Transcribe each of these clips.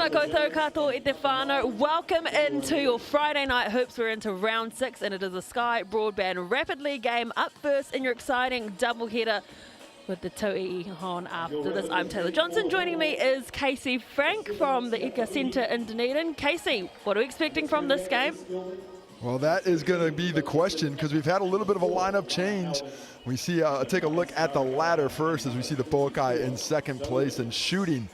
Tēnā koutou katoa I te whānau. Welcome into your Friday night hoops. We're into round 6 and it is a Sky Broadband Rapid League game. Up first in your exciting doubleheader with the Tauihi on after this. I'm Taylor Johnson. Joining me is Casey Frank from the Edgar Centre in Dunedin. Casey, what are we expecting from this game? Well, that is going to be the question because we've had a little bit of a lineup change. We see, take a look at the ladder first as we see the Pouākai in second place and shooting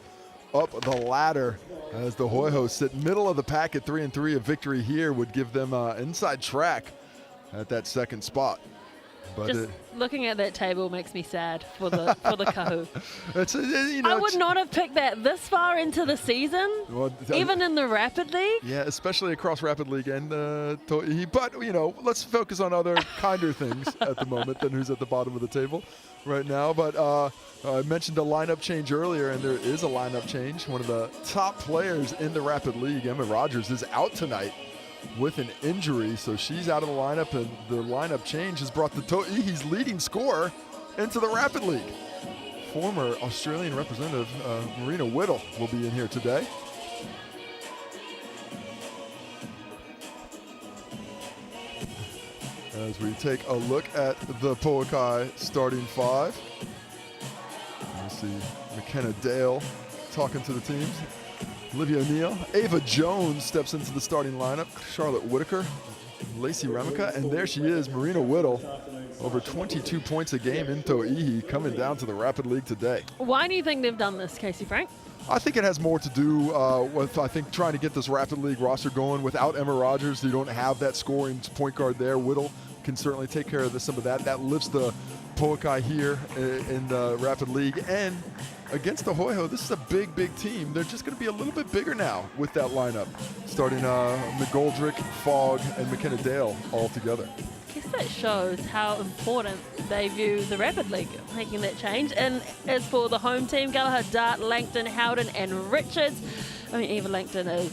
up the ladder as the Hoiho sit middle of the pack at 3-3. A victory here would give them inside track at that second spot. But just looking at that table makes me sad for the kahu. I would not have picked that this far into the season, even in the Rapid League. Yeah, especially across Rapid League and Tauihi. But, you know, let's focus on other kinder things at the moment than who's at the bottom of the table right now. But I mentioned a lineup change earlier, and there is a lineup change. One of the top players in the Rapid League, Emma Rogers, is out tonight with an injury, so she's out of the lineup, and the lineup change has brought the Tauihi's leading scorer into the Rapid League. Former Australian representative Marina Whittle will be in here today. As we take a look at the Pouākai starting five, you see McKenna Dale talking to the teams. Olivia O'Neill, Ava Jones steps into the starting lineup. Charlotte Whitaker, Lacey Ramica, and there she is, Marina Whittle, over 22 points a game in Tauihi, coming down to the Rapid League today. Why do you think they've done this, Casey Frank? I think it has more to do with, I think, trying to get this Rapid League roster going. Without Emma Rogers, you don't have that scoring point guard there. Whittle can certainly take care of some of that. That lifts the Pouākai here in the Rapid League. And against the Hoiho, this is a big, big team. They're just going to be a little bit bigger now with that lineup, starting McGoldrick, Fogg, and McKenna Dale all together. I guess that shows how important they view the Rapid League, making that change. And as for the home team, Gallagher, Dart, Langton, Howden, and Richards. I mean, Eva Langton is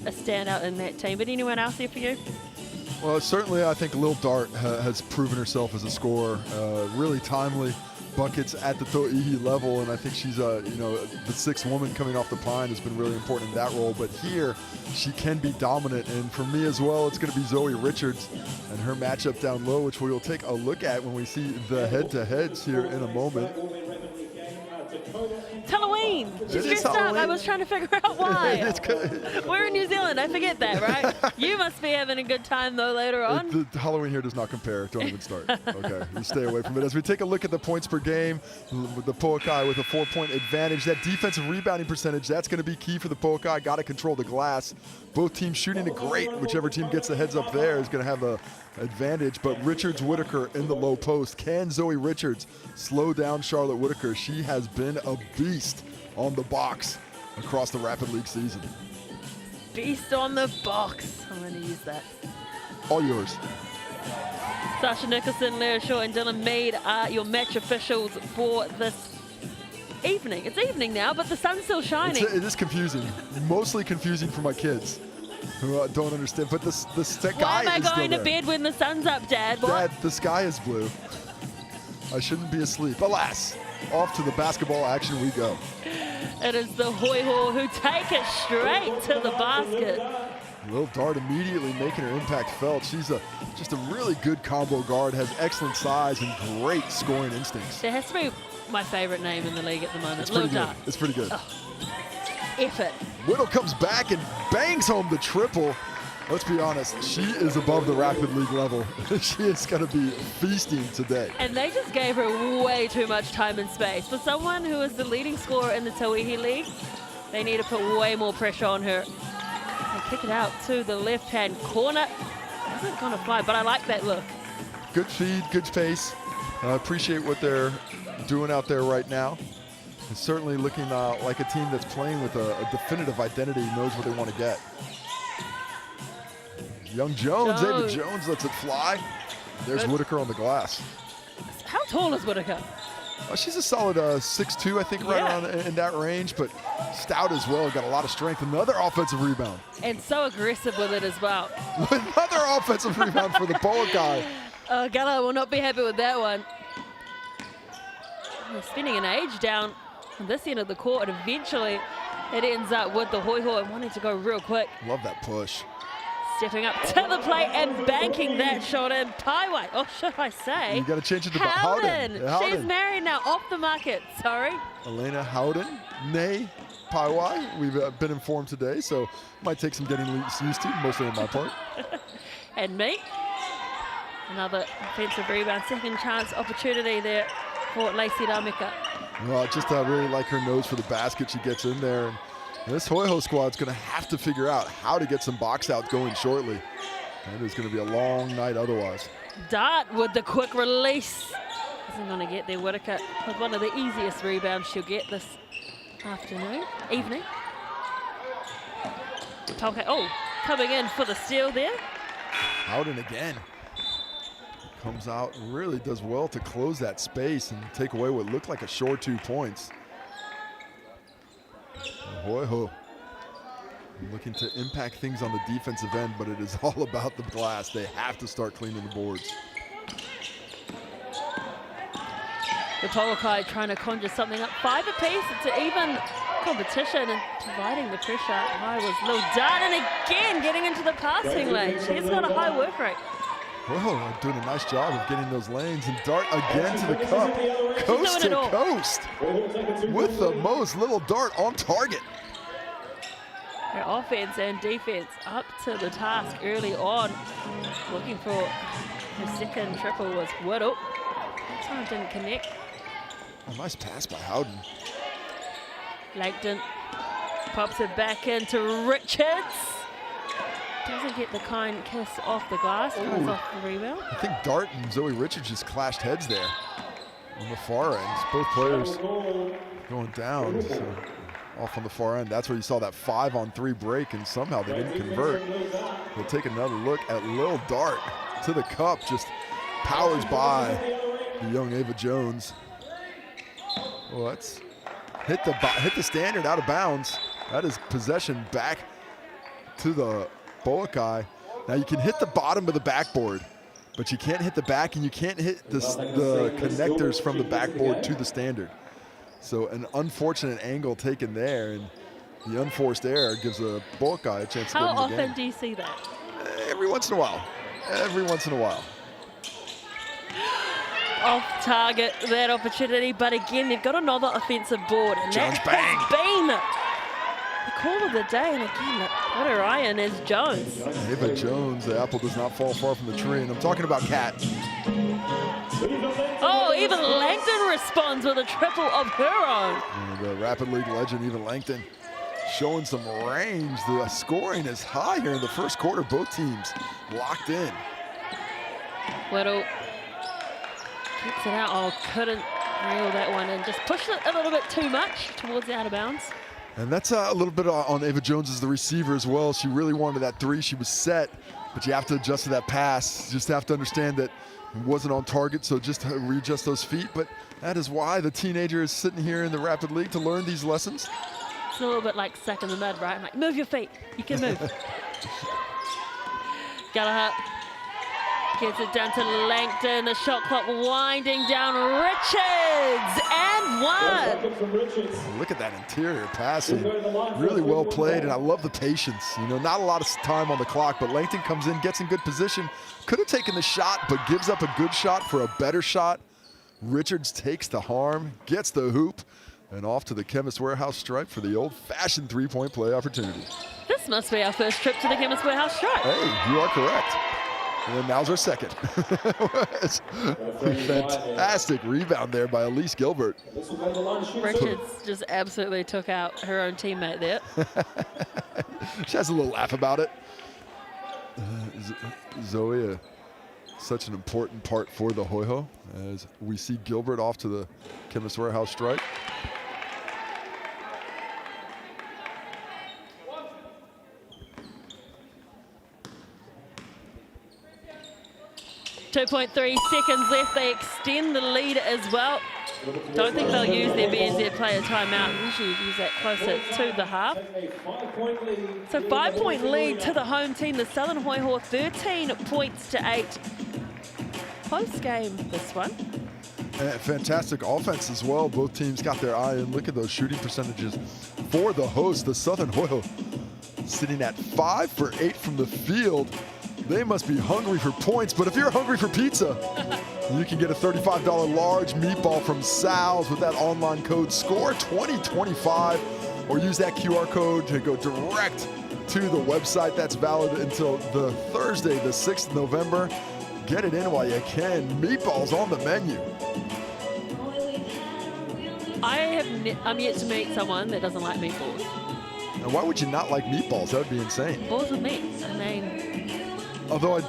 a standout in that team, but anyone else here for you? Well, certainly I think Lil Dart has proven herself as a scorer, really timely buckets at the Tauihi level, and I think she's you know, the sixth woman coming off the pine has been really important in that role. But here she can be dominant, and for me as well, it's going to be Zoe Richards and her matchup down low, which we will take a look at when we see the head-to-heads here in a moment. It's Halloween. She's dressed up. I was trying to figure out why. We're in New Zealand. I forget that, right? You must be having a good time, though, later on. The Halloween here does not compare. Don't even start. Okay, you stay away from it. As we take a look at the points per game, the Pouākai with a 4-point advantage. That defensive rebounding percentage, that's going to be key for the Pouākai. Got to control the glass. Both teams shooting it great. Whichever team gets the heads up there is going to have a advantage, but Richards Whitaker in the low post. Can Zoe Richards slow down Charlotte Whitaker? She has been a beast on the box across the Rapid League season. Beast on the box. I'm going to use that. All yours. Sasha Nicholson, Lara Shaw, and Dylan Mead are your match officials for this evening. It's evening now, but the sun's still shining. It is confusing. Mostly confusing for my kids, who don't understand, but the sky is still there. Why am I going to bed when the sun's up, Dad? What? Dad, the sky is blue. I shouldn't be asleep. Alas, off to the basketball action we go. It is the Hoiho who take it straight to the basket. Lil Dart immediately making her impact felt. She's just a really good combo guard, has excellent size and great scoring instincts. It has to be my favorite name in the league at the moment. Lil Dart. It's pretty good. Oh. Effort. Whittle comes back and bangs home the triple. Let's be honest, she is above the Rapid League level. She is going to be feasting today. And they just gave her way too much time and space. For someone who is the leading scorer in the Tauihi League, they need to put way more pressure on her. And kick it out to the left-hand corner. Isn't going to fly, but I like that look. Good feed, good pace. I appreciate what they're doing out there right now. It's certainly looking like a team that's playing with a definitive identity, knows what they want to get. Young Jones, Ava Jones lets it fly. There's Whitaker on the glass. How tall is Whitaker? She's a solid 6'2", I think, right around in that range, but stout as well. Got a lot of strength. Another offensive rebound. And so aggressive with it as well. Another offensive rebound for the Pouākai. Gala will not be happy with that one. We're spending an age down on this end of the court, and eventually It ends up with the Hoiho and wanting to go real quick. Love that push. Stepping up to the plate and banking that shot in. Paiwai, or should I say, You got to change it to Howden. Howden. She's married now, off the market, sorry. Elena Howden, nay Paiwai. We've been informed today, so might take some getting used to, mostly on my part. And me. Another offensive rebound, second chance opportunity there for Lacey Ramika. Well, just really like her nose for the basket. She gets in there. And this Hoiho squad's going to have to figure out how to get some box out going shortly. And it's going to be a long night otherwise. Dart with the quick release. Isn't going to get there. Whitaker with one of the easiest rebounds she'll get this evening. Pouākai, coming in for the steal there. Howden again. Comes out, really does well to close that space and take away what looked like a short 2 points. Hoiho looking to impact things on the defensive end, but it is all about the glass. They have to start cleaning the boards. The Pouākai trying to conjure something up. 5 apiece. It's an even competition and providing the pressure. High was Lil Dart, and again getting into the passing lane. She's got a high work rate. Well, doing a nice job of getting those lanes, and Dart again to the cup, coast to coast, with the most. Little Dart on target. Her offense and defense up to the task early on. Looking for her second triple was Whittle. That time didn't connect. A nice pass by Howden. Langton pops it back into Richards. Doesn't get the kind kiss off the glass, comes off the rebound. I think Dart and Zoe Richards just clashed heads there on the far end. Both players going down. So off on the far end. That's where you saw that 5-on-3 break, and somehow they didn't convert. We'll take another look at Lil Dart to the cup, just powers by the young Ava Jones. Well, that's hit the standard out of bounds. That is possession back to the Pouākai. Now you can hit the bottom of the backboard, but you can't hit the back, and you can't hit the connectors from the backboard to the standard. So an unfortunate angle taken there, and the unforced error gives the Pouākai a chance to get in the game. How often do you see that? Every once in a while. Every once in a while. Off target, that opportunity, but again, they've got another offensive board, and Jones that bang. has been the call of the day, and again, what a Ryan is Jones. Ava Jones, the apple does not fall far from the tree, and I'm talking about Kat. Oh, even Langton responds with a triple of her own. And the Rapid League legend, even Langton, showing some range. The scoring is high here in the first quarter. Both teams locked in. Whittle kicks it out. Oh, couldn't reel that one in. Just pushed it a little bit too much towards the out of bounds. And that's a little bit on Ava Jones as the receiver as well. She really wanted that three. She was set, but you have to adjust to that pass. You just have to understand that it wasn't on target, so just readjust those feet. But that is why the teenager is sitting here in the Rapid League to learn these lessons. It's a little bit like stuck in the mud, right? I'm like, move your feet. You can move. Gallagher gets it down to Langton. The shot clock winding down. Richards and one. Look at that interior passing. Really well played, and I love the patience. You know, not a lot of time on the clock, but Langton comes in, gets in good position. Could have taken the shot, but gives up a good shot for a better shot. Richards takes the harm, gets the hoop, and off to the Chemist Warehouse stripe for the old-fashioned three-point play opportunity. This must be our first trip to the Chemist Warehouse stripe. Hey, you are correct. And then now's our second. Fantastic rebound there by Elise Gilbert. Richards just absolutely took out her own teammate there. She has a little laugh about it. Zoe, such an important part for the Hoiho, as we see Gilbert off to the Chemist Warehouse stripe. .3 seconds left. They extend the lead as well. Don't think they'll use their BNZ player timeout. Usually use that closer to the half. So 5-point lead to the home team, the Southern Hoiho, 13 points to 8. Close game, this one. Fantastic offense as well. Both teams got their eye, and look at those shooting percentages for the host, the Southern Hoiho, sitting at 5 for 8 from the field. They must be hungry for points, but if you're hungry for pizza, you can get a $35 large meatball from Sal's with that online code SCORE2025, or use that QR code to go direct to the website. That's valid until the Thursday, the 6th of November. Get it in while you can. Meatballs on the menu. I'm yet to meet someone that doesn't like meatballs. And why would you not like meatballs? That would be insane. Balls with meat. I mean, although I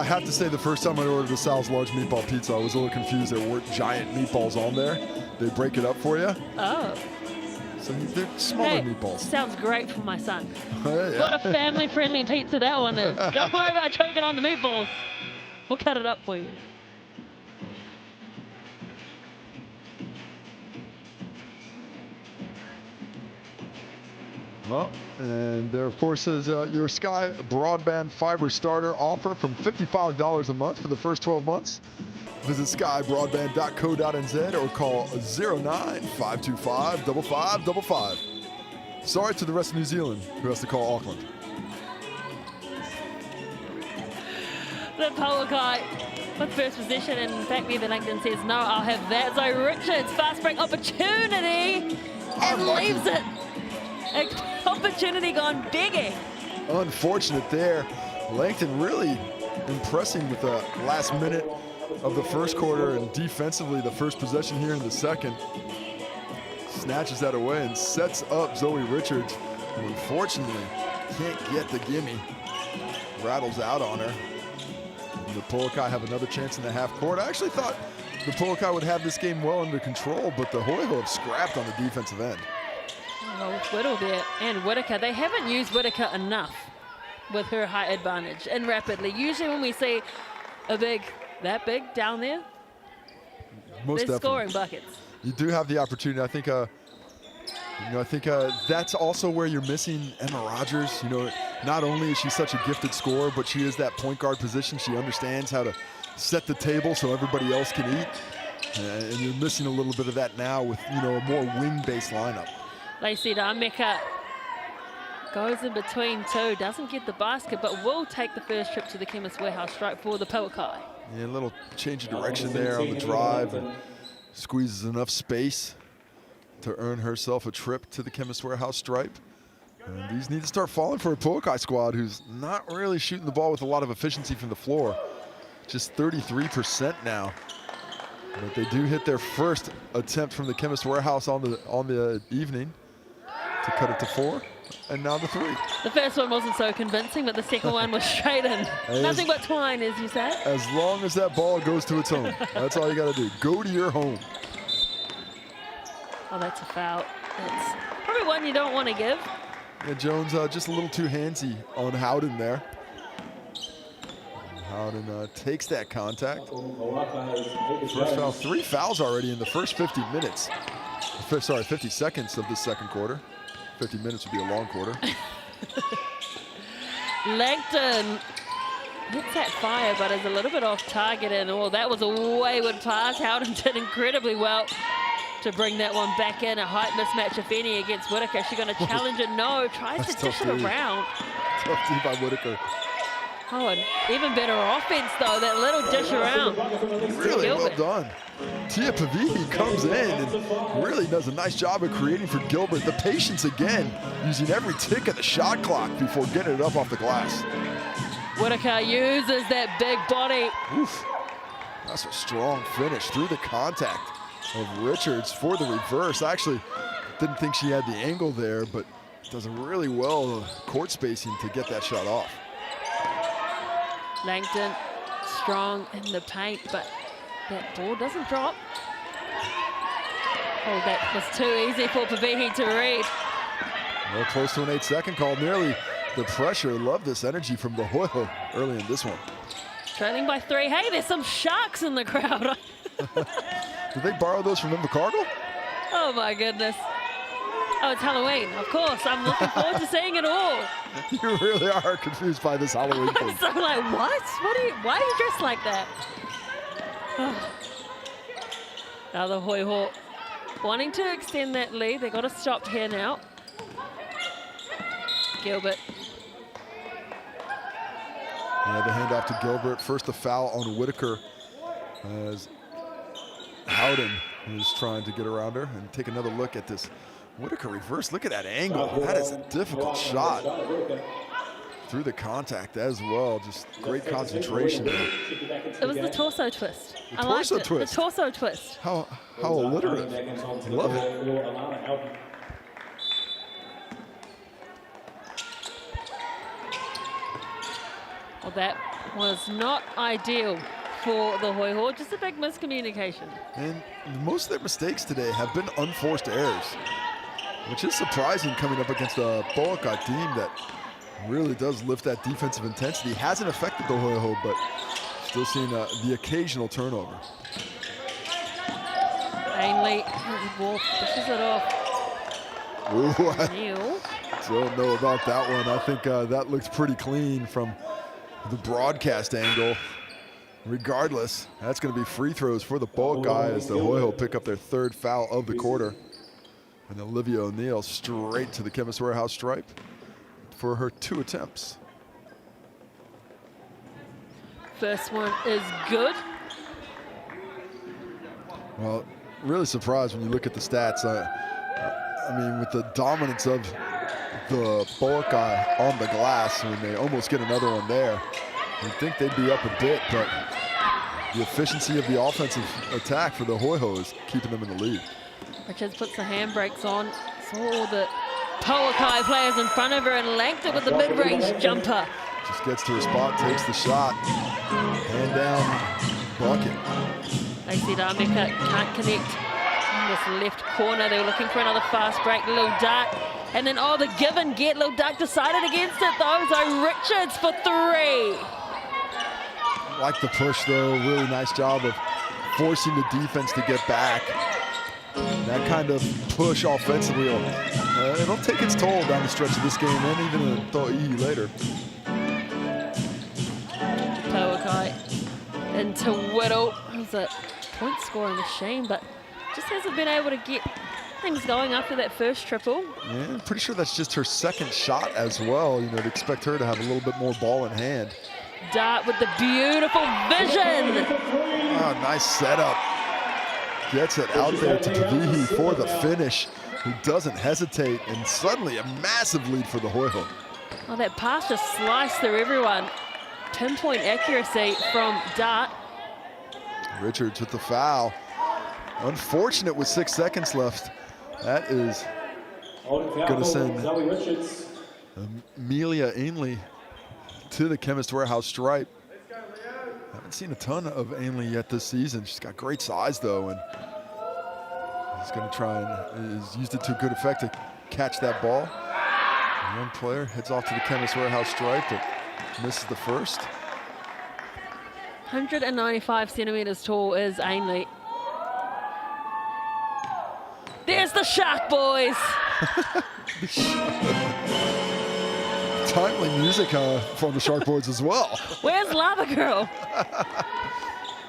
have to say, the first time I ordered a Sal's large meatball pizza, I was a little confused. There weren't giant meatballs on there. They break it up for you. Oh. So they're smaller meatballs. Sounds great for my son. Yeah. What a family-friendly pizza that one is. Don't worry about choking on the meatballs. We'll cut it up for you. Well, and there, of course, is your Sky Broadband Fiber Starter offer from $55 a month for the first 12 months. Visit skybroadband.co.nz or call 09-525-5555. Sorry to the rest of New Zealand who has to call Auckland. The Pouākai with first position, and in fact, the Langton says, no, I'll have that. So Richards, fast break opportunity, and leaves it. Opportunity gone biggie. Unfortunate there. Langton really impressing with the last minute of the first quarter, and defensively the first possession here in the second. Snatches that away and sets up Zoe Richards, who unfortunately can't get the gimme. Rattles out on her. And the Pouākai have another chance in the half court. I actually thought the Pouākai would have this game well under control, but the Hoiho have scrapped on the defensive end. Oh, with Whittle there and Whitaker. They haven't used Whitaker enough with her height advantage and rapidly. Usually when we see that big down there, they're scoring buckets. You do have the opportunity. I think that's also where you're missing Emma Rogers. Not only is she such a gifted scorer, but she is that point guard position. She understands how to set the table so everybody else can eat. And you're missing a little bit of that now with, a more wing-based lineup. Lacey D'Amica goes in between two, doesn't get the basket, but will take the first trip to the Chemist Warehouse stripe for the Pouākai. Yeah, a little change of direction there on the drive, and squeezes enough space to earn herself a trip to the Chemist Warehouse stripe. And these need to start falling for a Pouākai squad who's not really shooting the ball with a lot of efficiency from the floor. Just 33% now. But they do hit their first attempt from the Chemist Warehouse on the evening to cut it to 4, and now the 3. The first one wasn't so convincing, but the second one was straight in. Nothing but twine, as you said. As long as that ball goes to its home. That's all you got to do. Go to your home. Oh, that's a foul. That's probably one you don't want to give. Yeah, Jones just a little too handsy on Howden there. Howden takes that contact. First foul, 3 fouls already in the first 50 minutes. 50 seconds of the second quarter. 50 minutes would be a long quarter. Langton hits that fire, but is a little bit off target, and that was a wayward pass. Howden did incredibly well to bring that one back in. A height mismatch, if any, against Whitaker. Is she going to challenge it? No, tries to dish it around. Tough D by Whitaker. Oh, and even better offense, though, that little dish around. Really well done. Tia Pavihi comes in and really does a nice job of creating for Gilbert. The patience again, using every tick of the shot clock before getting it up off the glass. Whitaker uses that big body. Oof. That's a strong finish through the contact of Richards for the reverse. I actually didn't think she had the angle there, but does really well court spacing to get that shot off. Langton strong in the paint, but that ball doesn't drop. Oh, that was too easy for Pavihi to read. Well, close to an 8-second call. Nearly the pressure. Love this energy from the Hoiho early in this one. Trailing by 3. Hey, there's some sharks in the crowd. Did they borrow those from Invercargill? Oh, my goodness. Oh, it's Halloween. Of course. I'm looking forward to seeing it all. You really are confused by this Halloween thing. So I'm like, what? Why are you dressed like that? Oh. Now the Hoiho wanting to extend that lead. They got to stop here now. Gilbert. Yeah, the handoff to Gilbert. First a foul on Whitaker as Howden is trying to get around her. And take another look at this Whitaker reverse. Look at that angle. That is a difficult shot. Through the contact as well. Just great concentration there. It was the torso twist. The torso twist. The torso twist. How alliterative. I love it. Well, that was not ideal for the Hoiho. Just a big miscommunication. And most of their mistakes today have been unforced errors, which is surprising coming up against a Pouākai team that really does lift that defensive intensity. Hasn't affected the Hoiho, but still seeing the occasional turnover. Ainley, ball pushes it off. Ooh, I Neil. don't know about that one. I think that looks pretty clean from the broadcast angle. Regardless, that's going to be free throws for the Pouākai as the Hoiho pick up their third foul of the quarter. And Olivia O'Neill straight to the Chemist Warehouse stripe for her 2 attempts. First one is good. Well, really surprised when you look at the stats. I mean, with the dominance of the Pouākai on the glass, when they almost get another one there, you'd think they'd be up a bit, but the efficiency of the offensive attack for the Hoiho is keeping them in the lead. Richards puts the handbrakes on. Saw the Pouākai players in front of her and lanked it with the mid-range jumper. Just gets to her spot, takes the shot, hand down, bucket. Lacey D'Amica can't connect in this left corner. They were looking for another fast break. Lil Duck. And then, oh, the give and get. Lil Duck decided against it, though. So Richards for 3. Like the push, though. Really nice job of forcing the defense to get back. That kind of push offensively, it'll take its toll down the stretch of this game and even in Tauihi later. Pouākai into Whittle. It was a point scoring machine, but just hasn't been able to get things going after that first triple. Yeah, I'm pretty sure that's just her second shot as well. You know, to expect her to have a little bit more ball in hand. Dart with the beautiful vision. Oh, nice setup. Gets it out there to Tauihi for the finish, who doesn't hesitate, and suddenly a massive lead for the Hoiho. Oh, that pass just sliced through everyone. Pinpoint accuracy from Dart. Richards with the foul. Unfortunate with 6 seconds left. That is going to send Amelia Ainley to the Chemist Warehouse stripe. Haven't seen a ton of Ainley yet this season. She's got great size, though, and he's going to try and has used it to good effect to catch that ball. One player heads off to the Chemist Warehouse stripe, but misses the first. 195 centimeters tall is Ainley. There's the Shark Boys. Timely music from the Shark Boys as well. Where's Lava Girl?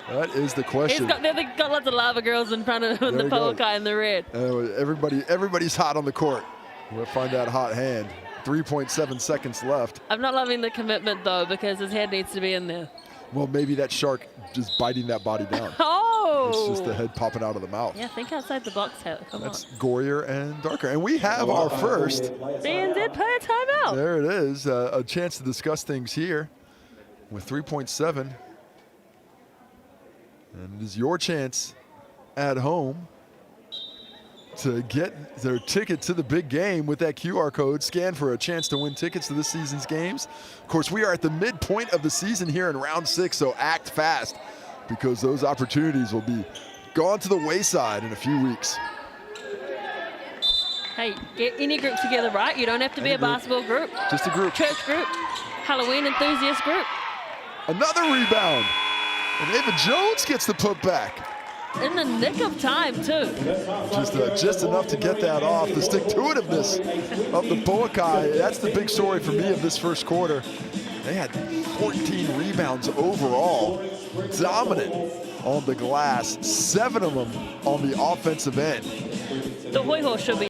That is the question. They've got lots of Lava Girls in front of the Pouākai in the red. Everybody's hot on the court. We'll find that hot hand. 3.7 seconds left. I'm not loving the commitment, though, because his head needs to be in there. Well, maybe that shark just biting that body down. Oh! It's just the head popping out of the mouth. Yeah, think outside the box, Taylor. Come That's on. gorier and darker. And we have our first. BNZ player timeout. There it is. A chance to discuss things here with 3.7. And it is your chance at home to get their ticket to the big game with that QR code. Scan for a chance to win tickets to this season's games. Of course, we are at the midpoint of the season here in round 6, so act fast because those opportunities will be gone to the wayside in a few weeks. Hey, get any group together, right? You don't have to be a basketball group. Just a group. Church group. Halloween enthusiast group. Another rebound. And Ava Jones gets the putback. In the nick of time, too. Just enough to get that off. The stick-to-itiveness of the Pouākai. That's the big story for me of this first quarter. They had 14 rebounds overall. Dominant. on the glass, 7 of them on the offensive end. The Hoiho should be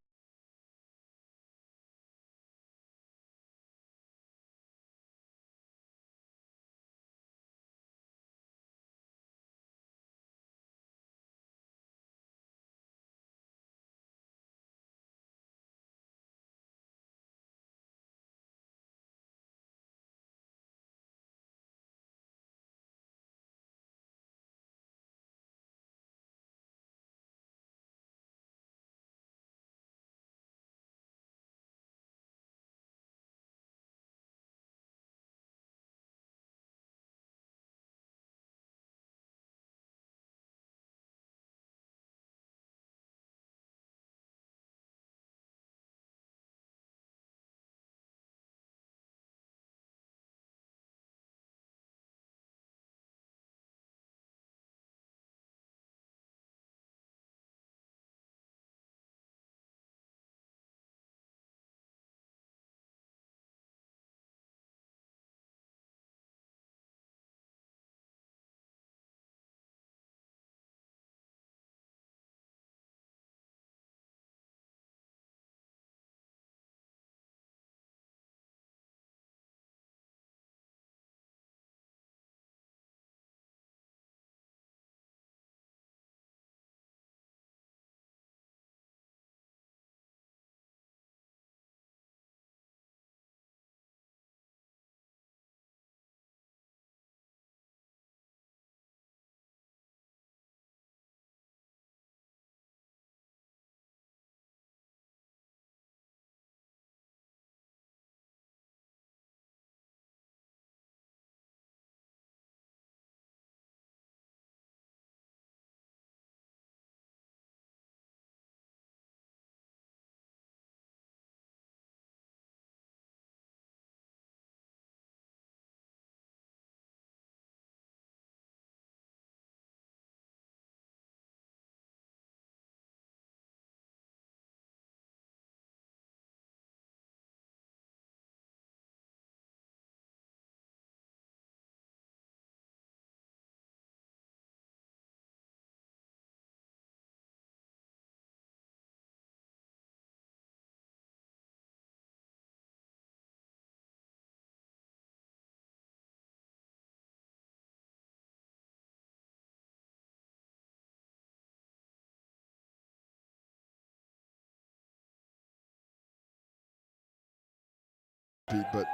but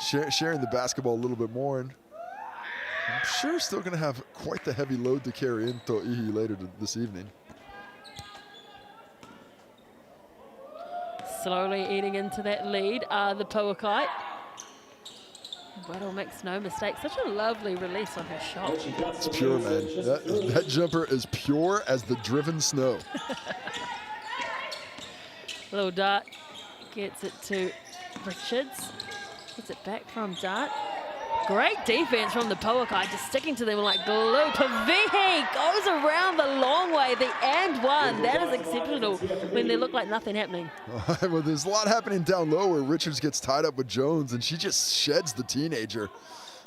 sharing the basketball a little bit more, and I'm sure still going to have quite the heavy load to carry in Tauihi later this evening. slowly eating into that lead are the Pouākai. Weddle makes no mistake. Such a lovely release on her shot. It's pure, man. That jumper is pure as the driven snow. Little Dart gets it to Richards. Gets it back from Dart. Great defense from the Pouākai, just sticking to them like glue. Tauihi goes around the long way, the and one. That is exceptional when they look like nothing happening. Well, there's a lot happening down low where Richards gets tied up with Jones, and she just sheds the teenager.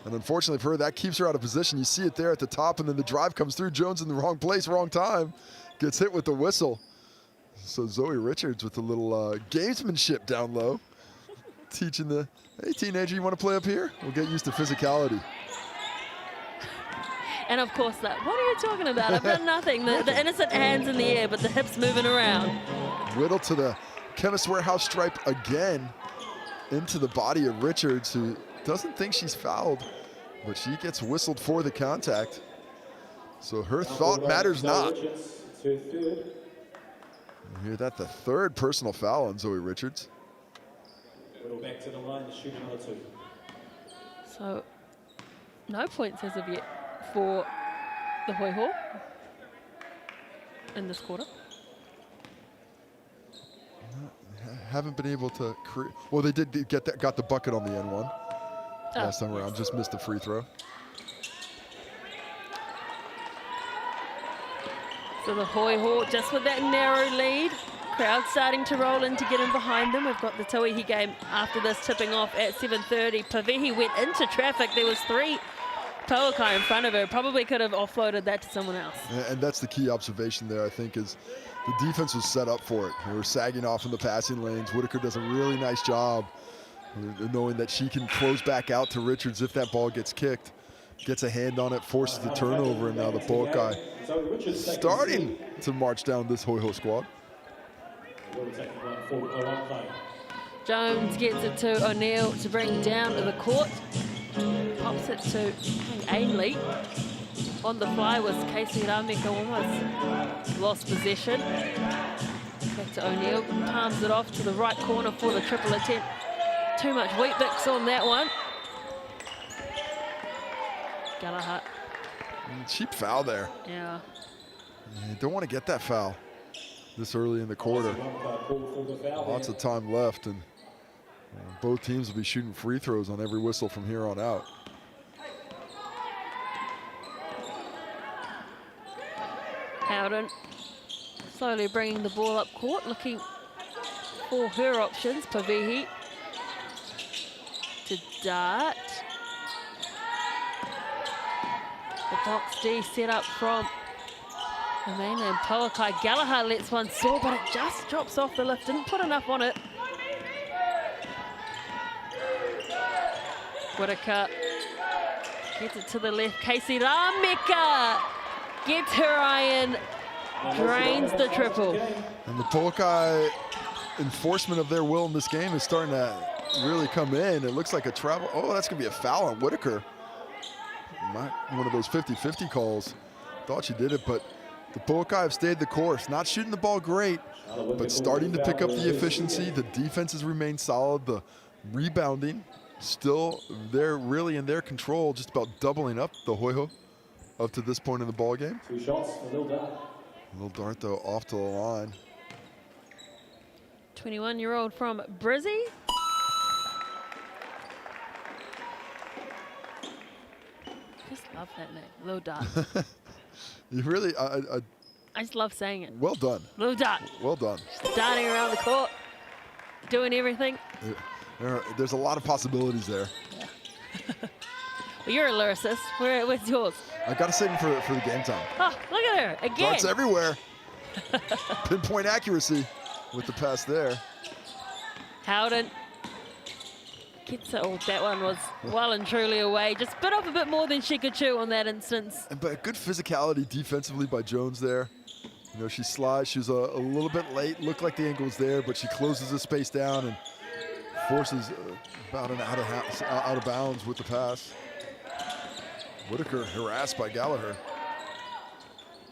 And unfortunately for her, that keeps her out of position. You see it there at the top, and then the drive comes through. Jones in the wrong place, wrong time. Gets hit with the whistle. So Zoe Richards with a little gamesmanship down low. Teaching the, hey, teenager, you want to play up here? We'll get used to physicality. And of course, that, what are you talking about? I've done nothing. The innocent hands in the air, but the hips moving around. Whittle to the Chemist Warehouse stripe again into the body of Richards, who doesn't think she's fouled, but she gets whistled for the contact. So her thought matters not. You hear that? The third personal foul on Zoe Richards. Back to the line to shoot another two. So, no points as of yet for the Hoiho in this quarter. Haven't been able to create. Well, they did get that, got the bucket on the N1 last time around. Just missed the free throw. So the Hoiho just with that narrow lead. Crowd starting to roll in to get in behind them. We've got the Tauihi game after this tipping off at 7:30. Pavehi went into traffic. There was 3 Pouākai in front of her. Probably could have offloaded that to someone else. And that's the key observation there, I think, is the defense was set up for it. They were sagging off in the passing lanes. Whitaker does a really nice job knowing that she can close back out to Richards if that ball gets kicked. Gets a hand on it, forces the turnover, and now the Pouākai starting to march down this Hoiho squad. Jones gets it to O'Neill to bring down to the court. Pops it to Ainley. On the fly was Casey Rameka, almost lost possession. Back to O'Neill, palms it off to the right corner for the triple attempt. Too much wheat bix on that one. Gallagher. Cheap foul there. Yeah. You don't want to get that foul this early in the quarter. Lots of time left, and both teams will be shooting free throws on every whistle from here on out. Howden slowly bringing the ball up court, looking for her options. Pavihi to Dart. The Docs D set up from the Mainland Pouākai. Gallagher lets one soar, but it just drops off the lift. Didn't put enough on it. Whitaker gets it to the left. Casey Rameka gets her iron, drains the triple. And the Pouākai enforcement of their will in this game is starting to really come in. It looks like a travel. Oh, that's going to be a foul on Whitaker. One of those 50-50 calls. Thought she did it, but the Pouākai have stayed the course. Not shooting the ball great, but starting to pick up the efficiency. The defense has remained solid. The rebounding still they're really in their control, just about doubling up the Hoiho up to this point in the ball game. 2 shots, a little dart. Little dart though off to the line. 21-year-old from Brizzy. Just love that name, Lil Dart. You really, I just love saying it. well done. Lil Dart. Well done. Just darting around the court, doing everything. There's a lot of possibilities there. Yeah. Well, you're a lyricist. Where's yours? I got to save him for the game time. Oh, look at her again. Darts everywhere. Pinpoint accuracy with the pass there. Howden gets it. Oh, that one was well and truly away. Just bit off a bit more than she could chew on that instance. But good physicality defensively by Jones there. You know, she slides. She was a little bit late. Looked like the angle was there, but she closes the space down and forces about an out of bounds with the pass. Whitaker harassed by Gallagher.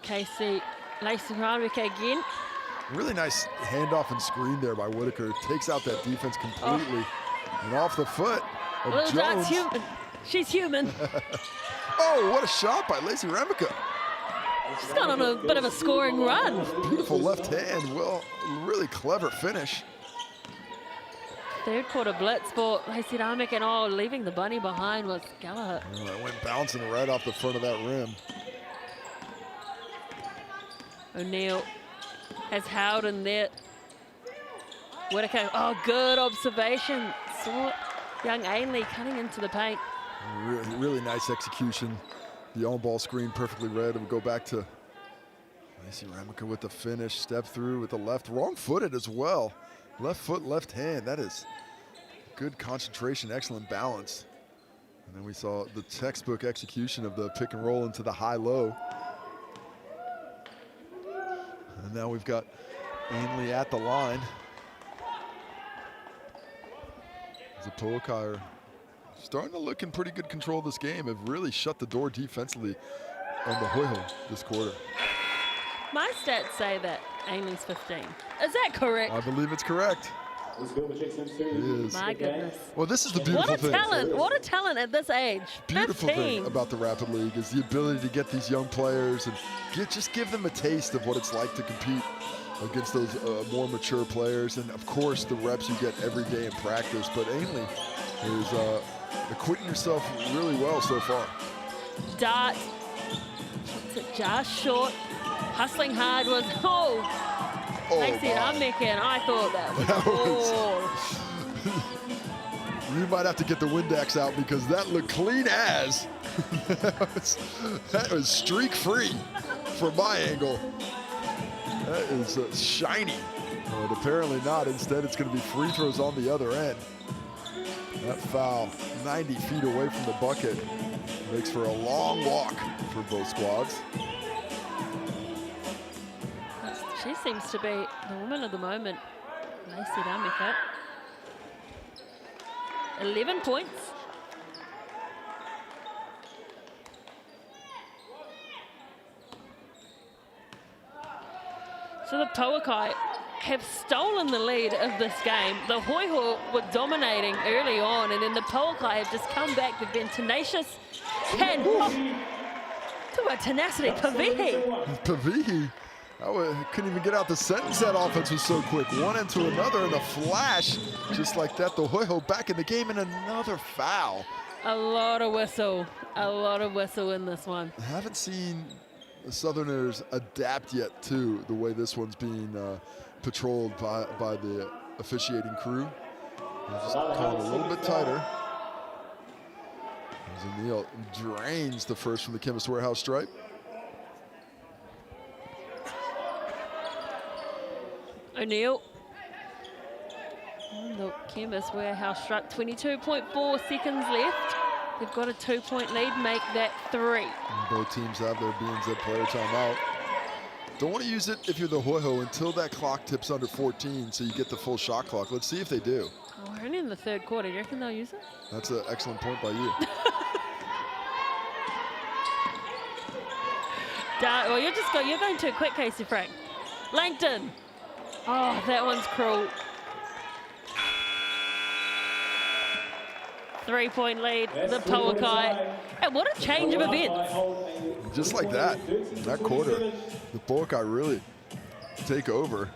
Casey Lacey Rameka again. Really nice handoff and screen there by Whitaker. Takes out that defense completely. And off the foot of Well, Jones. that's human. She's human. Oh, what a shot by Lacey Rameka. She's gone on a bit of a scoring run. Beautiful left hand. Well, really clever finish. Third quarter blitz for Lacey Rameka, and leaving the bunny behind was Gallagher. Oh, that went bouncing right off the front of that rim. O'Neill has Howden there. Whitaker, good observation. Saw young Ainley cutting into the paint. Really nice execution. The on-ball screen perfectly read. It would go back to Lacey Rameka with the finish. Step through with the left. Wrong-footed as well. Left foot, left hand. That is good concentration, excellent balance. And then we saw the textbook execution of the pick and roll into the high-low. And now we've got Ainley at the line. The Pouākai are starting to look in pretty good control of this game. Have really shut the door defensively on the Hoiho this quarter. My stats say that Ainley's 15. Is that correct? I believe it's correct. It is. My goodness. Well, this is the beautiful What a thing. talent. What a talent at this age. Beautiful 15. thing about the Rapid League is the ability to get these young players and just give them a taste of what it's like to compete against those more mature players. And of course, the reps you get every day in practice. But Ainley is acquitting herself really well so far. Dart puts it just short. Hustling hard was, Lacey Rameka, and I thought that was, You might have to get the Windex out because that looked clean as. that was streak-free from my angle. That is shiny. But apparently not. Instead, it's going to be free throws on the other end. That foul 90 feet away from the bucket makes for a long walk for both squads. She seems to be the woman of the moment. Lacey Damika. 11 points. So the Pouākai have stolen the lead of this game. The Hoiho were dominating early on, and then the Pouākai have just come back. They've been tenacious. And talk about tenacity, Tauihi. Tauihi. Couldn't even get out the sentence. That offense was so quick. One into another in a flash. Just like that, the Hoiho back in the game, and another foul. A lot of whistle. A lot of whistle in this one. I haven't seen the Southerners adapt yet to the way this one's being patrolled by the officiating crew. They're just calling a little bit tighter. As O'Neal drains the first from the Chemist Warehouse stripe. O'Neal. The Chemist Warehouse struck 22.4 seconds left. They've got a 2-point lead, make that 3. And both teams have their BBNZ player timeout. Don't want to use it if you're the Hoiho until that clock tips under 14 so you get the full shot clock. Let's see if they do. Oh, we're only in the third quarter. Do you reckon they'll use it? That's an excellent point by you. Well, you're going too quick, Casey Frank. Langton. Oh, that one's cruel. 3-point lead, the Pouākai. And what a change of events. Just like that, that quarter, the Pouākai really take over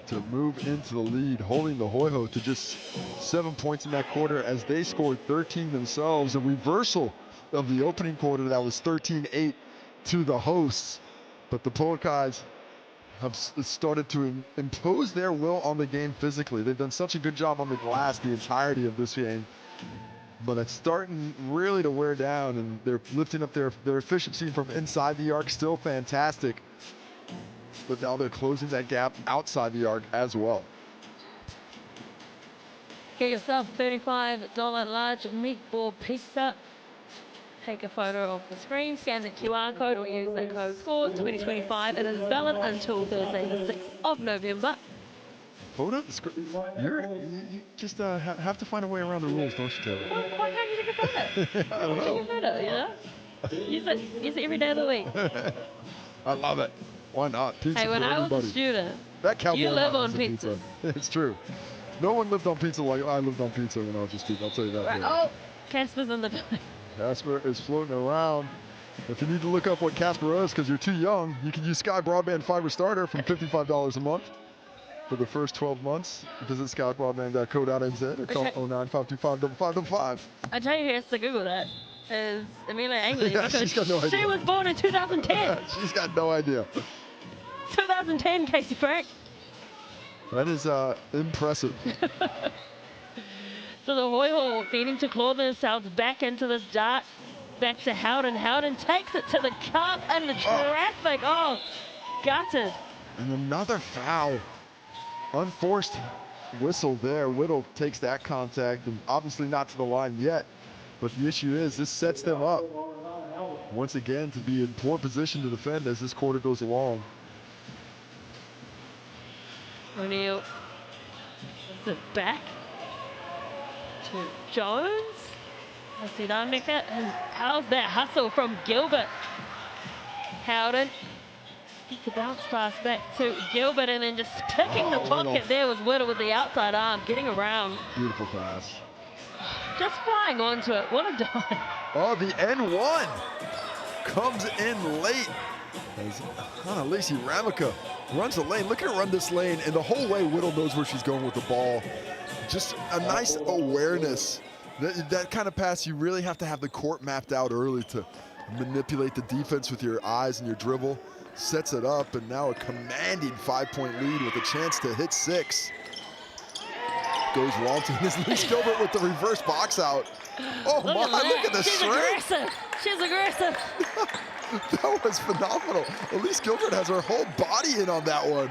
to move into the lead, holding the Hoiho to just 7 points in that quarter as they scored 13 themselves. A reversal of the opening quarter that was 13-8 to the hosts. But the Pouākais have started to impose their will on the game physically. They've done such a good job on the glass the entirety of this game. But it's starting really to wear down, and they're lifting up their efficiency from inside the arc, still fantastic. But now they're closing that gap outside the arc as well. Get yourself $35 large meatball pizza. Take a photo of the screen, scan the QR code, or use that code SCORE 2025. It is valid until Thursday, the 6th of November. Photo? You just have to find a way around the rules, don't you, Taylor? Why can't you take a photo? I don't know. Take a photo, you know? Use it every day of the week. I love it. Why not? Pizza Hey, when for I everybody. was a student, That cowboy you live hat on is a pizza. It's true. No one lived on pizza like I lived on pizza when I was a student. I'll tell you that. Right. Oh, Casper's in the building. Casper is floating around. If you need to look up what Casper is because you're too young, you can use Sky Broadband Fiber Starter from $55 a month for the first 12 months. Visit skybroadband.co.nz or call 09-525-5555. I tell you who has to Google that is Amelia Angley, Yeah, because she's got no idea. she was born in 2010. She's got no idea. 2010, Casey Frank. That is impressive. So the Hoiho needing to claw themselves back into this dart. Back to Howden. Howden takes it to the cup and the traffic. Oh, gutted. And another foul. Unforced whistle there. Whittle takes that contact, and obviously not to the line yet. But the issue is this sets them up once again to be in poor position to defend as this quarter goes along. O'Neal puts it back to Jones. Let's see, and how's that hustle from Gilbert? Howden gets a bounce pass back to Gilbert, and then just picking the pocket there was Whittle with the outside arm, getting around. Beautiful pass. Just flying onto it. What a dive. Oh, the N1 comes in late as Lacey Ramica runs the lane. Look at her run this lane, and the whole way Whittle knows where she's going with the ball. Just a nice awareness. That kind of pass, you really have to have the court mapped out early to manipulate the defense with your eyes and your dribble. Sets it up, and now a commanding 5-point lead with a chance to hit 6. goes Walton. Is Elise Gilbert with the reverse box out. Oh my, look at the strength. She's aggressive. That was phenomenal. Elise Gilbert has her whole body in on that one.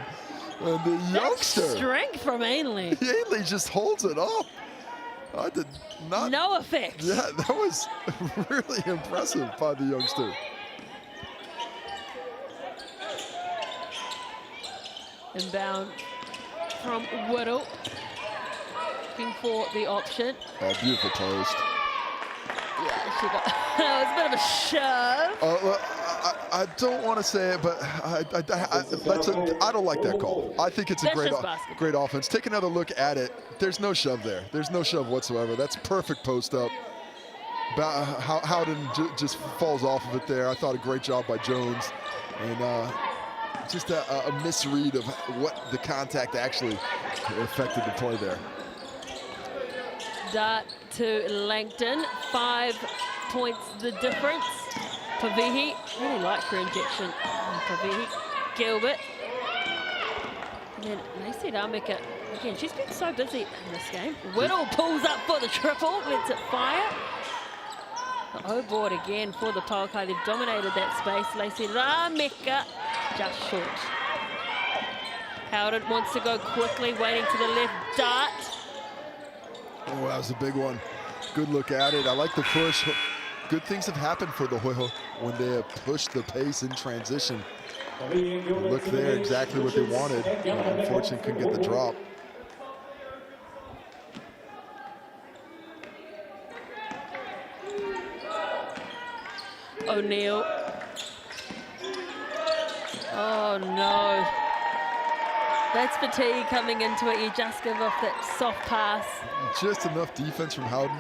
And the youngster. That's strength from Ainley. Ainley just holds it up. I did not. No effect. Yeah, that was really impressive by the youngster. Inbound from Whittle. Looking for the option. Oh, beautiful post. Yeah, she got that was a bit of a shove. I don't want to say it, but I don't like that call. I think it's a great offense. Take another look at it. There's no shove there. There's no shove whatsoever. That's perfect post up. Howden just falls off of it there. I thought a great job by Jones. And just a misread of what the contact actually affected the play there. Dart to Langton, 5 points the difference. Tauihi, really liked her injection. Tauihi, Gilbert. And then Lacey Damika, again, she's been so busy in this game. Whittle pulls up for the triple, lets it fire. The O-board again for the Pouākai. They've dominated that space. Lacey Damika just short. Howden wants to go quickly, waiting to the left. Dart. Oh, that was a big one. Good look at it. I like the push. Good things have happened for the Hoiho when they have pushed the pace in transition. Look there, exactly what they wanted. Unfortunately, couldn't get the drop. O'Neal. Oh no. That's fatigue coming into it. You just give off that soft pass. Just enough defense from Howden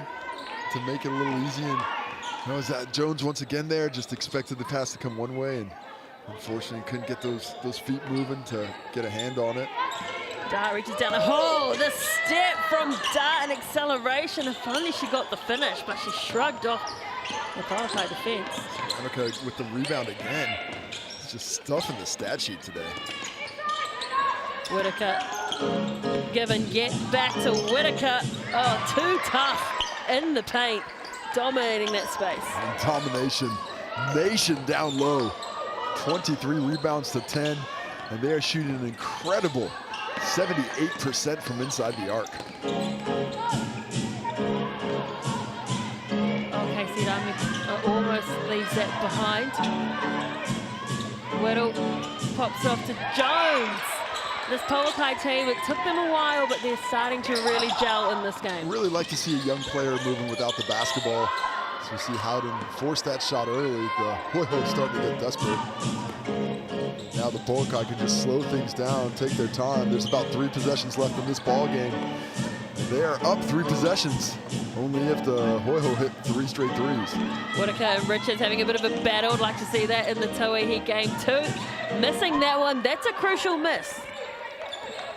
to make it a little easy. And is that Jones once again there, just expected the pass to come one way, and unfortunately couldn't get those feet moving to get a hand on it. Dart reaches down the hole. The step from Dart and acceleration. If only she got the finish, but she shrugged off the Pouākai defense. Okay, with the rebound again. It's just stuff in the stat sheet today. Whitaker, give and get back to Whitaker. Oh, too tough in the paint, dominating that space. And domination, nation down low. 23 rebounds to 10, and they are shooting an incredible 78% from inside the arc. Okay, Sidami almost leaves that behind. Whittle pops off to Jones. This Pouākai team, it took them a while, but they're starting to really gel in this game. Really like to see a young player moving without the basketball. So we see Howden force that shot early. The Hoiho starting to get desperate. Now the Pouākai can just slow things down, take their time. There's about 3 possessions left in this ball game. They are up 3 possessions, only if the Hoiho hit 3 straight threes. Whitaker and Richards having a bit of a battle. I'd like to see that in the Tauihi game too. Missing that one, that's a crucial miss.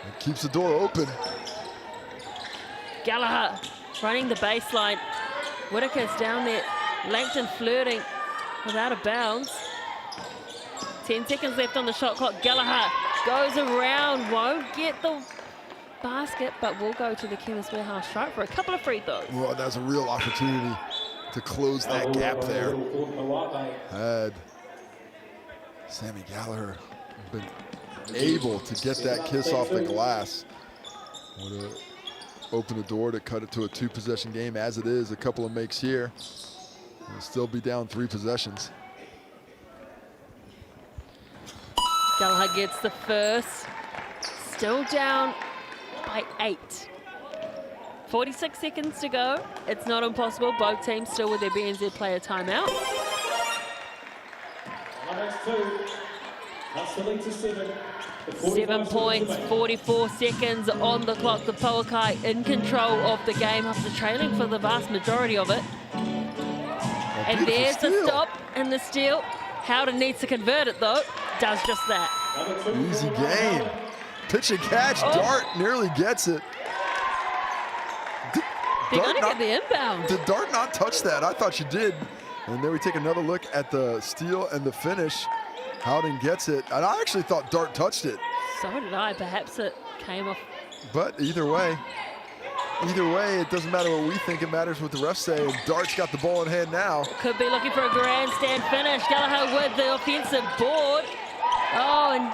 It keeps the door open. Gallagher running the baseline. Whitaker's down there. Langton flirting without a bounce. 10 seconds left on the shot clock. Gallagher goes around, won't get the basket, but will go to the Chemist Warehouse stripe for a couple of free throws. Well, that's a real opportunity to close that gap there. Had Sammy Gallagher been able to get that kiss off the glass, would have opened the door to cut it to a 2-possession game. As it is, a couple of makes here. We'll still be down 3 possessions. Gallagher gets the first. Still down by 8. 46 seconds to go. It's not impossible. Both teams still with their BNZ player timeout. That's the lead to 7. 7 points, 44 seconds on the clock. The Pouākai in control of the game after trailing for the vast majority of it. And there's the stop and the steal. Howden needs to convert it though. Does just that. Easy game. Pitch and catch. Dart nearly gets it. They're going to get the inbound. Did Dart not touch that? I thought she did. And then we take another look at the steal and the finish. Howden gets it. And I actually thought Dart touched it. So did I. Perhaps it came off. But either way, Either way, it doesn't matter what we think. It matters what the refs say. And Dart's got the ball in hand now. Could be looking for a grandstand finish. Gallagher with the offensive board. Oh, and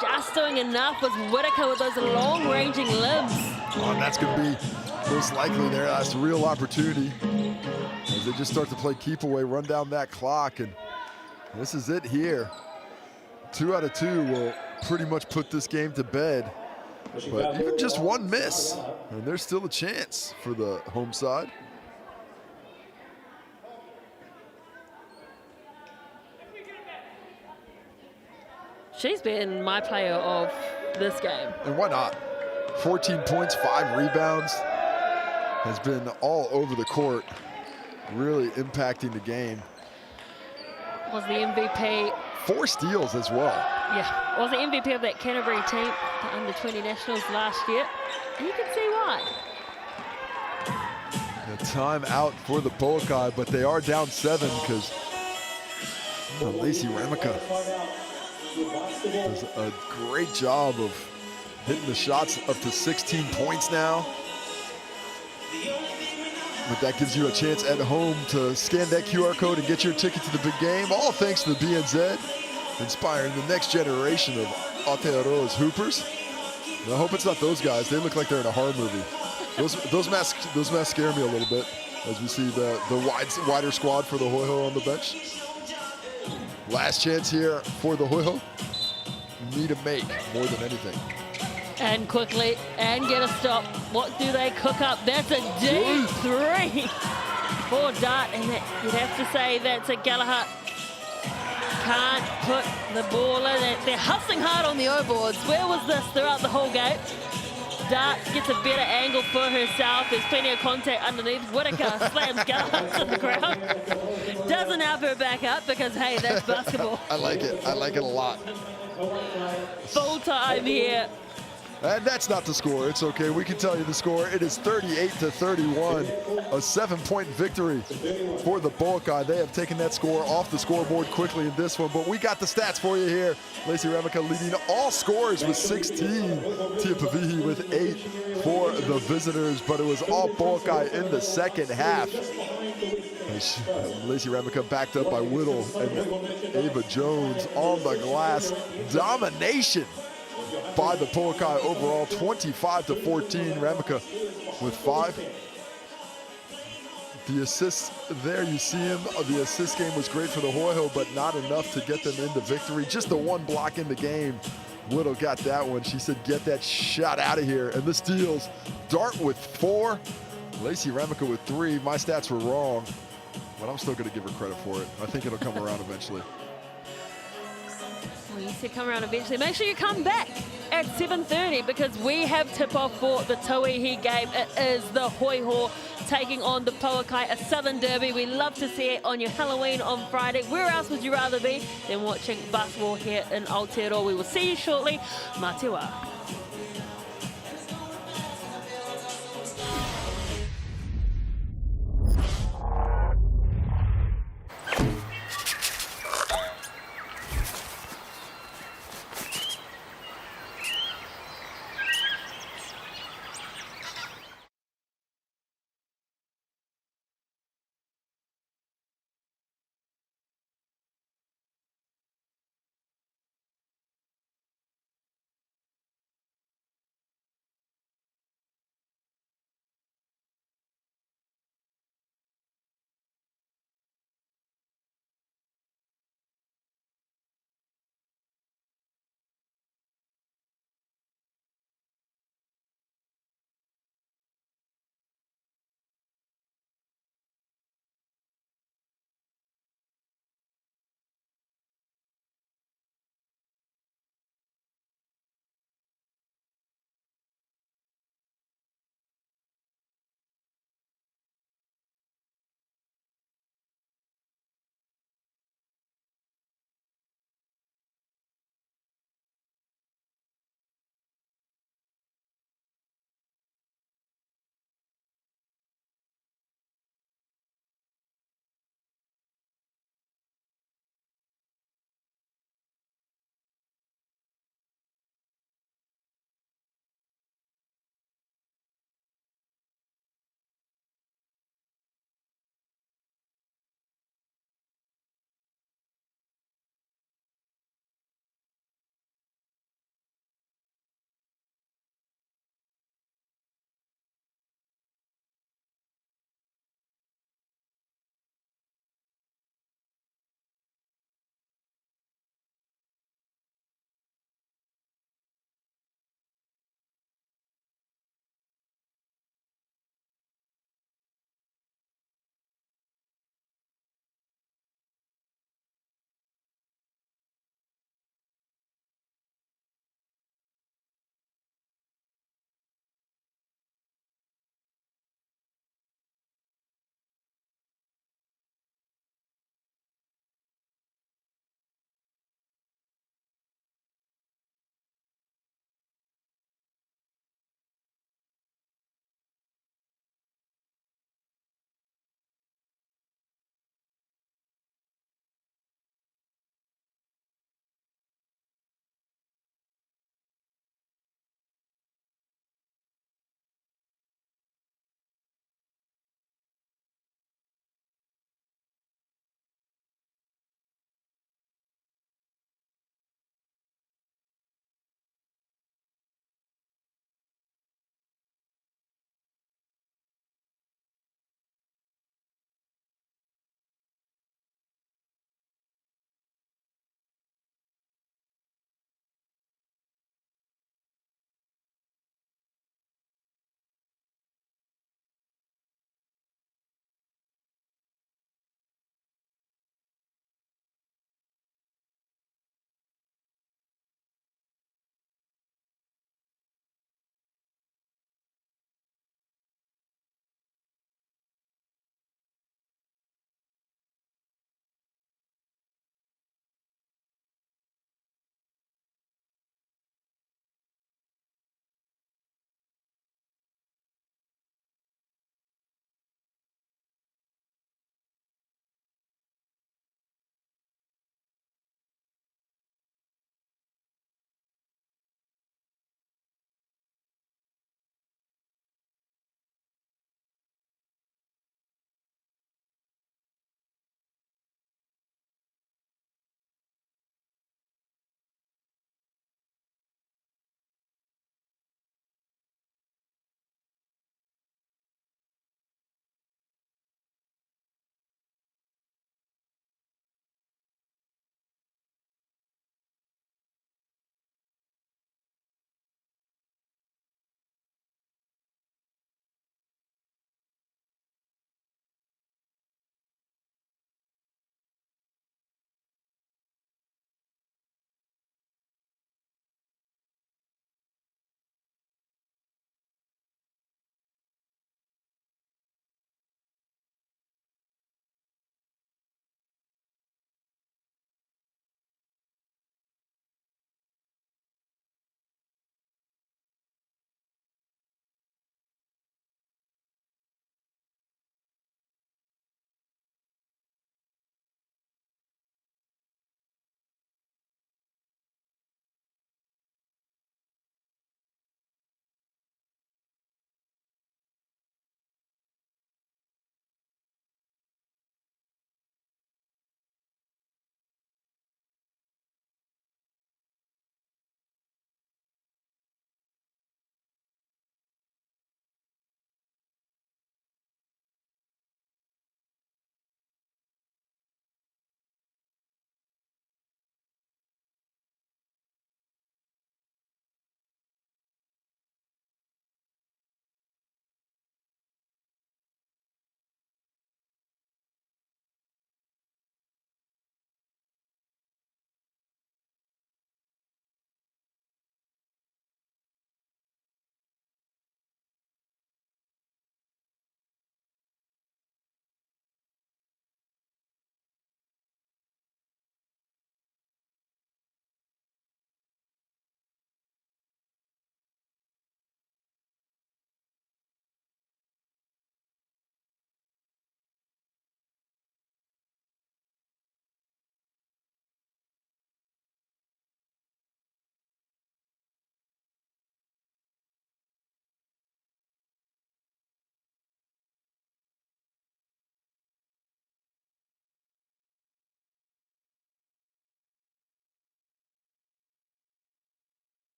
just doing enough was Whitaker with those long-ranging limbs. Oh, and that's going to be most likely their last real opportunity as they just start to play keep away, run down that clock, and this is it here. 2 out of 2 will pretty much put this game to bed. But even just one miss, and there's still a chance for the home side. She's been my player of this game. And why not? 14 points, 5 rebounds. Has been all over the court, really impacting the game. Was the MVP. 4 steals as well. Yeah, was the MVP of that Canterbury team, the under-20 nationals last year. And you can see why. A timeout for the Pouākai, but they are down 7 because Lacey Ramica does a great job of hitting the shots up to 16 points now. But that gives you a chance at home to scan that QR code and get your ticket to the big game. All thanks to the BNZ, inspiring the next generation of Aotearoa's hoopers. And I hope it's not those guys. They look like they're in a horror movie. Those masks scare me a little bit as we see the wider squad for the Hoiho on the bench. Last chance here for the Hoiho. Need to make more than anything. And quickly, and get a stop. What do they cook up? That's a deep 3 for Dart, and you'd have to say that's a Gallagher. Can't put the ball in. They're hustling hard on the O-boards. Where was this throughout the whole game? Dart gets a better angle for herself. There's plenty of contact underneath. Whitaker slams Gallagher to the ground. Doesn't help her back up because, hey, that's basketball. I like it. I like it a lot. Full time here. And that's not the score. It's okay. We can tell you the score. It is 38-31, a 7-point victory for the Pouākai. They have taken that score off the scoreboard quickly in this one, but we got the stats for you here. Lacey Ramica leading all scorers with 16. Tia Pavihi with 8 for the visitors, but it was all Pouākai in the second half. Lacey Ramica backed up by Whittle and Ava Jones on the glass. Domination by the Pouākai overall, 25-14. Ramica with 5. The assists there, you see him. The assist game was great for the Hoiho, but not enough to get them into victory. Just the 1 block in the game. Whittle got that one. She said, get that shot out of here. And the steals, Dart with 4, Lacey Ramica with 3. My stats were wrong, but I'm still gonna give her credit for it. I think it'll come around eventually. Well, you said come around eventually. Make sure you come back at 7:30 because we have tip-off for the Tauihi game. It is the Hoiho taking on the Pouākai, a Southern Derby. We love to see it on your Halloween on Friday. Where else would you rather be than watching basketball here in Aotearoa? We will see you shortly. Mā te wā.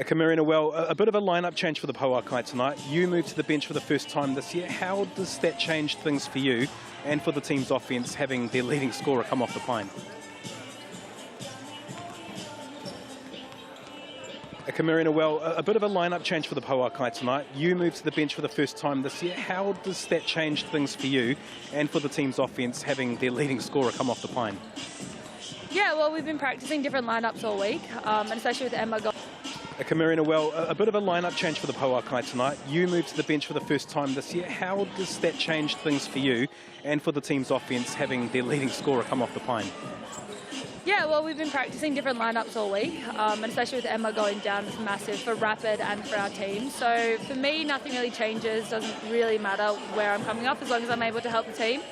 Kamarina, well, a bit of a lineup change for the Pouākai tonight. You moved to the bench for the first time this year. How does that change things for you and for the team's offence, having their leading scorer come off the pine? Kamarina, well, a bit of a lineup change for the Pouākai tonight. You moved to the bench for the first time this year. How does that change things for you and for the team's offence, having their leading scorer come off the pine? Yeah, well, we've been practicing different lineups all week, and especially with Emma. Kamarina, well, a bit of a lineup change for the Pouākai tonight. You moved to the bench for the first time this year. How does that change things for you and for the team's offence, having their leading scorer come off the pine? Yeah, well, we've been practicing different lineups all week, and especially with Emma going down, it's massive for Rapid and for our team. So for me, nothing really changes. Doesn't really matter where I'm coming off as long as I'm able to help the team.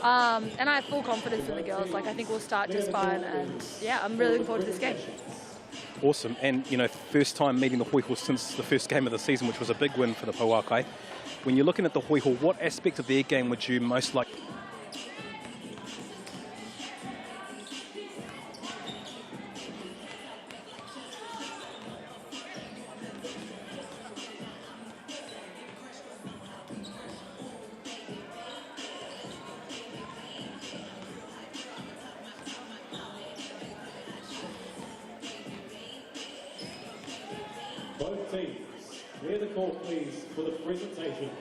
And I have full confidence in the girls. Like, I think we'll start just fine, and yeah, I'm really looking forward to this game. Awesome, and you know, first time meeting the Hoiho since the first game of the season, which was a big win for the Pouākai. When you're looking at the Hoiho, what aspect of their game would you most like? Both teams, clear the court please for the presentations.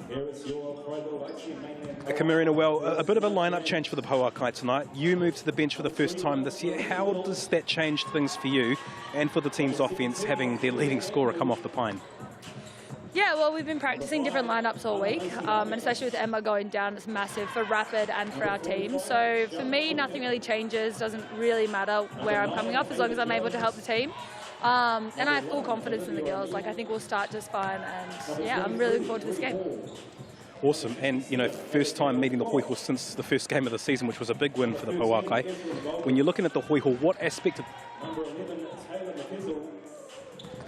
Here is your Pro Bowl Mainland Pouākai. Kamarina, well, a bit of a lineup change for the Pouākai tonight. You moved to the bench for the first time this year. How does that change things for you and for the team's offence, having their leading scorer come off the pine? Yeah, well, we've been practicing different lineups all week, and especially with Emma going down, it's massive for Rapid and for our team. So for me, nothing really changes. Doesn't really matter where I'm coming off as long as I'm able to help the team. And I have full confidence in the girls. Like, I think we'll start just fine, and yeah, I'm really looking forward to this game. Awesome, and you know, first time meeting the Hoiho since the first game of the season, which was a big win for the Pouākai. When you're looking at the Hoiho, what aspect of...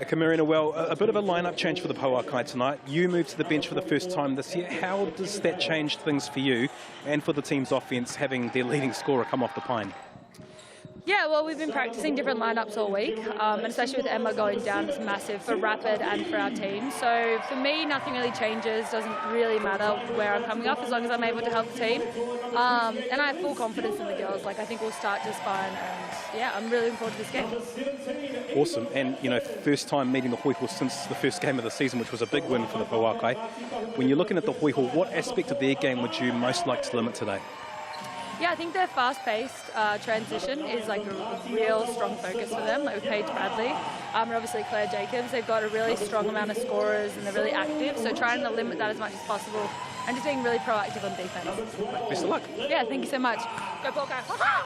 Kamarina, well, a bit of a lineup change for the Pouākai tonight. You moved to the bench for the first time this year. How does that change things for you and for the team's offence, having their leading scorer come off the pine? Yeah, well, we've been practicing different lineups all week, and especially with Emma going down, it's massive for Rapid and for our team. So for me, nothing really changes. Doesn't really matter where I'm coming off as long as I'm able to help the team. And I have full confidence in the girls. Like, I think we'll start just fine, and yeah, I'm really looking forward to this game. Awesome, and you know, first time meeting the Hoiho since the first game of the season, which was a big win for the Pouākai. When you're looking at the Hoiho, what aspect of their game would you most like to limit today? Yeah, I think their fast-paced transition is like a real strong focus for them. Like with Paige Bradley and obviously Claire Jacobs, they've got a really strong amount of scorers and they're really active. So trying to limit that as much as possible and just being really proactive on defense. Best of luck. Yeah, thank you so much. Go Pouākai.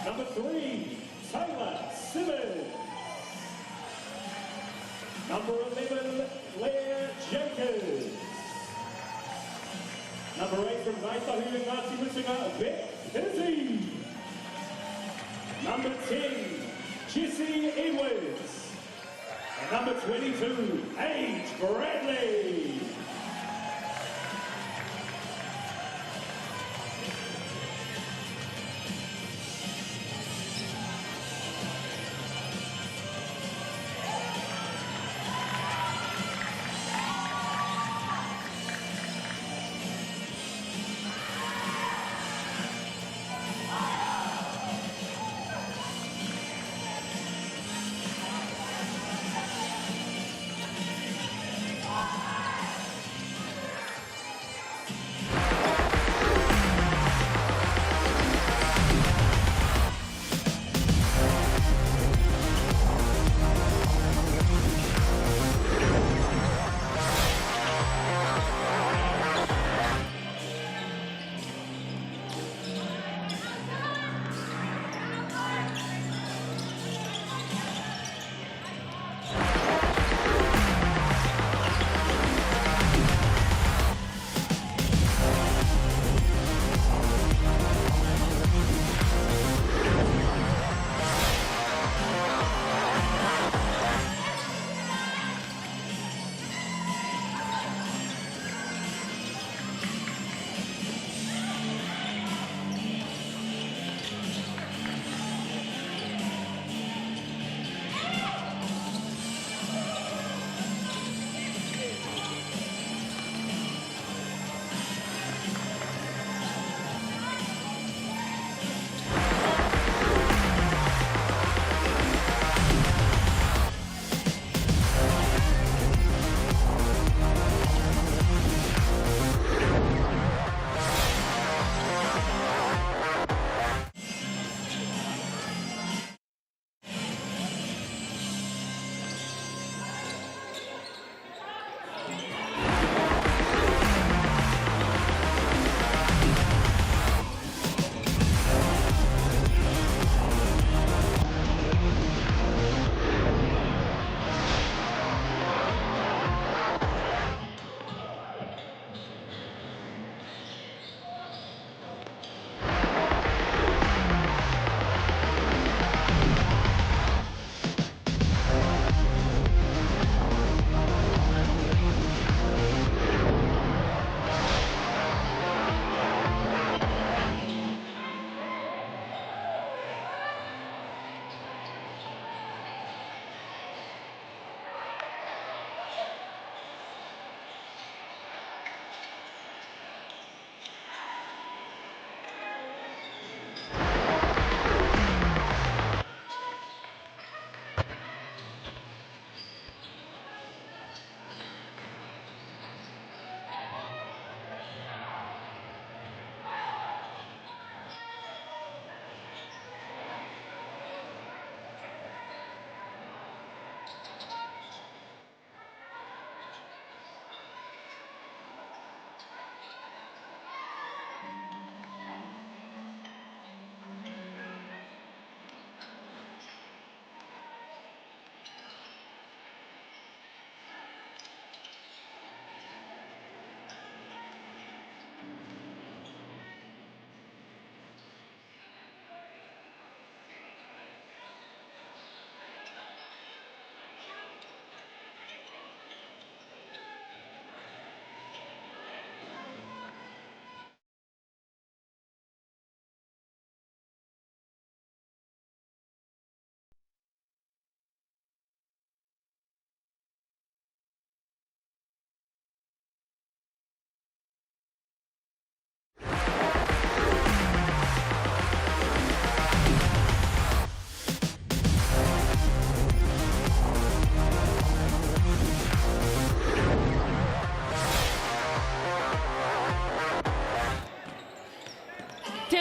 Number 3, Taylor Simmons. Number 11, Claire Jacobs. Number 8 from Tauihi Basketball. Number 10, Jessie Edwards. And number 22, Paige Bradley.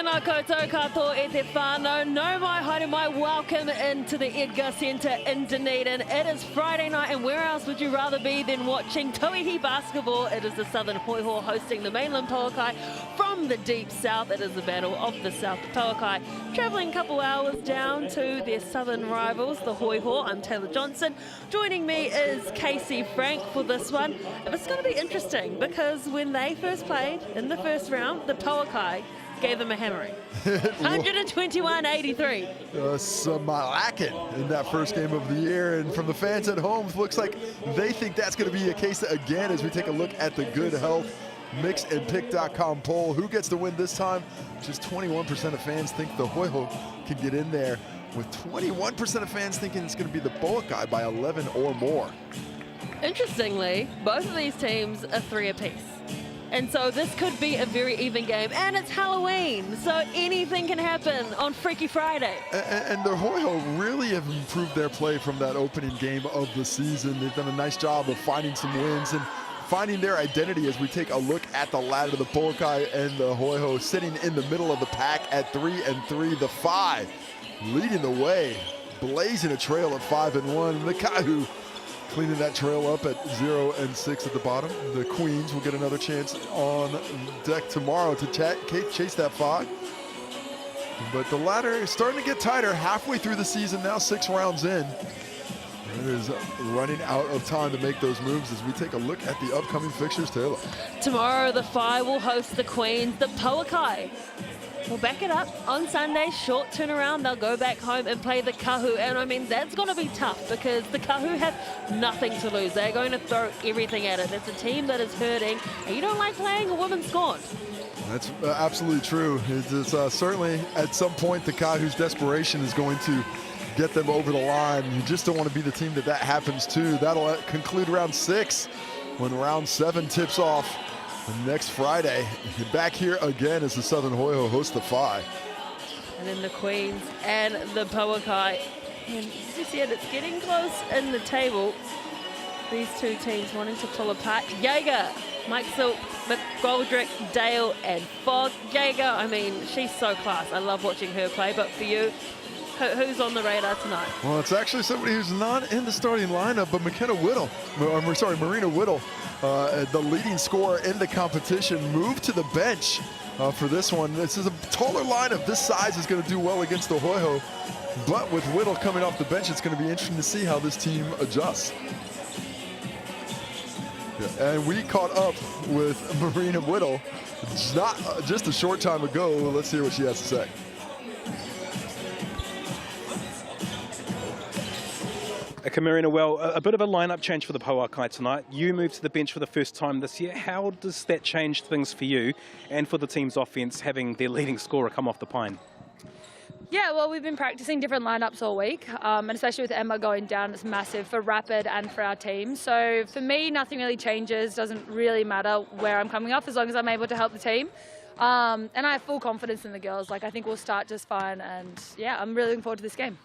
Tēnā koutou katoa e te whānau. No mai haere mai, welcome into the Edgar Centre in Dunedin. It is Friday night, and where else would you rather be than watching Tauihi Basketball? It is the Southern Hoiho hosting the Mainland Pouākai from the deep south. It is the battle of the South Pouākai, travelling a couple hours down to their southern rivals, the Hoiho. I'm Taylor Johnson. Joining me is Casey Frank for this one. It's going to be interesting because when they first played in the first round, the Pouākai gave them a hammering. 121-83. Smalakin in that first game of the year. And from the fans at home, it looks like they think that's going to be a case again as we take a look at the Good Health mixandpick.com poll. Who gets the win this time? Just 21% of fans think the Hoiho can get in there, with 21% of fans thinking it's going to be the Pouākai by 11 or more. Interestingly, both of these teams are 3 apiece. And so this could be a very even game. And it's Halloween, so anything can happen on Freaky Friday. And the Hoiho really have improved their play from that opening game of the season. They've done a nice job of finding some wins and finding their identity as we take a look at the ladder. The Pouākai and the Hoiho sitting in the middle of the pack at 3-3. The 5 leading the way, blazing a trail at 5-1. The Kahu cleaning that trail up at 0-6 at the bottom. The Queens will get another chance on deck tomorrow to chase that 5. But the ladder is starting to get tighter halfway through the season now, 6 rounds in. It is running out of time to make those moves as we take a look at the upcoming fixtures, Taylor. Tomorrow, the 5 will host the Queens. The Pouākai will back it up on Sunday. Short turnaround, they'll go back home and play the Kahu. And I mean, that's going to be tough because the Kahu have nothing to lose. They're going to throw everything at it. It's a team that is hurting, and you don't like playing a woman scorned. That's absolutely true. It's certainly at some point the Kahu's desperation is going to get them over the line. You just don't want to be the team that happens to. That'll conclude round 6 when round 7 tips off next Friday. Back here again as the Southern Hoiho host the 5. And then the Queens and the Pouākai. And as you said, it's getting close in the table. These two teams wanting to pull apart. Jaeger, Mike Silk, McGoldrick, Dale, and Fogg. Jaeger, I mean, she's so class. I love watching her play. But for you, who's on the radar tonight? Well, it's actually somebody who's not in the starting lineup, but Marina Whittle, the leading scorer in the competition, moved to the bench for this one. This is a taller lineup. This size is going to do well against the Hoiho, but with Whittle coming off the bench, it's going to be interesting to see how this team adjusts. Yeah, and we caught up with Marina Whittle just a short time ago. Let's hear what she has to say. Marina, well, a bit of a lineup change for the Pouākai tonight. You moved to the bench for the first time this year. How does that change things for you and for the team's offense, having their leading scorer come off the pine? Yeah, well, we've been practicing different lineups all week, and especially with Emma going down, it's massive for Rapid and for our team. So for me, nothing really changes. Doesn't really matter where I'm coming off as long as I'm able to help the team. And I have full confidence in the girls. Like, I think we'll start just fine, and yeah, I'm really looking forward to this game.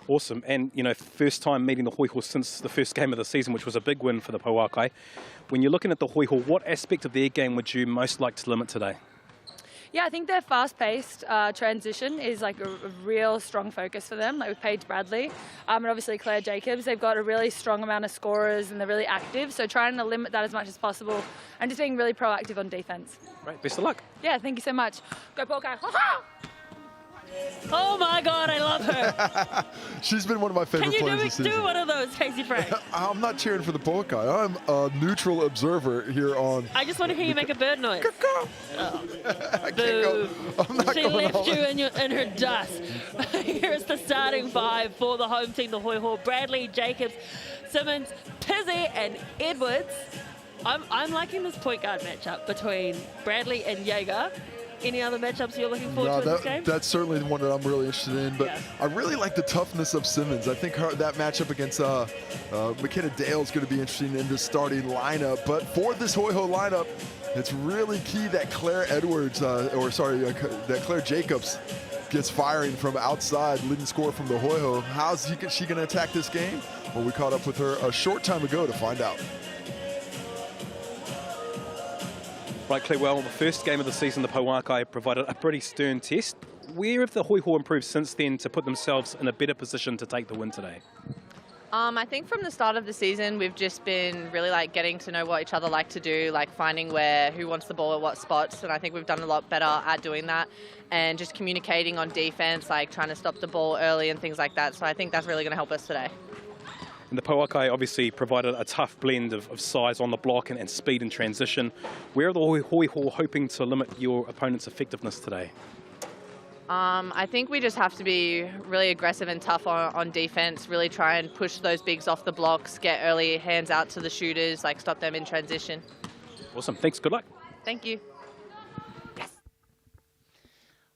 Awesome. And, you know, first time meeting the Hoiho since the first game of the season, which was a big win for the Pouākai. When you're looking at the Hoiho, what aspect of their game would you most like to limit today? Yeah, I think their fast-paced transition is like a real strong focus for them, like with Paige Bradley and obviously Claire Jacobs. They've got a really strong amount of scorers and they're really active, so trying to limit that as much as possible and just being really proactive on defense. Great, best of luck. Yeah, thank you so much. Go Pouākai. Oh my God, I love her. She's been one of my favorite players this season. Can you do one of those, Casey Frank? I'm not cheering for the Pouākai. I'm a neutral observer here on... I just want to hear you make a bird noise. Oh. I can't go. I'm not she going left you in her dust. Here's the starting 5 for the home team, the Hoiho. Bradley, Jacobs, Simmons, Pizzi, and Edwards. I'm liking this point guard matchup between Bradley and Jaeger. Any other matchups you're looking forward to in this game? That's certainly the one that I'm really interested in, but yeah. I really like the toughness of Simmons. I think that matchup against McKenna Dale is going to be interesting in the starting lineup. But for this Hoiho lineup, it's really key that Claire Jacobs gets firing from outside, leading scorer from the Hoiho. How's she going to attack this game? Well, we caught up with her a short time ago to find out. Right, Claire, well, the first game of the season, the Pouākai provided a pretty stern test. Where have the Hoiho improved since then to put themselves in a better position to take the win today? I think from the start of the season, we've just been really getting to know what each other like to do, finding who wants the ball at what spots, and I think we've done a lot better at doing that, and just communicating on defense, trying to stop the ball early and things like that. So I think that's really going to help us today. And the Pouākai obviously provided a tough blend of size on the block and speed in transition. Where are the Hoiho hoping to limit your opponent's effectiveness today? I think we just have to be really aggressive and tough on defense, really try and push those bigs off the blocks, get early hands out to the shooters, stop them in transition. Awesome. Thanks. Good luck. Thank you.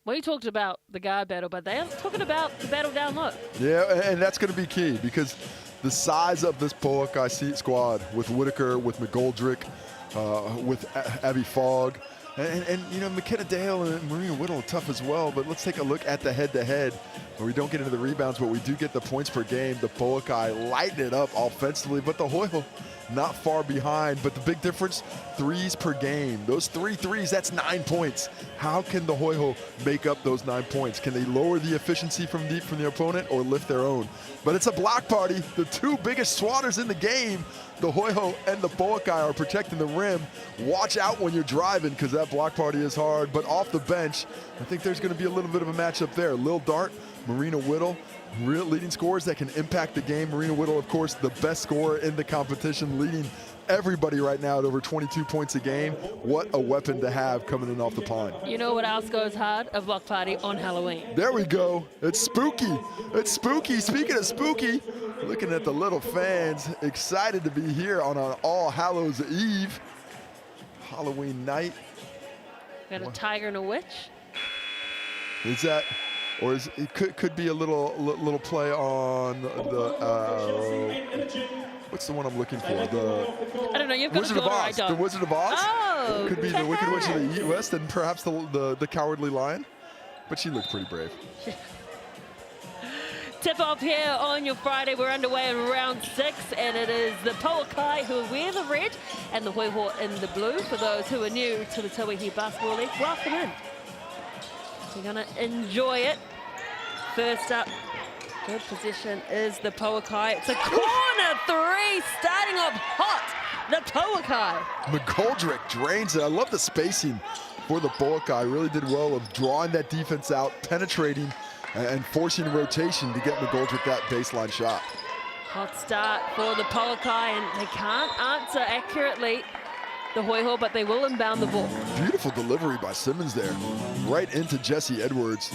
We talked about the guard battle, but they're talking about the battle down low. Yeah, and that's going to be key because the size of this Pouākai squad with Whitaker, with McGoldrick, with Abby Fogg, and you know, McKenna Dale and Marina Whittle are tough as well, but let's take a look at the head-to-head where we don't get into the rebounds, but we do get the points per game. The Pouākai lighten it up offensively, but the Hoiho not far behind. But the big difference, threes per game. Those 3 threes, that's 9 points. How can the Hoiho make up those 9 points? Can they lower the efficiency from the opponent or lift their own? But it's a block party. The two biggest swatters in the game, the Hoiho and the Pouākai, are protecting the rim. Watch out when you're driving because that block party is hard. But off the bench, I think there's going to be a little bit of a matchup there. Lil Dart, Marina Whittle, real leading scorers that can impact the game. Marina Whittle, of course, the best scorer in the competition, leading everybody right now at over 22 points a game. What a weapon to have coming in off the pine. You know what else goes hard? A block party on Halloween. There we go. It's spooky. It's spooky. Speaking of spooky, looking at the little fans, excited to be here on an All Hallows Eve, Halloween night. We got a tiger and a witch. Is that, or is it could be a little play on the what's the one I'm looking for? I don't know. You've got Wizard a of daughter, I Oz. don't. The Wizard of Oz. Oh, Could be the Wicked Witch of the West, and perhaps the Cowardly Lion. But she looked pretty brave. Tip off here on your Friday. We're underway in round 6, and it is the Pouākai who wear the red and the Hoiho in the blue. For those who are new to the Tauihi Basketball League, welcome in. We're going to enjoy it. First up, good position is the Pouākai. It's a corner 3, starting off hot, the Pouākai. McGoldrick drains it. I love the spacing for the Pouākai. Really did well of drawing that defense out, penetrating, and forcing rotation to get McGoldrick that baseline shot. Hot start for the Pouākai, and they can't answer accurately the Hoiho, but they will inbound the ball. Beautiful delivery by Simmons there, right into Jesse Edwards,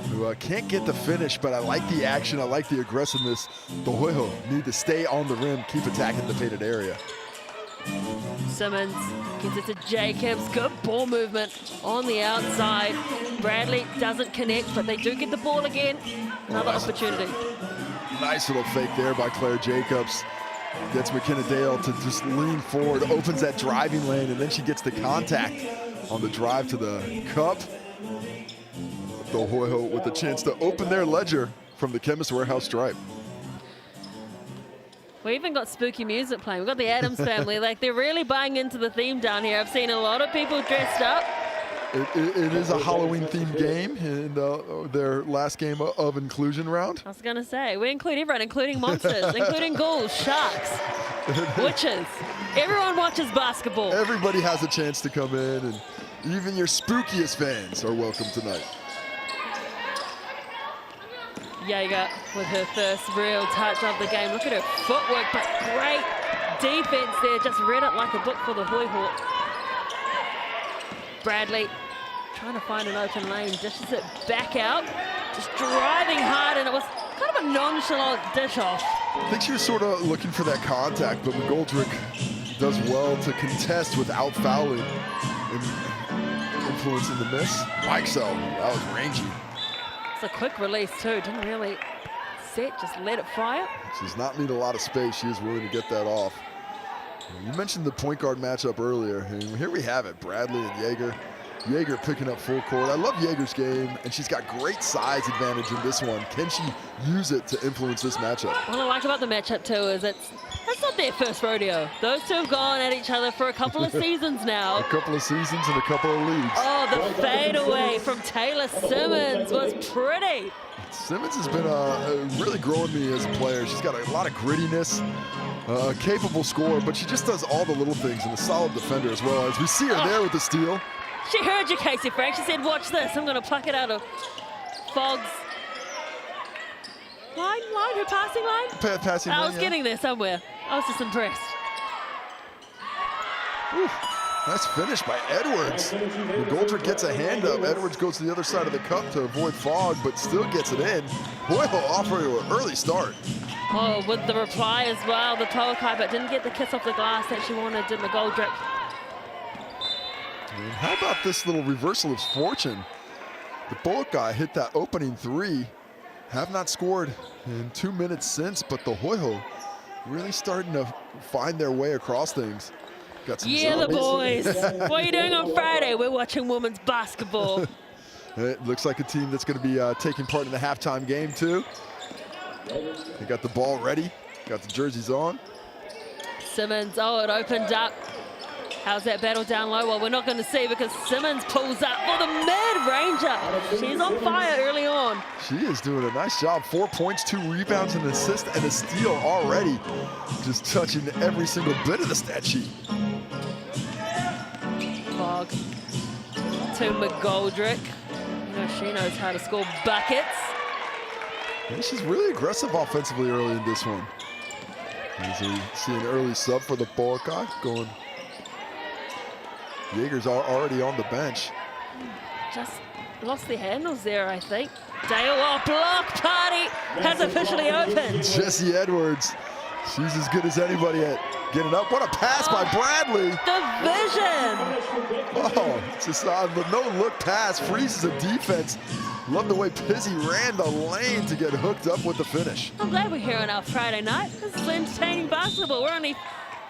who can't get the finish, but I like the action, I like the aggressiveness. The Hoiho need to stay on the rim, keep attacking the painted area. Simmons gives it to Jacobs. Good ball movement on the outside. Bradley doesn't connect, but they do get the ball again. Another opportunity. Nice little fake there by Claire Jacobs. Gets McKenna Dale to just lean forward, opens that driving lane, and then she gets the contact on the drive to the cup. The Hoiho with the chance to open their ledger from the Chemist Warehouse stripe. We even got spooky music playing. We've got the Addams family. Like, they're really buying into the theme down here. I've seen a lot of people dressed up. It is a Halloween-themed game in their last game of inclusion round. I was going to say, we include everyone, including monsters, including ghouls, sharks, witches. Everyone watches basketball. Everybody has a chance to come in, and even your spookiest fans are welcome tonight. Jaeger with her first real touch of the game. Look at her footwork, but great defense there. Just read it like a book for the Hoiho. Bradley trying to find an open lane, dishes it back out, just driving hard, and it was kind of a nonchalant dish off. I think she was sort of looking for that contact, but McGoldrick does well to contest without fouling and influencing the miss. Mike so, that was rangy. It's a quick release too, didn't really set, just let it fire. She does not need a lot of space. She is willing to get that off. You mentioned the point guard matchup earlier, and here we have it, Bradley and Jaeger. Jaeger picking up full court. I love Jaeger's game, and she's got great size advantage in this one. Can she use it to influence this matchup? What I like about the matchup too is it's not not their first rodeo. Those two have gone at each other for a couple of seasons now. A couple of seasons and a couple of leagues. Oh, the fadeaway from Taylor Simmons was pretty. Simmons has been really growing me as a player. She's got a lot of grittiness, a capable scorer, but she just does all the little things and a solid defender as well. As we see her there with the steal. She heard you, Casey Frank. She said, watch this. I'm going to pluck it out of Fogg's line, her passing line? Passing line, I was getting there somewhere. I was just impressed. Ooh, nice finish by Edwards. McGoldrick gets a hand up. Edwards goes to the other side of the cup to avoid Fogg, but still gets it in. Hoiho off to an early start. Oh, with the reply as well, the Pouākai, but didn't get the kiss off the glass that she wanted, did McGoldrick. And how about this little reversal of fortune? The Pouākai hit that opening three. Have not scored in 2 minutes since, but the Hoiho really starting to find their way across things. Got some Yeah, the zombies. boys. What are you doing on Friday? We're watching women's basketball. It looks like a team that's going to be taking part in the halftime game too. They got the ball ready, got the jerseys on. Simmons, oh, it opened up. How's that battle down low? Well, we're not going to see because Simmons pulls up for the mid-ranger. She's on fire early on. She is doing a nice job. 4 points, 2 rebounds, an assist, and a steal already. Just touching every single bit of the stat sheet. Fogg to McGoldrick. You know, she knows how to score buckets. And she's really aggressive offensively early in this one. As we see an early sub for the Pouākai going. Jaeger's already on the bench. Just lost their handles there, I think. Dale, oh, block party has officially opened. Jessie Edwards, she's as good as anybody at getting up. What a pass by Bradley. The vision. Oh, just the no-look pass freezes a defense. Love the way Pizzy ran the lane to get hooked up with the finish. I'm glad we're here on our Friday night. This is entertaining basketball. We're only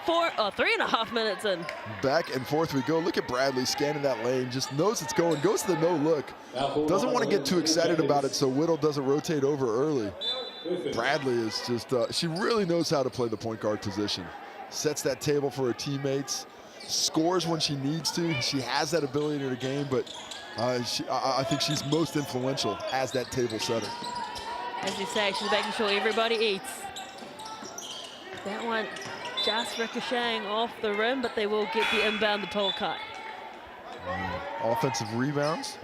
3.5 minutes in. Back and forth we go. Look at Bradley scanning that lane. Just knows it's going. Goes to the no-look. Doesn't want to get too excited about it so Whittle doesn't rotate over early. Bradley is just, she really knows how to play the point guard position. Sets that table for her teammates. Scores when she needs to. She has that ability in her game, but I think she's most influential as that table setter. As you say, she's making sure everybody eats. That one just ricocheting off the rim, but they will get the inbound to Pouākai. Offensive rebounds.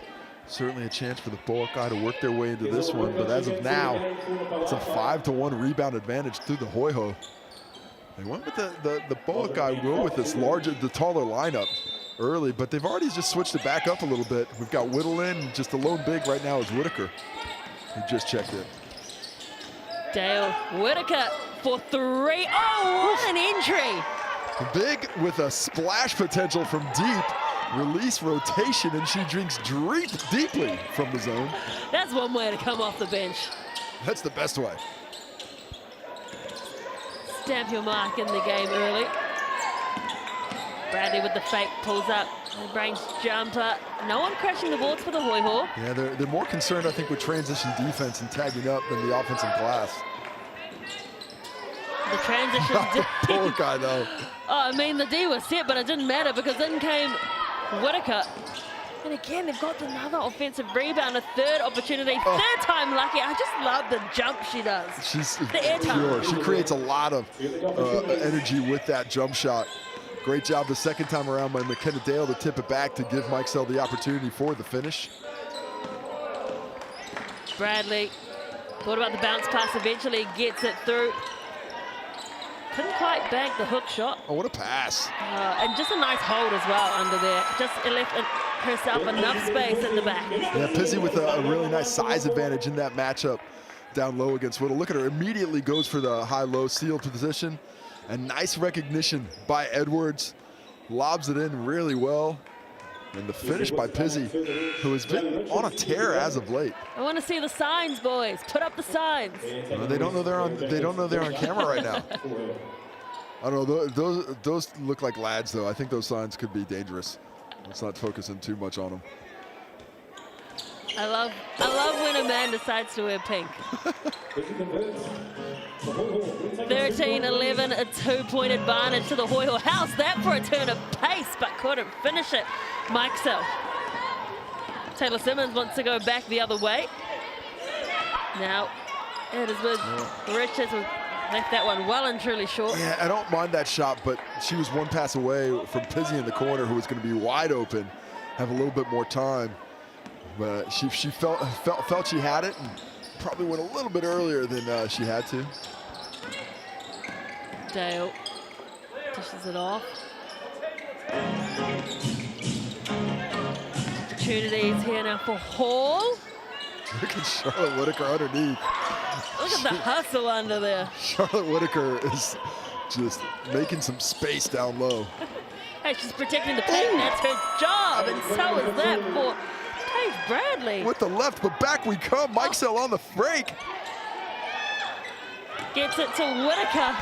Certainly a chance for the Pouākai to work their way into this one, but as of now, it's a 5-to-1 rebound advantage through the Hoiho. They went with the Pouākai go with this larger, the taller lineup early, but they've already just switched it back up a little bit. We've got Whittle in, just the lone big right now is Whitaker, who just checked in. Dale Whitaker for three. Oh, what an entry. Big with a splash potential from deep. Release rotation, and she drinks deeply from the zone. That's one way to come off the bench. That's the best way. Stamp your mark in the game early. Bradley with the fake pulls up. Brings jumper. No one crashing the boards for the Hoiho. Yeah, they're more concerned, I think, with transition defense and tagging up than the offensive glass. The transition. Pouākai, though. Oh, I mean, the D was set, but it didn't matter because in came Whitaker. And again, they've got another offensive rebound, a third opportunity, third time lucky. I just love the jump she does. She's the air time. pure. She creates a lot of energy with that jump shot. Great job the second time around by McKenna Dale to tip it back to give Mike Sell the opportunity for the finish. Bradley, thought about the bounce pass, eventually gets it through. Couldn't quite bank the hook shot. Oh, what a pass. And just a nice hold as well under there. Just left herself enough space in the back. Yeah, Pizzy with a really nice size advantage in that matchup down low against Whittle. Look at her, immediately goes for the high-low sealed position. And nice recognition by Edwards. Lobs it in really well. And the finish by Pizzy, who has been on a tear as of late. I want to see the signs, boys. Put up the signs. They don't know they're on. They don't know they're on camera right now. I don't know. Those look like lads, though. I think those signs could be dangerous. Let's not focus in too much on them. I love when a man decides to wear pink. 13-11, a 2-point advantage to the Hoiho. How's that for a turn of pace, but couldn't finish it. Mike Sell. Taylor Simmons wants to go back the other way. Now, it is with Richards, who left that one well and truly short. Yeah, I don't mind that shot, but she was one pass away from Pizzy in the corner, who was going to be wide open, have a little bit more time. But she felt she had it and probably went a little bit earlier than she had to. Dale dishes it off. Opportunities here now for Hall. Look at Charlotte Whitaker underneath. Look at the hustle under there. Charlotte Whitaker is just making some space down low. Hey, she's protecting the paint. That's her job, and so is that for Paige Bradley. With the left, but back we come. Mike Sell on the break. Gets it to Whitaker.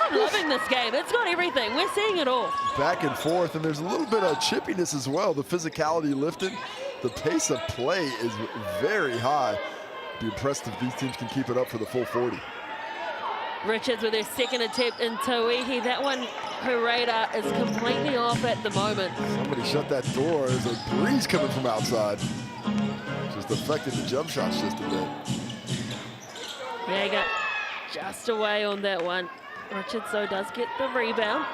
I'm loving this game. It's got everything. We're seeing it all. Back and forth, and there's a little bit of chippiness as well. The physicality lifted. The pace of play is very high. Be impressed if these teams can keep it up for the full 40. Richards with their second attempt in Tauihi. That one, her radar is completely off at the moment. Somebody shut that door. There's a breeze coming from outside. Just affected the jump shots just a bit. Yeah, he got just away on that one. Richards, though, does get the rebound.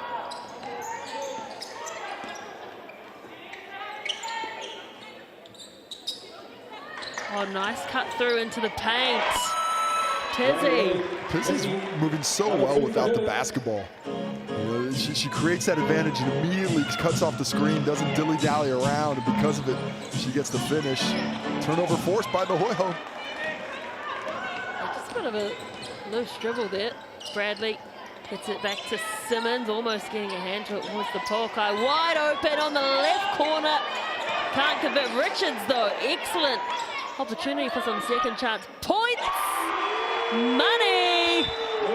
Oh, nice cut through into the paint. Pizzy. Pizzy's moving so well without the basketball. You know, she creates that advantage and immediately cuts off the screen, doesn't dilly-dally around, and because of it, she gets the finish. Turnover forced by the Hoiho. Just a bit of a loose dribble there. Bradley gets it back to Simmons, almost getting a hand to it towards the Pouākai. Wide open on the left corner. Can't convert. Richards, though, excellent opportunity for some second chance points. Money!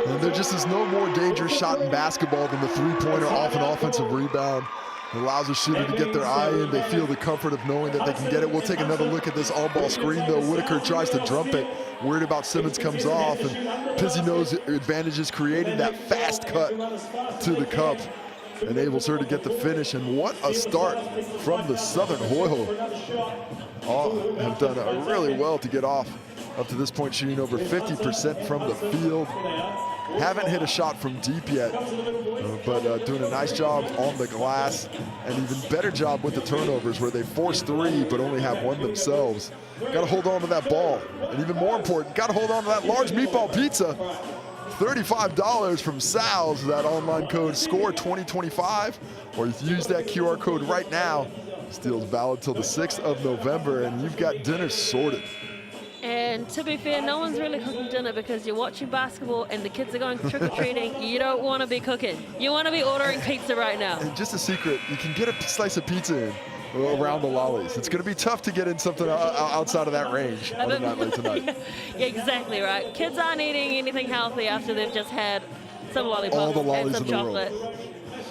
And there just is no more dangerous shot in basketball than the three-pointer off an offensive rebound. It allows a shooter to get their eye in. They feel the comfort of knowing that they can get it. We'll take another look at this all-ball screen, though. Whitaker tries to dump it. Worried about Simmons comes off, and Pizzy knows advantage is creating that fast cut to the cup. Enables her to get the finish, and what a start from the Southern Hoiho. All have done really well to get off. Up to this point, shooting over 50% from the field. Haven't hit a shot from deep yet, but doing a nice job on the glass, and even better job with the turnovers where they force three but only have one themselves. Got to hold on to that ball, and even more important, got to hold on to that large meatball pizza. $35 from Sal's, that online code SCORE2025, or use that QR code right now. This deal's valid till the 6th of November, and you've got dinner sorted. And to be fair, no one's really cooking dinner because you're watching basketball and the kids are going trick-or-treating. You don't want to be cooking. You want to be ordering pizza right now. And just a secret, you can get a slice of pizza in around the lollies. It's going to be tough to get in something outside of that range on a night like tonight. Yeah, exactly right. Kids aren't eating anything healthy after they've just had some lollipops all the lollies and some chocolate.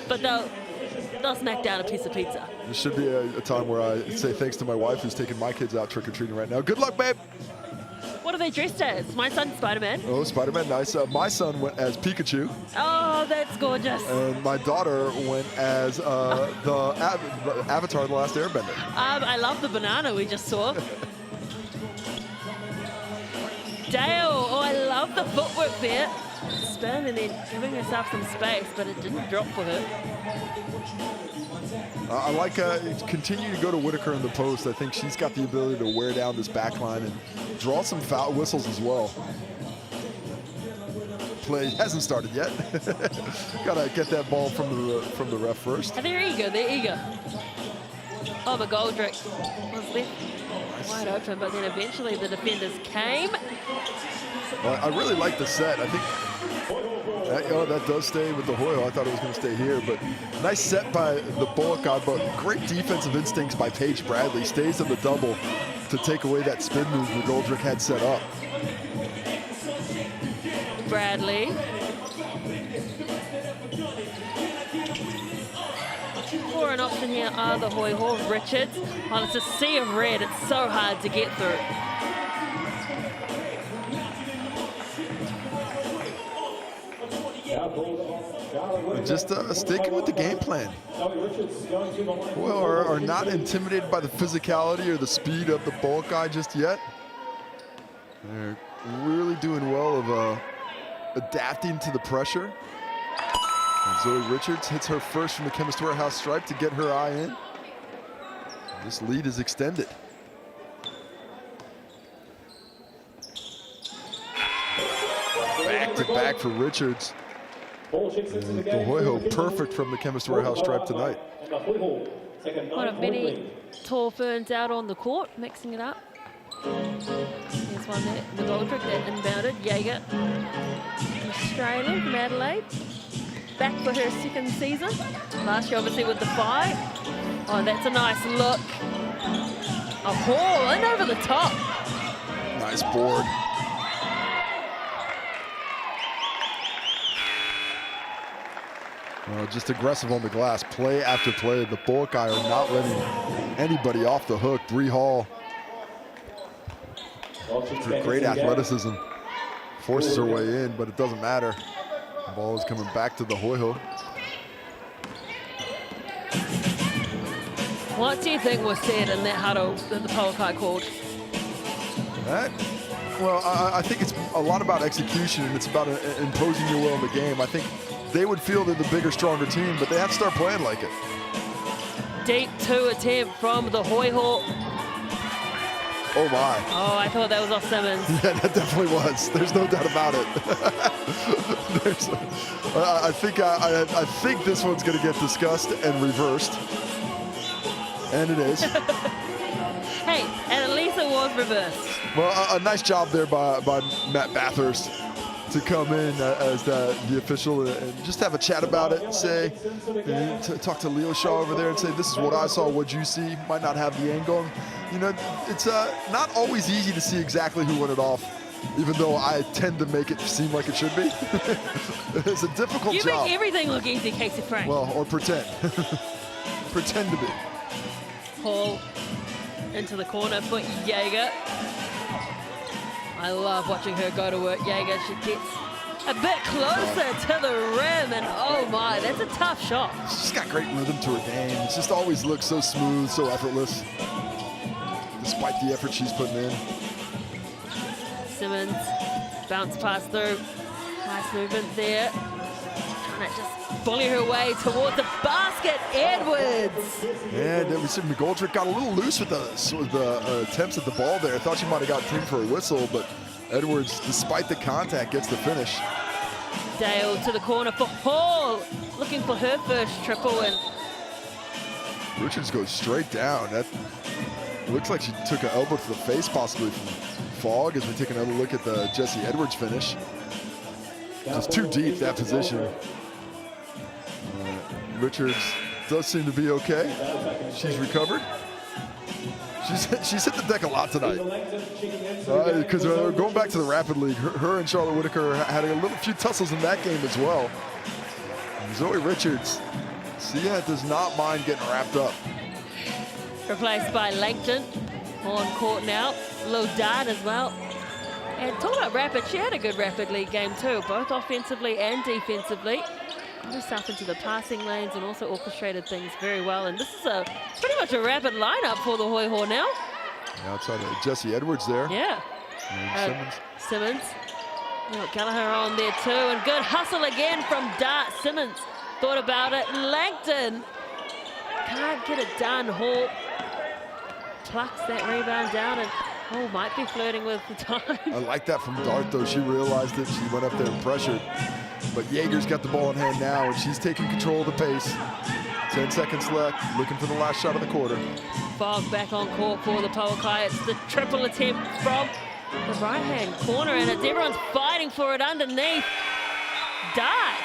But they'll snack down a piece of pizza. There should be a time where I say thanks to my wife who's taking my kids out trick-or-treating right now. Good luck, babe. What are they dressed as? My son's Spider-Man. Oh, Spider-Man, nice. My son went as Pikachu. Oh, that's gorgeous. And my daughter went as the Avatar, The Last Airbender. I love the banana we just saw. Dale, oh, I love the footwork there. Spin and then giving herself some space, but it didn't drop for her. I like continue to go to Whitaker in the post. I think she's got the ability to wear down this back line and draw some foul whistles as well. Play hasn't started yet. Gotta get that ball from the ref first. And they're eager. Oh, McGoldrick was left wide open, but then eventually the defenders came. I really like the set. I think that does stay with the Hoiho. I thought it was going to stay here, but nice set by the Pouākai, but great defensive instincts by Paige Bradley. Stays in the double to take away that spin move McGoldrick had set up. Bradley. 4 an option here are the Hoiho. Richards. Oh, it's a sea of red. It's so hard to get through. Just sticking with the game plan. Well, are not intimidated by the physicality or the speed of the Pouākai just yet. They're really doing well of adapting to the pressure. And Zoe Richards hits her first from the Chemist Warehouse stripe to get her eye in. This lead is extended. Back to back for Richards. And the Hoiho perfect from the Chemist Warehouse stripe tonight. One of many tall ferns out on the court, mixing it up. There's one there, the Goldrick that inbounded. Jaeger, Australian from Adelaide, back for her second season. Last year, obviously, with the 5. Oh, that's a nice look. A haul in over the top. Nice board. Just aggressive on the glass, play after play. The Pouākai are not letting anybody off the hook. Bree Hall, great athleticism, forces her way in, but it doesn't matter. The ball is coming back to the Hoiho. What do you think was said in that huddle that the Pouākai called? Well, I think it's a lot about execution, and it's about imposing your will in the game. I think they would feel they're the bigger, stronger team, but they have to start playing like it. Deep 2 attempt from the Hoiho. Oh my. Oh, I thought that was off Simmons. Yeah, that definitely was. There's no doubt about it. I think this one's going to get discussed and reversed. And it is. Hey, and at least it was reversed. Well, a nice job there by Matt Bathurst to come in as the official and just have a chat about it and say, talk to Leo Shaw over there and say, this is what I saw, what'd you see? Might not have the angle. You know, it's not always easy to see exactly who won it off, even though I tend to make it seem like it should be. It's a difficult job. You make everything look easy, Casey Frank. Well, or pretend. Pretend to be. Hall into the corner for Jaeger. I love watching her go to work. Jaeger, she gets a bit closer to the rim, and oh my, that's a tough shot. She's got great rhythm to her game. It just always looks so smooth, so effortless, despite the effort she's putting in. Simmons, bounce pass through. Nice movement there. Trying to just bully her way towards the basket. Edwards. And we see McGoldrick got a little loose with the attempts at the ball there. I thought she might have got teamed for a whistle, but Edwards, despite the contact, gets the finish. Dale to the corner for Hall, looking for her first triple, and Richards goes straight down. That looks like she took an elbow to the face, possibly from Fogg, as we take another look at the Jesse Edwards finish. Just too deep, that position. Richards does seem to be okay. She's recovered. She's hit the deck a lot tonight. Because going back to the Rapid League, her and Charlotte Whitaker had a few tussles in that game as well. And Zoe Richards, does not mind getting wrapped up. replaced by Langton on court now. Low dart as well. And talk about Rapid, she had a good Rapid League game too, both offensively and defensively. Got herself into the passing lanes and also orchestrated things very well. And this is pretty much a Rapid lineup for the Hoiho now. Outside of Jesse Edwards there. Yeah. And Simmons. Gallagher on there too, and good hustle again from Dart. Simmons thought about it. Langton can't get it done. Hall plucks that rebound down, and might be flirting with the time. I like that from Dart though. She realized it. She went up there and pressured. But Jaeger's got the ball in hand now, and she's taking control of the pace. 10 seconds left, looking for the last shot of the quarter. Fogg back on court for the Pouākai. It's the triple attempt from the right-hand corner, and everyone's fighting for it underneath. Dart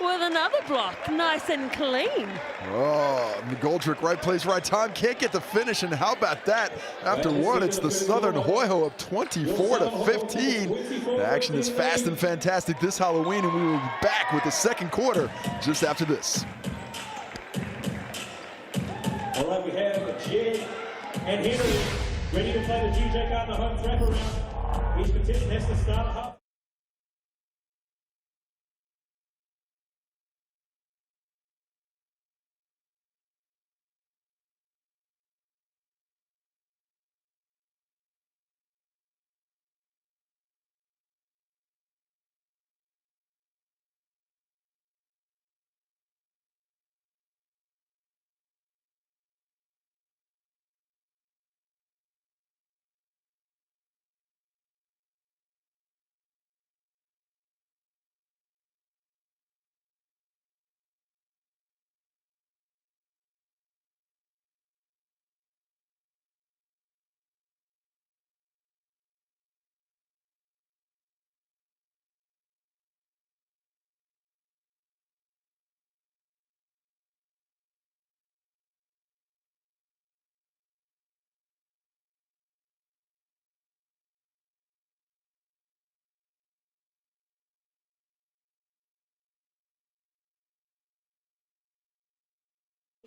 with another block, nice and clean. Oh, McGoldrick, right place, right time. Can't get the finish, and how about that? After one, it's the Southern Hoiho up 24-15. The action is fast and fantastic this Halloween, and we will be back with the second quarter just after this. All right, we have Jed and Henry ready to play the GJ Gardner home wraparound. Each contestant has to start a half.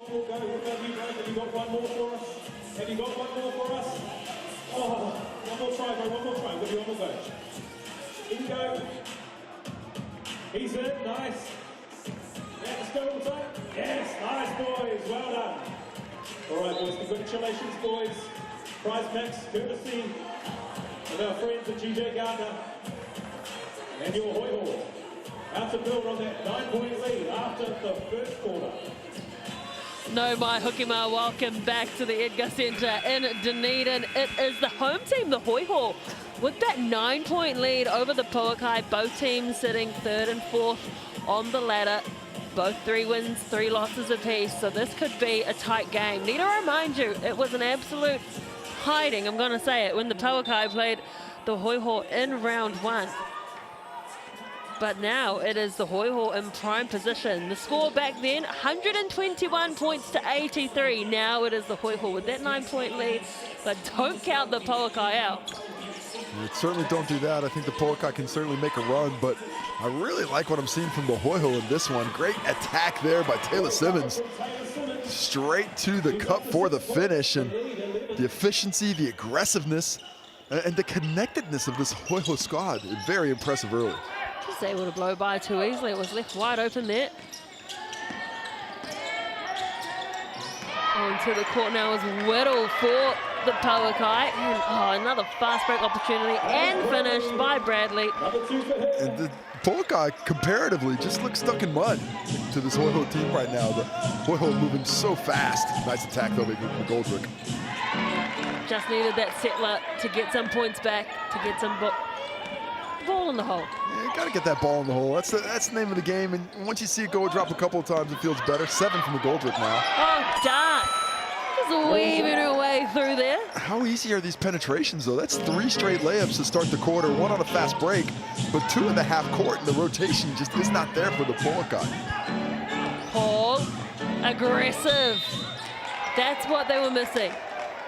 We'll go. You guys, have you got one more for us? Have you got one more for us? Oh, one more try, bro. One more try. We'll be on the go. In you go. He's in. Nice. Yeah, let's go all the time. Yes, nice, boys. Well done. All right, boys. Congratulations, boys. Prize packs, courtesy of our friends at GJ Gardner and your Hoiho. Out to build on that 9-point lead after the first quarter. No, my Hukima, welcome back to the Edgar Centre in Dunedin. It is the home team, the Hoiho, with that 9-point lead over the Pouākai. Both teams sitting 3rd and 4th on the ladder. Both 3 wins, 3 losses apiece. So this could be a tight game. Need to remind you, it was an absolute hiding, I'm going to say it, when the Pouākai played the Hoiho in round 1. But now it is the Hoiho in prime position. The score back then, 121 points to 83. Now it is the Hoiho with that 9-point lead. But don't count the Pouākai out. Certainly don't do that. I think the Pouākai can certainly make a run, but I really like what I'm seeing from the Hoiho in this one. Great attack there by Taylor Simmons. Straight to the cup for the finish, and the efficiency, the aggressiveness, and the connectedness of this Hoiho squad. Very impressive early. Just able to blow by too easily. It was left wide open there. Onto the court now is Whittle for the Pouākai. And, another fast break opportunity and finished by Bradley. And the Pouākai comparatively just looks stuck in mud to this Hoiho team right now. The Hoiho moving so fast. Nice attack though by McGoldrick. Just needed that settler to get some points back, to get some ball in the hole. Yeah, you gotta get that ball in the hole. That's the name of the game. And once you see it go drop a couple of times, it feels better. 7 from McGoldrick now. Oh, darn. Just weaving her way through there. How easy are these penetrations though? That's 3 straight layups to start the quarter, 1 on a fast break, but 2 in the half court, and the rotation just is not there for the Pouākai. Paul, aggressive. That's what they were missing.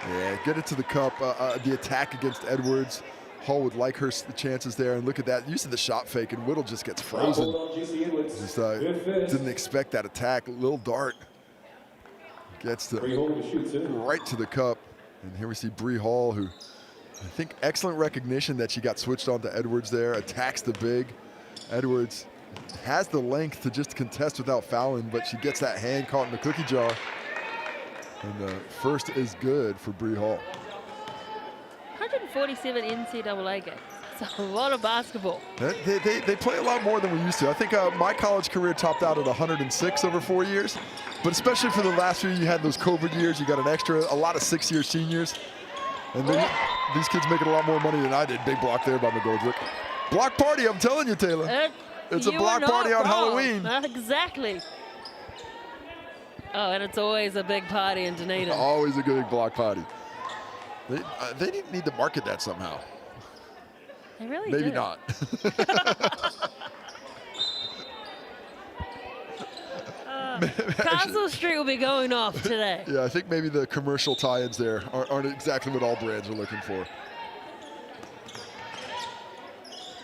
Yeah, get it to the cup. The attack against Edwards. Hall would like her chances there, and look at that. Use of the shot fake, and Whittle just gets frozen. Just didn't expect that attack. Lil Dart gets to right to the cup. And here we see Bree Hall, who I think excellent recognition that she got switched on to Edwards there. Attacks the big. Edwards has the length to just contest without fouling, but she gets that hand caught in the cookie jar. And the first is good for Bree Hall. 147 NCAA games. It's a lot of basketball. They play a lot more than we used to. I think my college career topped out at 106 over 4 years. But especially for the last few, you had those COVID years. You got an extra, a lot of 6-year seniors. And these kids making a lot more money than I did. Big block there by McGoldrick. Block party, I'm telling you, Taylor. It's a block party on Halloween. Exactly. Oh, and it's always a big party in Dunedin. Always a good block party. They need to market that somehow. They really Maybe do. not. Castle Street will be going off today. Yeah, I think maybe the commercial tie-ins there aren't exactly what all brands are looking for.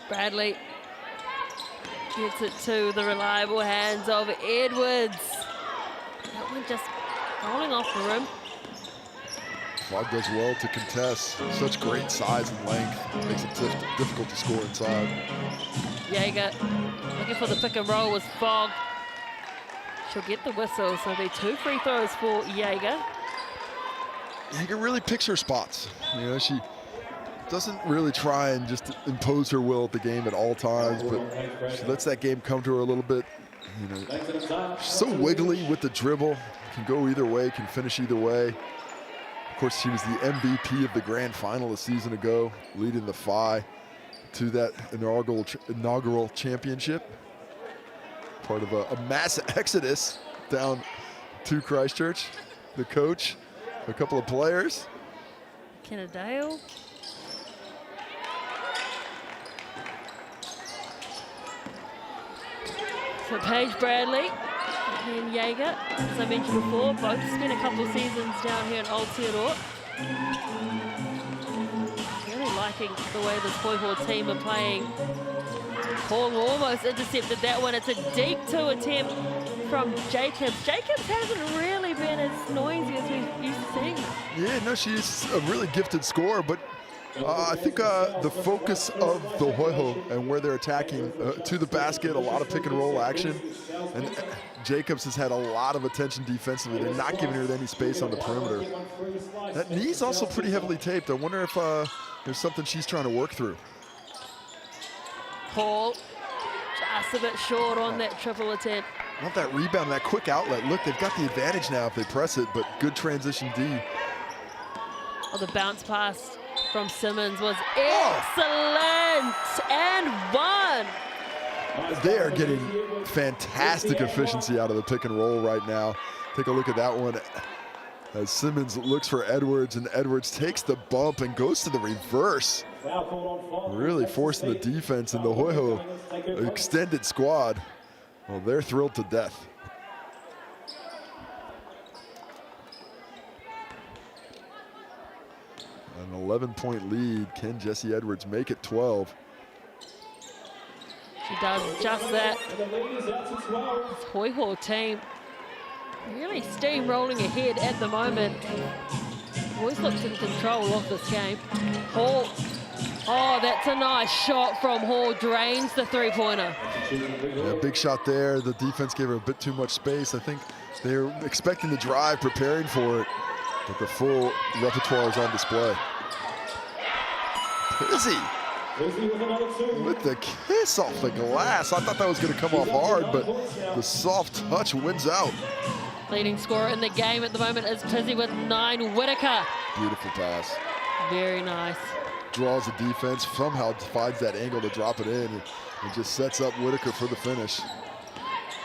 Bradley gets it to the reliable hands of Edwards. That one just Rolling off the rim. Flog does well to contest. Such great size and length. Makes it difficult to score inside. Jaeger looking for the pick and roll with Fogg. She'll get the whistle, so there'll be 2 free throws for Jaeger. Jaeger really picks her spots. You know, she doesn't really try and just impose her will at the game at all times, but she lets that game come to her a little bit. You know, she's so wiggly with the dribble. Can go either way, can finish either way. Of course, she was the MVP of the grand final a season ago, leading the Phi to that inaugural championship. Part of a mass exodus down to Christchurch. The coach, a couple of players. Kennedale. So Paige Bradley and Jaeger, as I mentioned before, both spent a couple of seasons down here in Aotearoa. Really liking the way this Hoiho team are playing. Paul almost intercepted that one. It's a deep 2 attempt from Jacobs. Jacobs hasn't really been as noisy as we're used to seeing. Yeah, no, she's a really gifted scorer, but I think the focus of the Hoiho and where they're attacking to the basket, a lot of pick and roll action, and Jacobs has had a lot of attention defensively. They're not giving her any space on the perimeter. That knee's also pretty heavily taped. I wonder if there's something she's trying to work through. Paul just a bit short on that triple attempt. Not that rebound, that quick outlet. Look, they've got the advantage now if they press it, but good transition D. Oh, the bounce pass from Simmons was excellent, and one. They are getting fantastic efficiency out of the pick and roll right now. Take a look at that one as Simmons looks for Edwards, and Edwards takes the bump and goes to the reverse. Really forcing the defense, and the Hoiho extended squad, well, they're thrilled to death. An 11-point lead. Can Jessie Edwards make it 12? She does just that. This Hoiho team really steamrolling ahead at the moment. Boys looks in control of this game. Hall. Oh, that's a nice shot from Hall. Drains the three-pointer. Yeah, big shot there. The defense gave her a bit too much space. I think they're expecting the drive, preparing for it, but the full repertoire is on display. Pizzy with the kiss off the glass. I thought that was going to come off hard, but the soft touch wins out. Leading scorer in the game at the moment is Pizzy with 9. Whitaker. Beautiful pass. Very nice. Draws the defense, somehow finds that angle to drop it in, and just sets up Whitaker for the finish.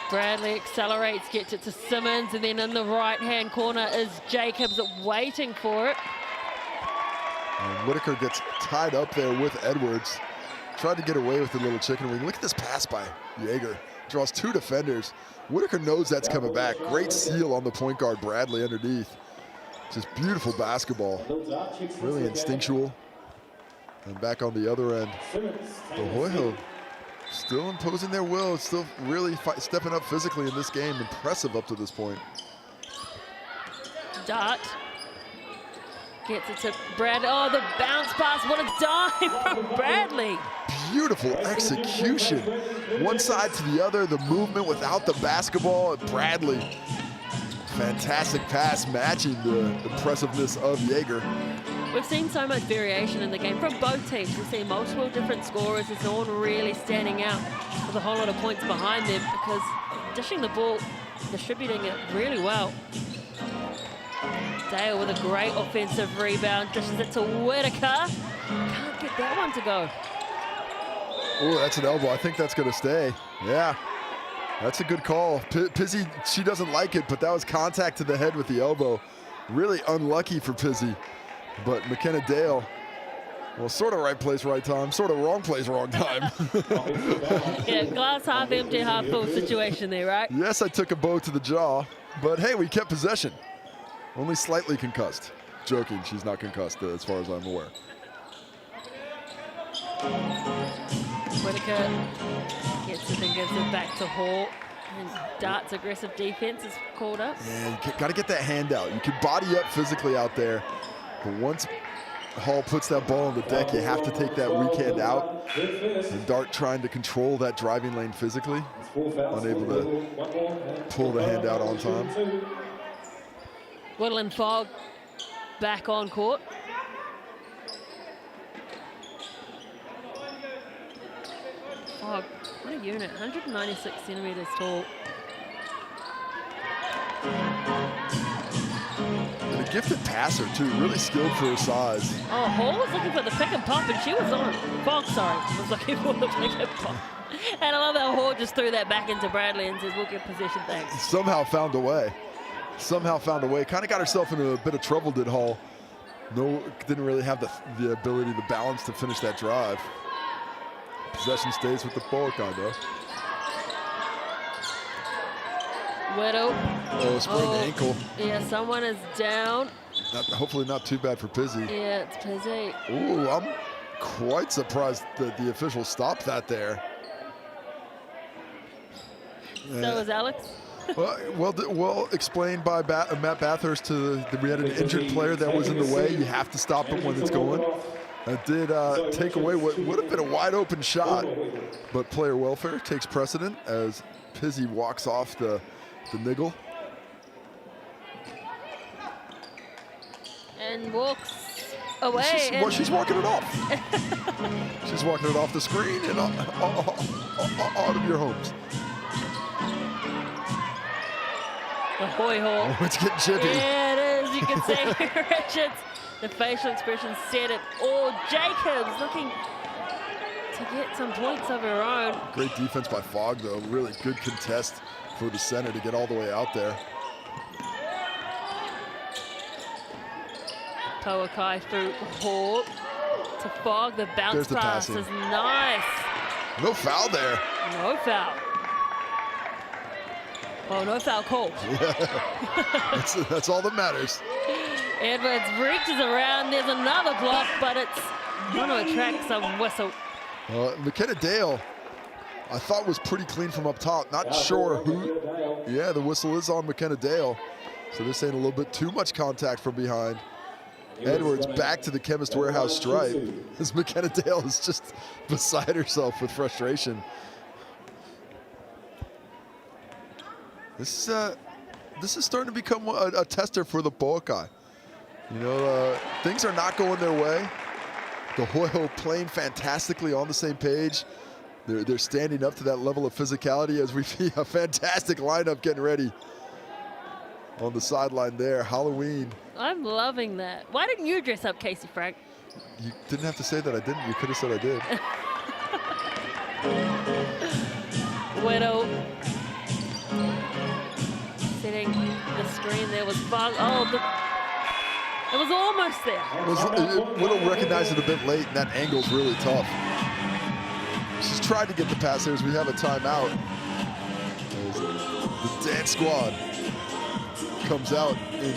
Bradley accelerates, gets it to Simmons, and then in the right-hand corner is Jacobs waiting for it. And Whitaker gets tied up there with Edwards. Tried to get away with the little chicken wing. Look at this pass by Jaeger. Draws 2 defenders. Whitaker knows that's coming back. Great seal on the point guard, Bradley, underneath. Just beautiful basketball. Really instinctual. And back on the other end, the Hoiho still imposing their will. Still really stepping up physically in this game. Impressive up to this point. Dart gets it to Brad. Oh, the bounce pass. What a dime from Bradley. Beautiful execution. One side to the other, the movement without the basketball. Bradley, fantastic pass matching the impressiveness of Jaeger. We've seen so much variation in the game from both teams. We've seen multiple different scorers. There's no one really standing out with a whole lot of points behind them because dishing the ball, distributing it really well. Dale with a great offensive rebound, dishes it to Whitaker. Can't get that one to go. Oh, that's an elbow. I think that's going to stay. Yeah, that's a good call. Pizzy, she doesn't like it, but that was contact to the head with the elbow. Really unlucky for Pizzy. But McKenna Dale, well, sort of right place, right time, sort of wrong place, wrong time. Yeah, glass half empty, half full situation there, right? Yes, I took a bow to the jaw, but hey, we kept possession. Only slightly concussed. Joking, she's not concussed as far as I'm aware. Whitaker gets it and gives it back to Hall. And Dart's aggressive defense is called up. Yeah, you got to get that hand out. You can body up physically out there, but once Hall puts that ball on the deck, you have to take that weak hand out. And Dart trying to control that driving lane physically, unable to pull the hand out on time. Whittle and Fogg back on court. Fogg, what a unit, 196 centimeters tall. And a gifted passer too, really skilled for her size. Oh, Hall was looking for the pick and pop, and she was on. Fogg, sorry, was looking for the pick and pop. And I love how Hall just threw that back into Bradley and says, we'll get possession, thanks. Somehow found a way. Somehow found a way. Kind of got herself in a bit of trouble, did Hall. No, didn't really have the ability, the balance to finish that drive. Possession stays with the Pouākai though. Whittle. Oh, sprained ankle. Yeah, someone is down. Hopefully not too bad for Pizzy. Yeah, it's Pizzy. Ooh, I'm quite surprised that the official stopped that there. So is Alex. Well explained by Matt Bathurst we had an injured player that was in the way. You have to stop it when it's going. That did take away what would have been a wide open shot, but player welfare takes precedent as Pizzy walks off the niggle. And walks away. Well, she's walking it off. She's walking it off the screen and out of your homes. The Hoiho. Oh, it's getting chippy. Yeah, it is. You can see Richards. The facial expression said it all. Jacobs looking to get some points of her own. Great defense by Fogg, though. Really good contest for the center to get all the way out there. Pouākai through Hall to Fogg. The bounce pass is nice. No foul there. No foul. Oh, no foul call. Yeah. That's all that matters. Edwards reaches around. There's another block, but it's going to attract some whistle. McKenna Dale, I thought was pretty clean from up top. Not sure who. Yeah, the whistle is on McKenna Dale. So they're saying a little bit too much contact from behind. Edwards back to the Chemist Warehouse stripe as McKenna Dale is just beside herself with frustration. This is starting to become a tester for the Pouākai. You know, things are not going their way. The Hoiho playing fantastically on the same page. They're standing up to that level of physicality as we see a fantastic lineup getting ready on the sideline there. Halloween. I'm loving that. Why didn't you dress up, Casey Frank? You didn't have to say that I didn't. You could have said I did. Widow. Setting the screen there was Fogg. Oh, it was almost there. Widow recognized it a bit late, and that angle's really tough. She's tried to get the pass there as we have a timeout. As the dance squad comes out in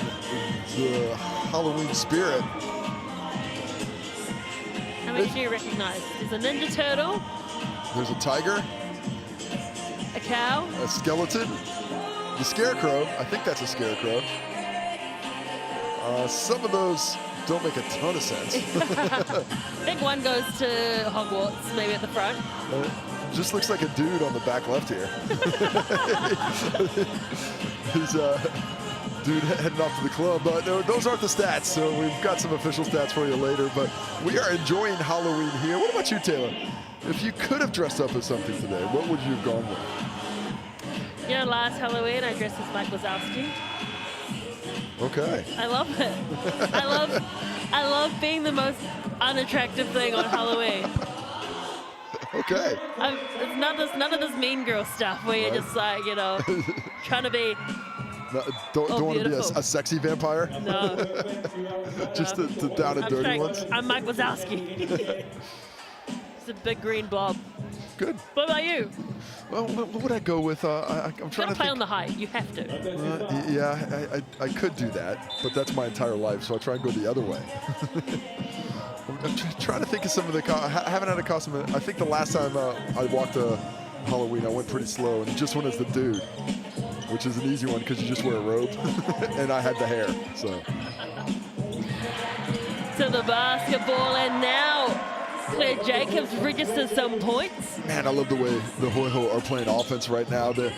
the Halloween spirit. How many do you recognize? There's a Ninja Turtle. There's a tiger. A cow. A skeleton. The scarecrow. I think that's a scarecrow. Some of those don't make a ton of sense. I think one goes to Hogwarts, maybe at the front. Just looks like a dude on the back left here. He's dude heading off to the club, but those aren't the stats, so we've got some official stats for you later, but we are enjoying Halloween here. What about you, Taylor? If you could have dressed up as something today, what would you have gone with? You know, last Halloween, I dressed as Mike Wazowski. Okay. I love it. I love being the most unattractive thing on Halloween. Okay. It's none of this mean girl stuff where you're just like, you know, trying to be. No, don't want to be a sexy vampire? No. Just the down and dirty ones? I'm Mike Wazowski. It's a big green blob. Good. What about you? Well, what would I go with? I'm trying to play on the high. You have to. Yeah, I could do that, but that's my entire life, so I try and go the other way. I'm trying to think of some of the. I haven't had a costume. I think the last time I walked Halloween, I went pretty slow and just went as the dude, which is an easy one because you just wear a robe, and I had the hair, so. To the basketball, and now Claire Jacobs registers some points. Man, I love the way the Hoiho are playing offense right now. They're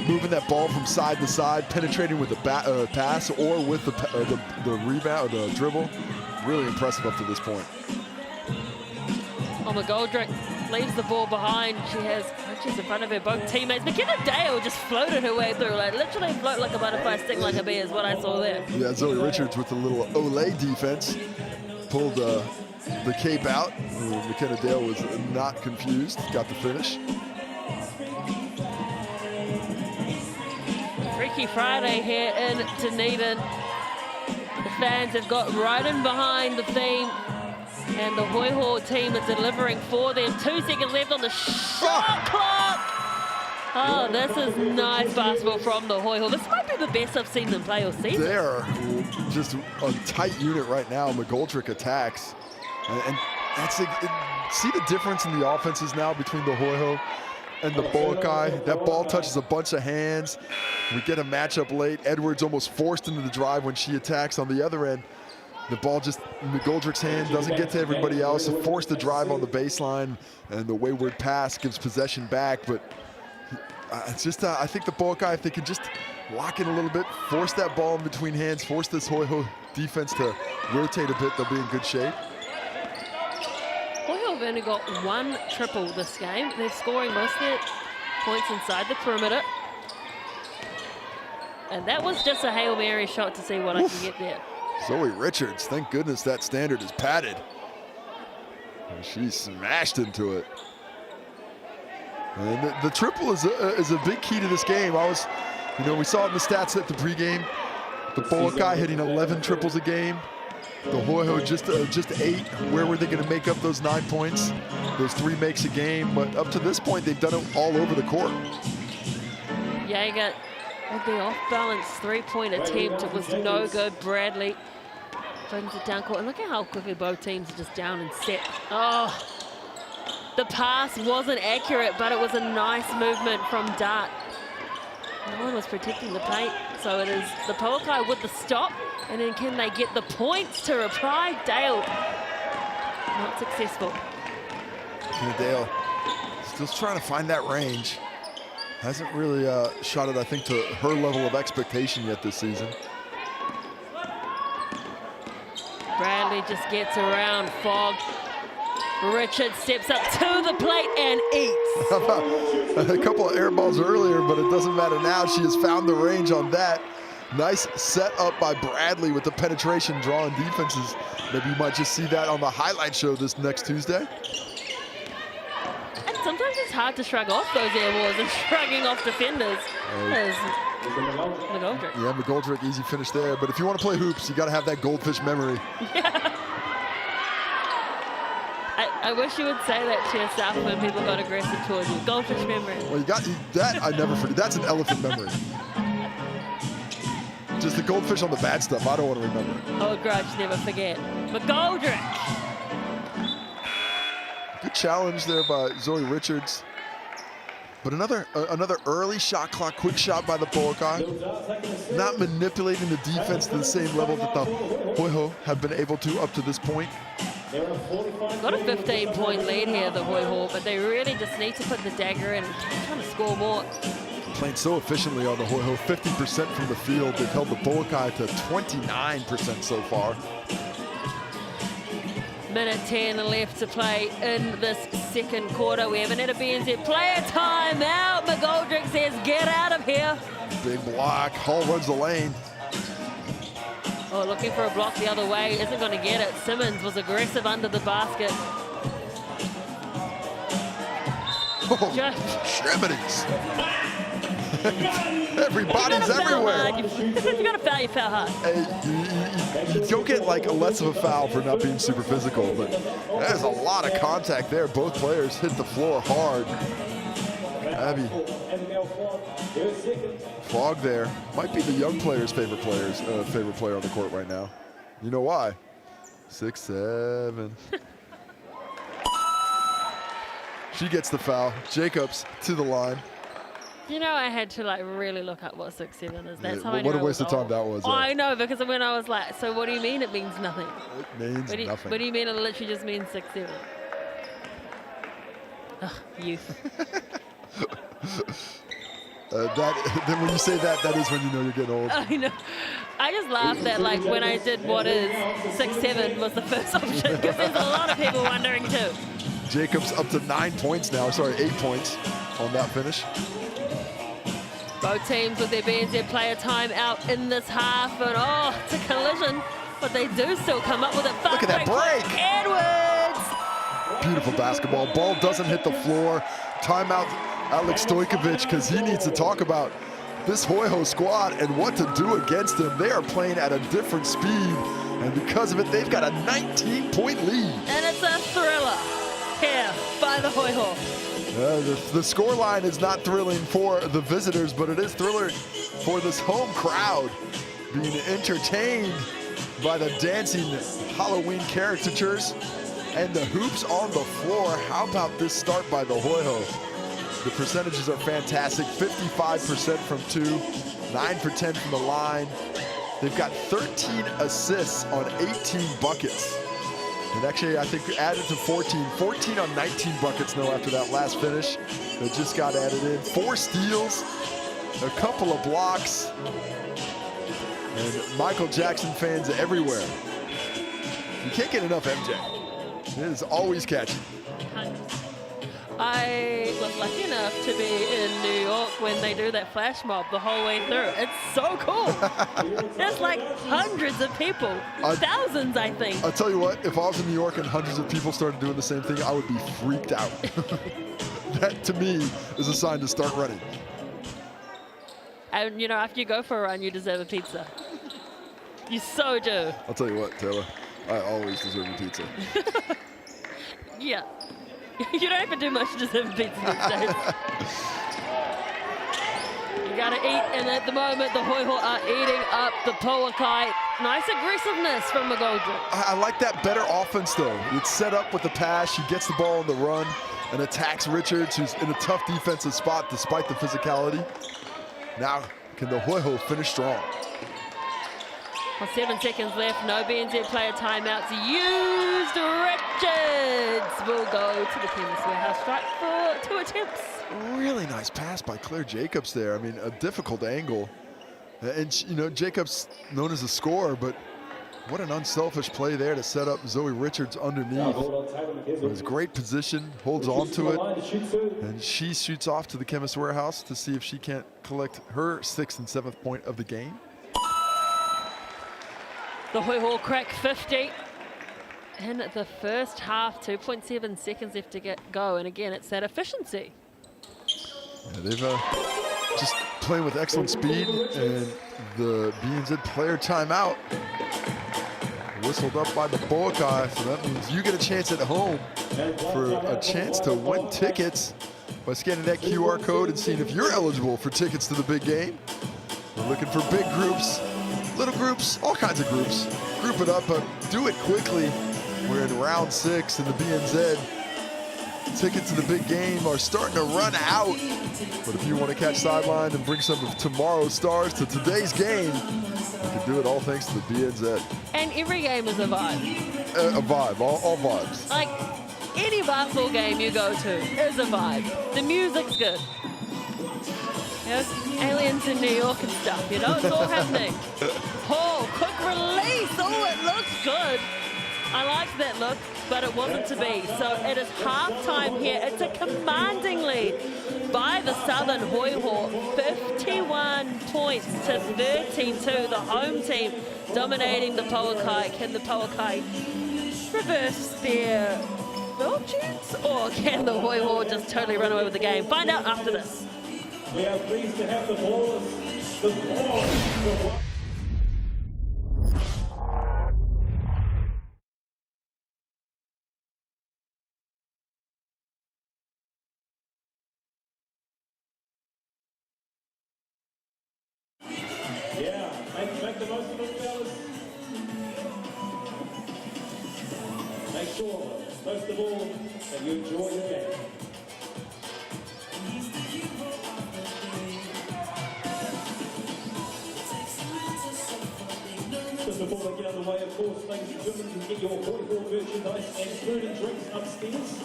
moving that ball from side to side, penetrating with the pass or with the rebound, the dribble. Really impressive up to this point. McGoldrick leaves the ball behind. She has Richards in front of her, both teammates. McKenna Dale just floated her way through, like literally float like a butterfly, sting like a bee is what I saw there. Yeah, Zoe Richards with the little Olay defense. Pulled the cape out. McKenna Dale was not confused, got the finish. Freaky Friday here in Dunedin. The fans have got right in behind the theme, and the Hoiho team is delivering for them. 2 seconds left on the shot clock. Oh, this is nice basketball from the Hoiho. This might be the best I've seen them play all season. They're just a tight unit right now. McGoldrick attacks. And that's see the difference in the offenses now between the Hoiho and the Pouākai. That ball touches a bunch of hands. We get a matchup late. Edwards almost forced into the drive when she attacks on the other end. The ball just, McGoldrick's hand doesn't get to everybody else. Forced the drive on the baseline, and the wayward pass gives possession back. But it's just, I think the Pouākai, if they can just lock in a little bit, force that ball in between hands, force this Hoiho defense to rotate a bit, they'll be in good shape. Hoiho have only got 1 triple this game. They're scoring most of their points inside the perimeter. And that was just a Hail Mary shot to see what I can get there. Zoe Richards, thank goodness that standard is padded. And she smashed into it. And the triple is a big key to this game. We saw it in the stats at the pregame. The Pouākai hitting 11 triples a game. The Hoiho just 8. Where were they going to make up those 9 points? Those 3 makes a game. But up to this point, they've done it all over the court. Jaeger with the off-balance 3-point attempt. It was no good. Bradley brings it down court. And look at how quickly both teams are just down and set. Oh, the pass wasn't accurate, but it was a nice movement from Dart. No one was protecting the paint, so it is the Pouākai with the stop. And then can they get the points to reply? Dale, not successful. Dale still trying to find that range. Hasn't really shot it, I think, to her level of expectation yet this season. Bradley just gets around Fogg. Richard steps up to the plate and eats. A couple of air balls earlier, but it doesn't matter now. She has found the range on that. Nice set up by Bradley with the penetration drawing defenses. Maybe you might just see that on the highlight show this next Tuesday. And sometimes it's hard to shrug off those air balls and shrugging off defenders. McGoldrick. Yeah, McGoldrick, easy finish there. But if you want to play hoops, you got to have that goldfish memory. Yeah. I wish you would say that to yourself when people got aggressive towards you. Goldfish memory. Well, you got that. I never forget. That's an elephant memory. Just the goldfish on the bad stuff. I don't want to remember. Oh, grudge, never forget. McGoldrick. Good challenge there by Zoe Richards. But another early shot clock, quick shot by the Pouākai. Not manipulating the defense to the same level that the Hoiho have been able to up to this point. They've got a 15-point lead here, the Hoiho, but they really just need to put the dagger in and keep trying to score more. Playing so efficiently on the Hoiho, 50% from the field. They've held the Pouākai to 29% so far. Minute 10 left to play in this second quarter. We haven't had a BNZ player timeout. McGoldrick says, get out of here. Big block. Hall runs the lane. Oh, looking for a block the other way. Isn't going to get it. Simmons was aggressive under the basket. Oh, extremities. Everybody's everywhere. You got to foul, you foul hard. Hey, you don't get like less of a foul for not being super physical, but there's a lot of contact there. Both players hit the floor hard. Abby. Fogg there. Might be the young players' favorite player on the court right now. You know why? 6'7". She gets the foul. Jacobs to the line. You know, I had to like really look up what 6-7 is. That's how I What knew a waste of time that was. Oh, I know, because when I was like, so what do you mean it means nothing? It means nothing. What do you mean it literally just means 6-7? Ugh, youth. Then when you say that, that is when you know you're getting old. I know. I just laughed that like when I did what is 6-7 was the first option, because there's a lot of people wondering too. Jacobs up to 9 points now. Sorry, 8 points on that finish. Both teams with their BNZ player timeout in this half, and oh, it's a collision, but they do still come up with a fast Look at that break. Edwards! Beautiful basketball. Ball doesn't hit the floor. Timeout Alex Stojkovic, because he needs to talk about this Hoiho squad and what to do against them. They are playing at a different speed, and because of it, they've got a 19-point lead. And it's a thriller here by the Hoiho. The score line is not thrilling for the visitors, but it is thriller for this home crowd, being entertained by the dancing Halloween caricatures and the hoops on the floor. How about this start by the Hoiho? The percentages are fantastic. 55% from 2, 9 for 10 from the line. They've got 13 assists on 18 buckets. And actually, I think added to 14 on 19 buckets now after that last finish that just got added in. 4 steals, a couple of blocks, and Michael Jackson fans everywhere. You can't get enough MJ. It is always catchy. I was lucky enough to be in New York when they do that flash mob the whole way through. It's so cool. There's like hundreds of people, thousands, I think. I'll tell you what, if I was in New York and hundreds of people started doing the same thing, I would be freaked out. That, to me, is a sign to start running. And, you know, after you go for a run, you deserve a pizza. You so do. I'll tell you what, Taylor, I always deserve a pizza. Yeah. You don't have to do much to deserve a pizza these days. You gotta eat, and at the moment, the Hoiho are eating up the Pouākai. Nice aggressiveness from McGoldrick. I like that better offense, though. It's set up with the pass. She gets the ball on the run and attacks Richards, who's in a tough defensive spot despite the physicality. Now, can the Hoiho finish strong? Well, 7 seconds left. No BNZ player timeouts used. Richards will go to the Chemist Warehouse strike for 2 attempts. Really nice pass by Claire Jacobs there. I mean, a difficult angle. And, you know, Jacobs known as a scorer, but what an unselfish play there to set up Zoe Richards underneath. It was great position, holds on to it, and she shoots off to the Chemist Warehouse to see if she can't collect her 6th and 7th point of the game. The Hoiho crack 50 in the first half. 2.7 seconds left to go, and again, it's that efficiency. Yeah, they've just playing with excellent speed, and the BNZ player timeout whistled up by the Pouākai, so that means you get a chance at home for a chance to win tickets by scanning that QR code and seeing if you're eligible for tickets to the big game. We're looking for big groups, little groups, all kinds of groups. Group it up, but do it quickly. We're in round 6, and the BNZ tickets to the big game are starting to run out. But if you want to catch sideline and bring some of tomorrow's stars to today's game, you can do it all thanks to the BNZ. And every game is a vibe. A vibe, all vibes. Like, any basketball game you go to is a vibe. The music's good. You know, aliens in New York and stuff, you know, it's all happening. Oh, quick release. Oh, it looks good. I liked that look, but it wasn't to be. So it is halftime here. It's a commanding lead by the Southern Hoiho. 51 points to 13-2. The home team dominating the Pouākai. Can the Pouākai reverse their fortunes, or can the Hoiho just totally run away with the game? Find out after this. We are pleased to have the ball. Yeah, make the most of it, fellas. Make sure, most of all, that you enjoy your game. underway, of course, ladies and gentlemen, you can get your Hoiho merchandise and food and drinks upstairs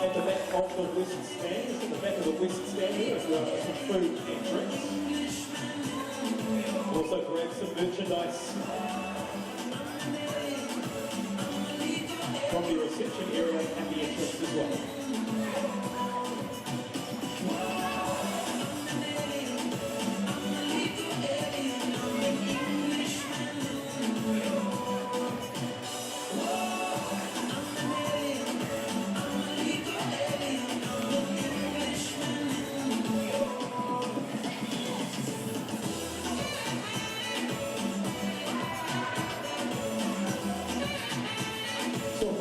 at the back of the West Stand. It's at the back of the West Stand here if you want some food and drinks. Also grab some merchandise from the reception area at the entrance as well.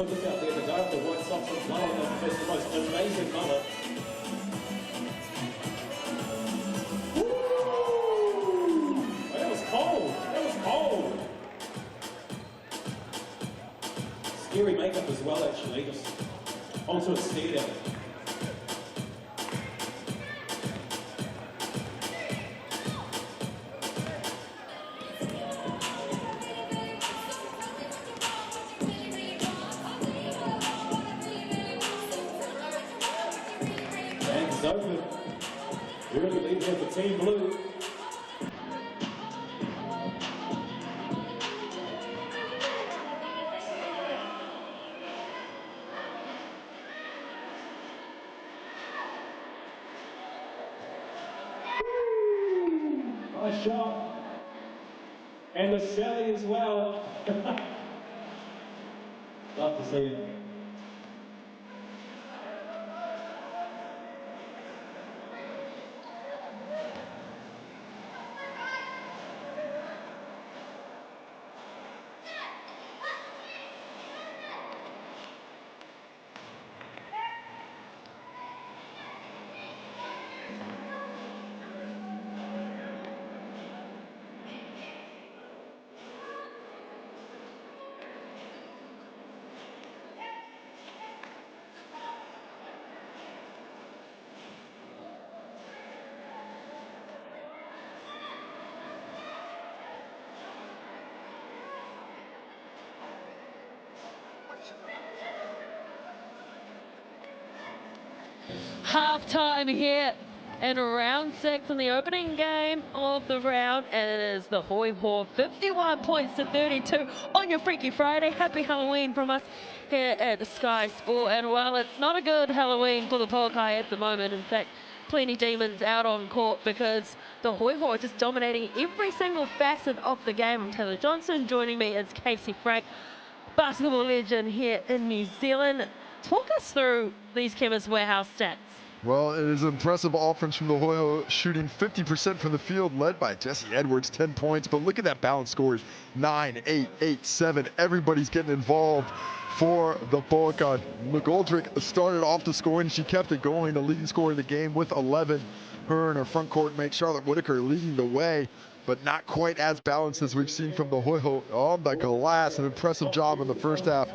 Look out there, the guy with the white socks and flower has the most amazing mullet. Woo! That was cold. That was cold. Scary makeup as well, actually. Just onto a stair. Open. You're really leading with the team blue. Nice shot. And the Sally as well. Love to see it. Half-time here in round 6 in the opening game of the round, and it is the Hoiho 51 points to 32 on your Freaky Friday. Happy Halloween from us here at Sky Sport. And while it's not a good Halloween for the Pouākai at the moment, in fact, plenty demons out on court because the Hoiho are just dominating every single facet of the game. I'm Taylor Johnson. Joining me is Casey Frank, basketball legend here in New Zealand. Talk us through these Chemist Warehouse stats. Well, it is impressive offense from the Hoiho, shooting 50% from the field, led by Jesse Edwards, 10 points. But look at that balance scores, 9, 8, 8, 7. Everybody's getting involved for the Pouākai. McGoldrick started off the scoring. She kept it going, the leading scorer of the game with 11. Her and her front court mate, Charlotte Whitaker, leading the way, but not quite as balanced as we've seen from the Hoiho on the glass. An impressive job in the first half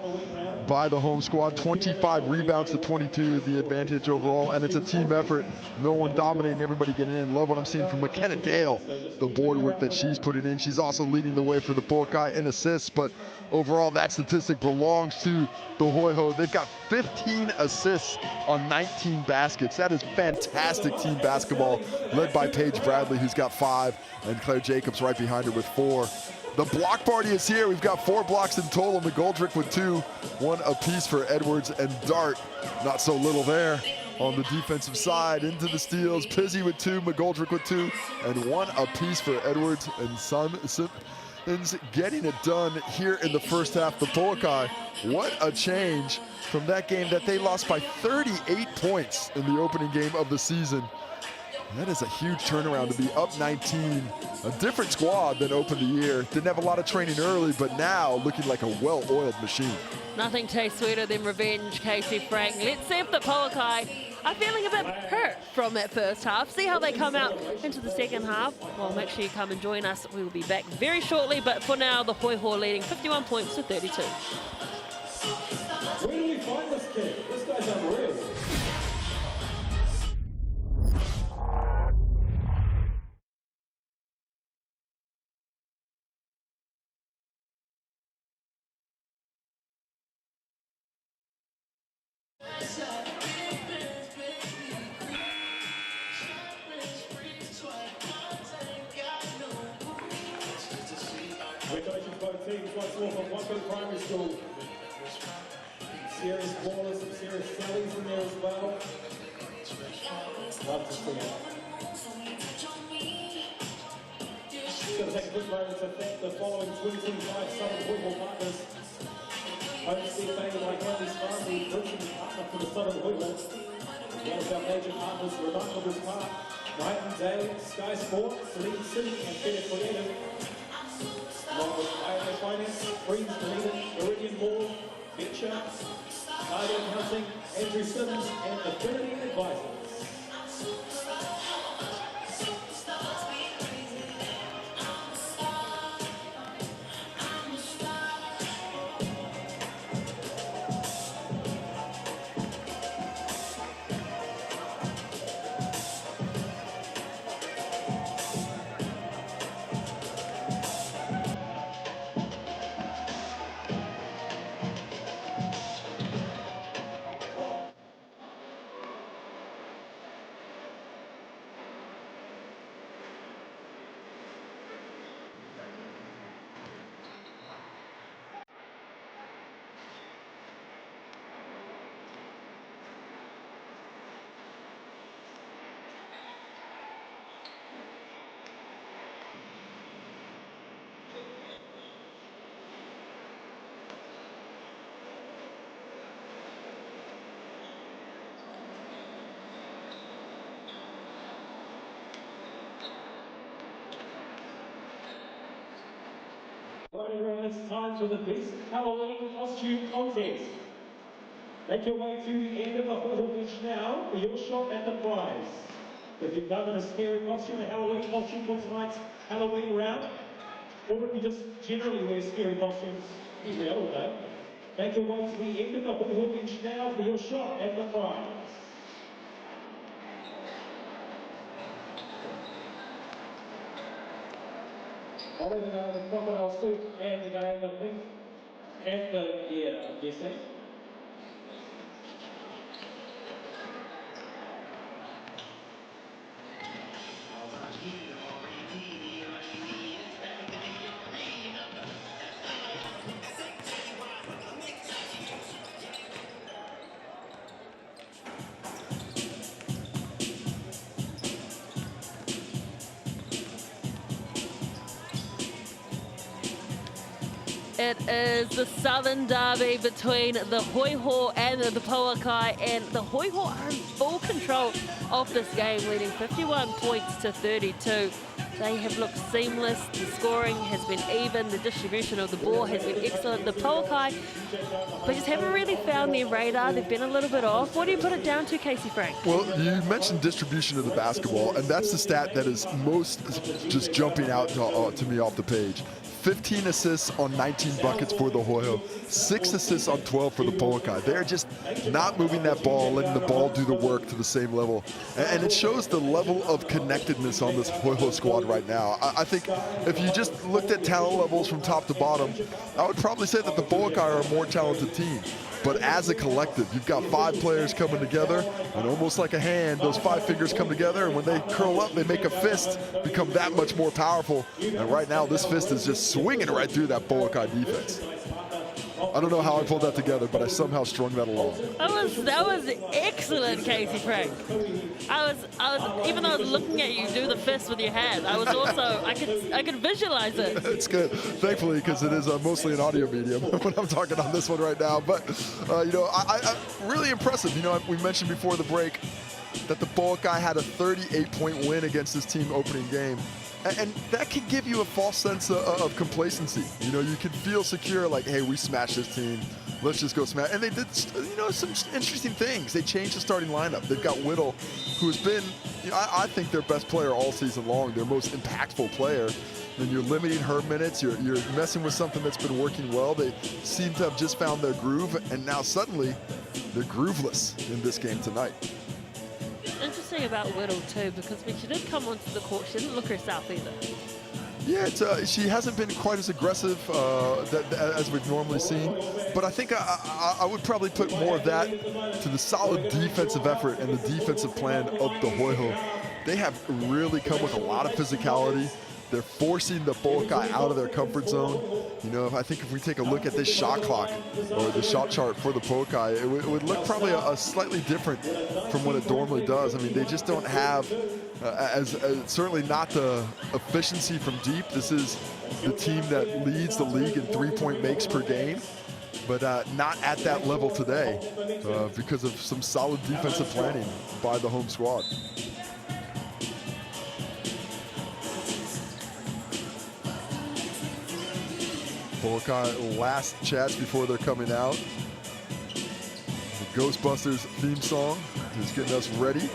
by the home squad. 25 rebounds to 22, the advantage overall, and it's a team effort. No one dominating, everybody getting in. Love what I'm seeing from McKenna Dale, the board work that she's putting in. She's also leading the way for the Pouākai in assists, but overall that statistic belongs to the Hoiho. They've got 15 assists on 19 baskets. That is fantastic team basketball, led by Paige Bradley, who's got 5, and Claire Jacobs right behind her with 4. The block party is here. We've got 4 blocks in total. McGoldrick with 2, 1 apiece for Edwards and Dart. Not so little there on the defensive side. Into the steals. Pizzy with 2, McGoldrick with 2, and 1 apiece for Edwards and Simmons getting it done here in the first half. The Pouākai, what a change from that game that they lost by 38 points in the opening game of the season. That is a huge turnaround to be up 19. A different squad than opened the year. Didn't have a lot of training early, but now looking like a well-oiled machine. Nothing tastes sweeter than revenge, Casey Frank. Let's see if the Pouākai are feeling a bit hurt from that first half. See how they come out into the second half. Well, make sure you come and join us. We will be back very shortly, but for now, the Hoiho leading 51 points to 32. Where do we find this kid? This guy's unreal. Pouākai Primary School. Serious ballers, some serious sellies in there as well. Love to see it. Just going to take a quick moment to thank the following 2025 Southern Hoiho partners. Overseas made by Henry's Farm, the principal partner for the Southern Hoiho. As well as our major partners, Remarkable Park, Night and Day, Sky Sport, Celine City, and Fair Creative. Along with IMF Finance, Greens Dunedin, Meridian Mall, Venture, Guardian Housing, Andrew Simmons, and Affinity Advisors. Right, everyone, it's time for the best Halloween costume contest. Make your way to the end of the Hoiho bench now for your shot at the prize. If you've done in a scary costume, a Halloween costume for tonight's Halloween round, or if you just generally wear scary costumes every other day, make your way to the end of the Hoiho bench now for your shot at the prize. Other than the crocodile suit and the guy in the pink and the I'm guessing. It is the Southern Derby between the Hoiho and the Pouākai, and the Hoiho are in full control of this game, leading 51 points to 32. They have looked seamless, the scoring has been even, the distribution of the ball has been excellent. The Pouākai, they just haven't really found their radar, they've been a little bit off. What do you put it down to, Casey Frank? Well, you mentioned distribution of the basketball, and that's the stat that is most just jumping out to me off the page. 15 assists on 19 buckets for the Hoiho, 6 assists on 12 for the Pouākai. They're just not moving that ball, letting the ball do the work to the same level. And it shows the level of connectedness on this Hoiho squad right now. I think if you just looked at talent levels from top to bottom, I would probably say that the Pouākai are a more talented team. But as a collective, you've got 5 players coming together, and almost like a hand, those 5 fingers come together, and when they curl up, they make a fist, become that much more powerful. And right now, this fist is just swinging right through that Pouākai defense. I don't know how I pulled that together, but I somehow strung that along. That was excellent, Casey Frank. I was even though I was looking at you do the fist with your hand, I was also I could visualize it. It's good, thankfully, because it is mostly an audio medium when I'm talking on this one right now. But you know, I really impressive. You know, we mentioned before the break that the Pouākai had a 38-point win against this team opening game. And that can give you a false sense of complacency. You know, you can feel secure, like, hey, we smashed this team. Let's just go smash. And they did, you know, some interesting things. They changed the starting lineup. They've got Whittle, who's been, you know, I think their best player all season long, their most impactful player. Then you're limiting her minutes. You're messing with something that's been working well. They seem to have just found their groove, and now suddenly they're grooveless in this game tonight. Interesting about Whittle too, because when she did come onto the court, she didn't look herself either. Yeah, she hasn't been quite as aggressive as we've normally seen, but I think I would probably put more of that to the solid defensive effort and the defensive plan of the Hoiho. They have really come with a lot of physicality. They're forcing the Pouākai out of their comfort zone. You know, I think if we take a look at this shot clock or the shot chart for the Pouākai, it would look probably a slightly different from what it normally does. I mean, they just don't have, certainly not the efficiency from deep. This is the team that leads the league in three-point makes per game, but not at that level today because of some solid defensive planning by the home squad. Pouākai last chats before they're coming out. The Ghostbusters theme song is getting us ready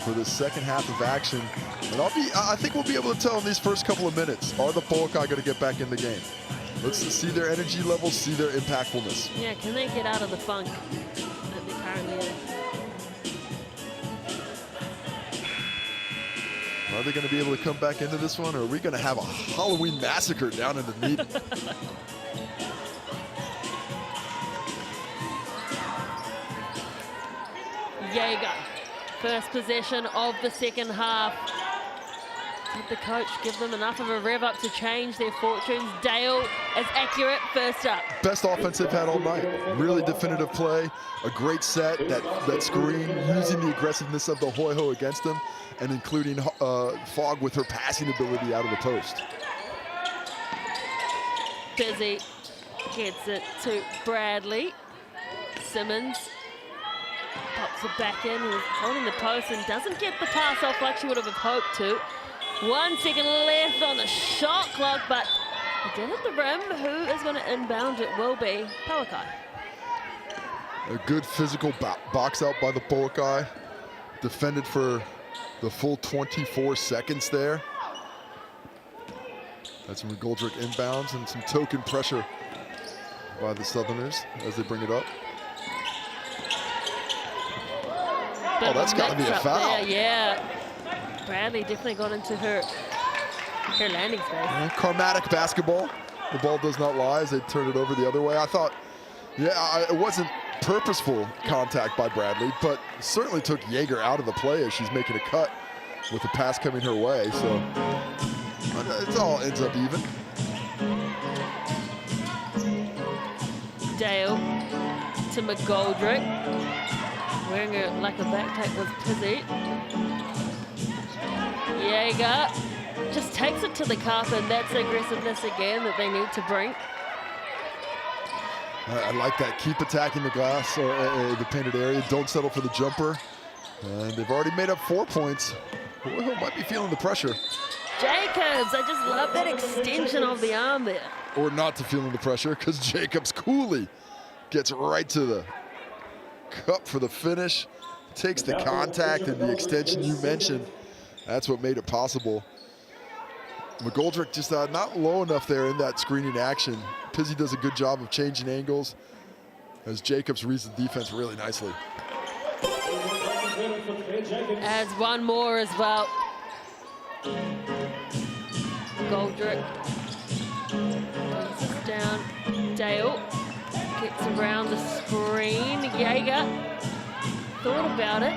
for the second half of action. And I think we'll be able to tell in these first couple of minutes, are the Pouākai going to get back in the game? Let's see their energy levels, see their impactfulness. Yeah, can they get out of the funk that they're currently in? Are they going to be able to come back into this one, or are we going to have a Halloween massacre down in the Dunedin? Jaeger, first possession of the second half. Did the coach give them enough of a rev up to change their fortunes? Dale is accurate, first up. Best offense they've had all night. Really definitive play, a great set, that screen, using the aggressiveness of the Hoiho against them, and including Fogg with her passing ability out of the post. Busy gets it to Bradley. Simmons pops it back in, who's holding the post and doesn't get the pass off like she would have hoped to. 1 second left on the shot clock, but it did hit the rim. Who is going to inbound? It will be Pouākai. A good physical box out by the Pouākai. Defended for the full 24 seconds there. That's when McGoldrick inbounds, and some token pressure by the Southerners as they bring it up. Oh, that's got to be a foul. There, yeah. Bradley definitely got into her landing space. Yeah, Karmatic basketball. The ball does not lie as they turn it over the other way. I thought, it wasn't purposeful contact by Bradley, but certainly took Jaeger out of the play as she's making a cut with the pass coming her way. So it all ends up even. Dale to McGoldrick. Wearing it like a backpack with Pizzy. Jaeger just takes it to the cup, and that's aggressiveness again that they need to bring. I like that. Keep attacking the glass or the painted area. Don't settle for the jumper. And they've already made up 4 points. Hoiho might be feeling the pressure. Jacobs, I just love that extension of the arm there. Or not to feeling the pressure, because Jacobs coolly gets right to the cup for the finish. Takes the contact and the extension you mentioned. That's what made it possible. McGoldrick just not low enough there in that screening action. Pizzy does a good job of changing angles as Jacobs reads the defense really nicely. Adds one more as well. McGoldrick brings this down. Dale gets around the screen. Jaeger thought about it.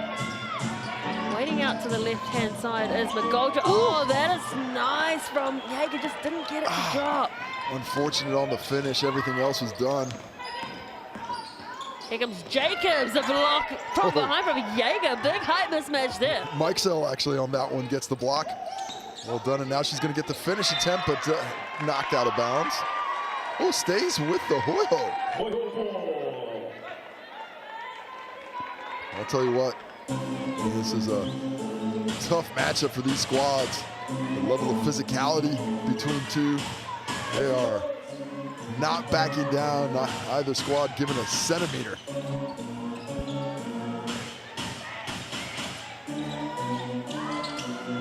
Waiting out to the left-hand side is McGoldrick. Oh, that is nice from Jaeger. Just didn't get it to drop. Unfortunate on the finish. Everything else was done. Here comes Jacobs, a block from behind from Jaeger. Big height mismatch there. Mike Sell actually on that one gets the block. Well done, and now she's going to get the finish attempt, but knocked out of bounds. Oh, stays with the Hoiho. I'll tell you what. This is a tough matchup for these squads. The level of physicality between two, they are not backing down, not either squad giving a centimeter.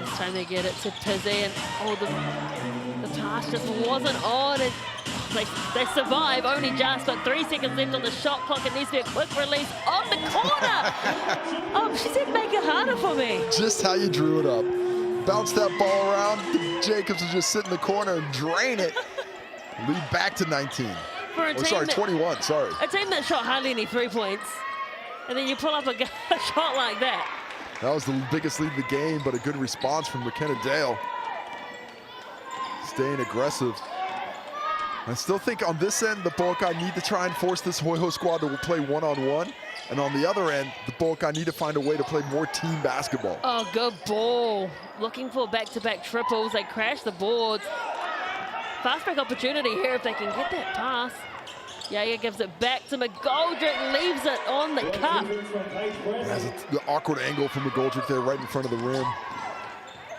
This time they get it to Pizzy, and the pass just wasn't on. And they survive, only just, but 3 seconds left on the shot clock. It needs to be a quick release on the corner. She said make it harder for me. Just how you drew it up. Bounce that ball around. Jacobs will just sit in the corner and drain it. Lead back to 19. For a team 21, sorry. A team that shot hardly any 3 points, and then you pull up a shot like that. That was the biggest lead of the game, but a good response from McKenna Dale. staying aggressive. I still think on this end, the Pouākai need to try and force this Hoiho squad to play one-on-one. And on the other end, the Pouākai need to find a way to play more team basketball. Oh, good ball. Looking for back-to-back triples. They crash the boards. Fast break opportunity here if they can get that pass. Yaya gives it back to McGoldrick, leaves it on the cup. Has the awkward angle from McGoldrick there right in front of the rim.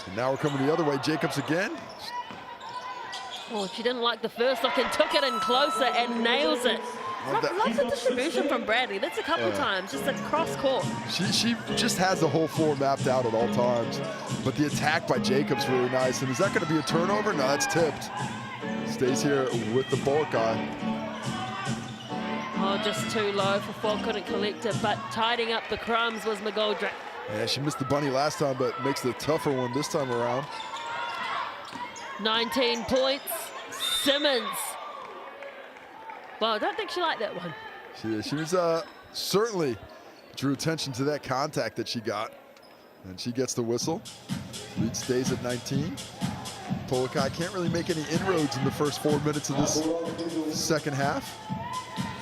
And now we're coming the other way. Jacobs again. Oh, she didn't like the first look and took it in closer and nails it. Loves the distribution from Bradley. That's a couple times, just a cross court. She just has the whole floor mapped out at all times. But the attack by Jacobs really nice. And is that going to be a turnover? No, that's tipped. Stays here with the Pouākai. Oh, just too low for Fogg, couldn't collect it, but tidying up the crumbs was McGoldrick. Yeah, she missed the bunny last time, but makes the tougher one this time around. 19 points, Simmons. Well, I don't think she liked that one. She was certainly drew attention to that contact that she got. And she gets the whistle. Lead stays at 19. Pouākai can't really make any inroads in the first 4 minutes of this second half.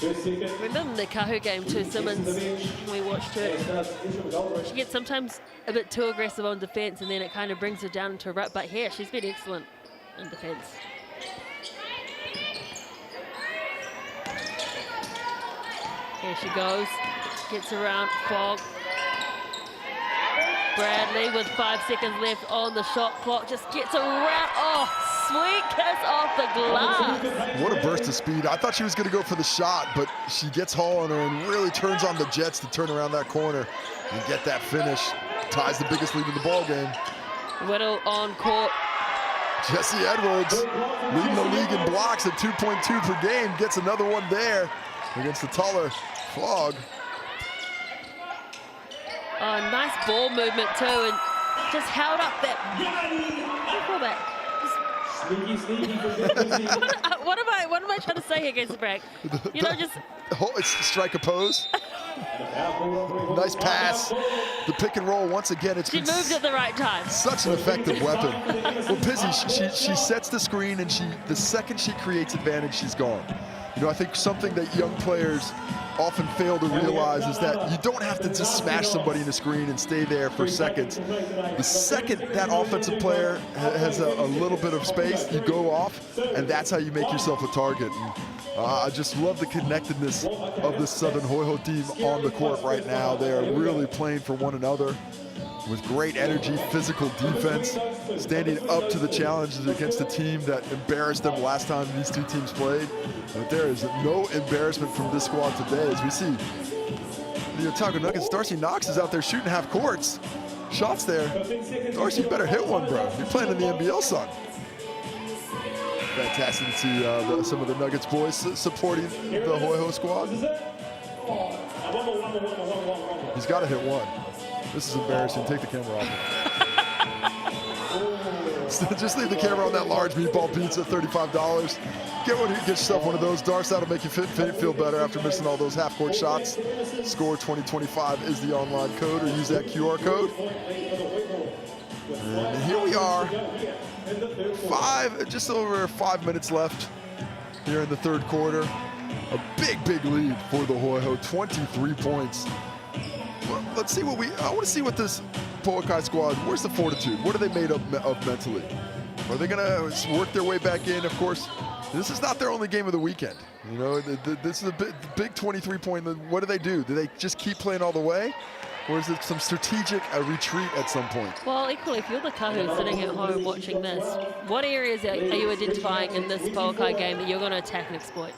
Remember the Kahu game too, Simmons, when we watched her. She gets sometimes a bit too aggressive on defense and then it kind of brings her down into a rut. But here, she's been excellent in defense. Here she goes, gets around Fogg. Bradley with 5 seconds left on the shot clock, just gets around. Oh, sweet kiss off the glass. What a burst of speed. I thought she was going to go for the shot, but she gets Hall on her and really turns on the jets to turn around that corner and get that finish. Ties the biggest lead in the ball game. Whittle on court. Jesse Edwards leading the league in blocks at 2.2 per game. Gets another one there against the taller Fogg. Oh, nice ball movement too, and just held up that. What am I trying to say here, against the break? You know, just. Oh, it's strike a pose. Nice pass. The pick and roll once again. She moved at the right time. Such an effective weapon. Well, Pizzy, she sets the screen, and the second she creates advantage, she's gone. You know, I think something that young players often fail to realize is that you don't have to just smash somebody in the screen and stay there for seconds. The second that offensive player has a little bit of space, you go off, and that's how you make yourself a target. And, I just love the connectedness of this Southern Hoiho team on the court right now. They are really playing for one another with great energy, physical defense, standing up to the challenges against a team that embarrassed them last time these two teams played. But there is no embarrassment from this squad today, as we see the Otago Nuggets. Darcy Knox is out there shooting half courts. Shots there. Darcy, you better hit one, bro. You're playing in the NBL, son. Fantastic to see some of the Nuggets boys supporting the Hoiho squad. He's got to hit one. This is embarrassing. Take the camera off. Just leave the camera on that large meatball pizza, $35. Get yourself one of those. Darce, that'll make you feel better after missing all those half-court shots. Score 2025 is the online code, or use that QR code. And here we are. Just over 5 minutes left here in the third quarter. A big lead for the Hoiho, 23 points. Well, let's see I want to see what this Pouākai squad, where's the fortitude? What are they made of mentally? Are they going to work their way back in? Of course, this is not their only game of the weekend. You know, this is a big 23-point. What do? Do they just keep playing all the way? Or is it some strategic retreat at some point? Well, equally, if you're the Kahu sitting at home watching this, what areas are you identifying in this Pouākai game that you're going to attack and exploit?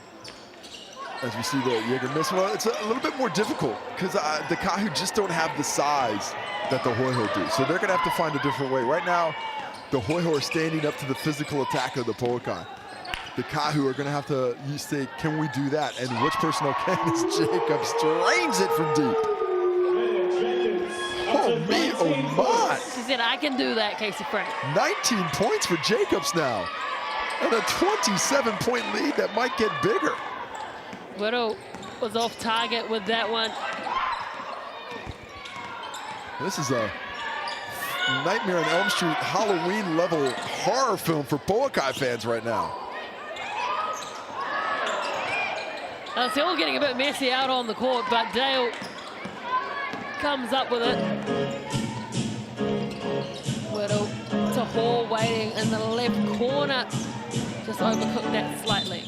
As we see the Jaeger miss, well, it's a little bit more difficult because the Kahu just don't have the size that the Hoiho do. So they're going to have to find a different way. Right now, the Hoiho are standing up to the physical attack of the Pouākai. The Kahu are going to have to say, can we do that? And which personnel can? As Jacobs drains it from deep. Oh, me, oh, my. She said, I can do that, Casey Frank. 19 points for Jacobs now. And a 27-point lead that might get bigger. Whittle was off target with that one. This is a Nightmare on Elm Street Halloween level horror film for Pouākai fans right now. It's all getting a bit messy out on the court, but Dale comes up with it. Whittle to Hall waiting in the left corner. Just overcooked that slightly.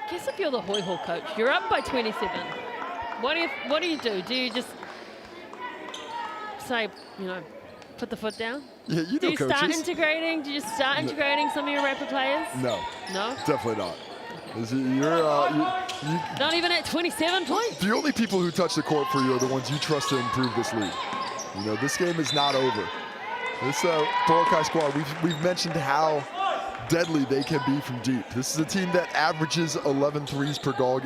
I guess if you're the Hoiho coach, you're up by 27. What do you do? Do you just say, you know, put the foot down? Yeah, you know, do you coaches. start integrating? Do you just start integrating some of your rapid players? No. No? Definitely not. Not even at 27 points? The only people who touch the court for you are the ones you trust to improve this league. You know, this game is not over. This Pouākai squad, we've mentioned how deadly they can be from deep. This is a team that averages 11 threes per ball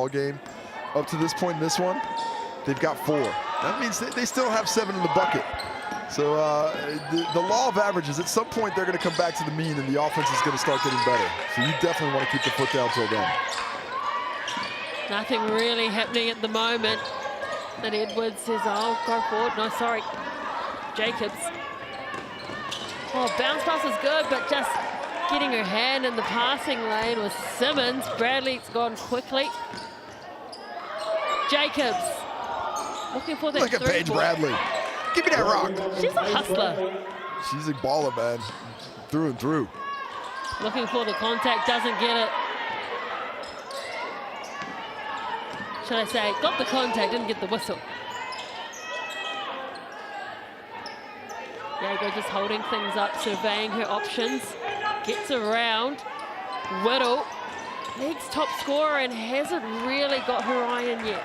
game. Up to this point in this one, they've got 4. That means they still have 7 in the bucket. So the law of averages, at some point they're going to come back to the mean and the offense is going to start getting better. So you definitely want to keep the foot down till then. Nothing really happening at the moment. And Edwards says, oh, go forward. No, sorry. Jacobs. Oh, bounce pass is good, but just getting her hand in the passing lane was Simmons. Bradley's gone quickly. Jacobs looking for that. Look at Paige Bradley. Give me that rock. She's a hustler. She's a baller, man. Through and through. Looking for the contact, doesn't get it. Should I say, got the contact, didn't get the whistle. Jago just holding things up, surveying her options. Gets around. Whittle, league's top scorer and hasn't really got her iron yet.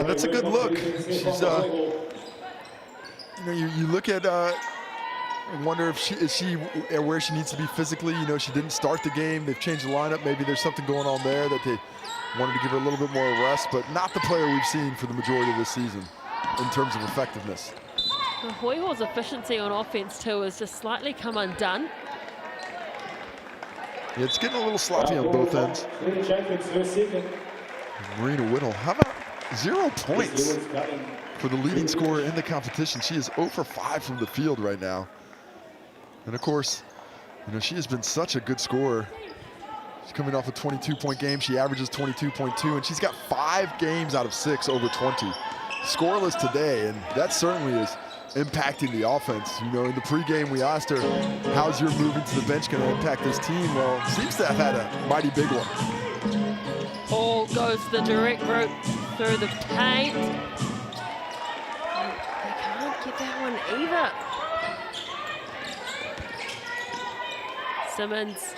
That's a good look. She's, you know, you look at, and wonder if she where she needs to be physically. You know, she didn't start the game. They've changed the lineup. Maybe there's something going on there that they wanted to give her a little bit more rest, but not the player we've seen for the majority of this season in terms of effectiveness. Hoiho's efficiency on offense too has just slightly come undone. Yeah, it's getting a little sloppy on both ends. Marina Whittle, how about 0 points for the leading scorer in the competition? She is 0 for 5 from the field right now. And of course, you know, she has been such a good scorer. She's coming off a 22-point game. She averages 22.2, and she's got 5 games out of 6 over 20. Scoreless today, and that certainly is impacting the offense. You know, in the pregame, we asked her, how's your moving to the bench going to impact this team? Well, seems to have had a mighty big one. Ball goes the direct route through the paint. They can't get that one either. Simmons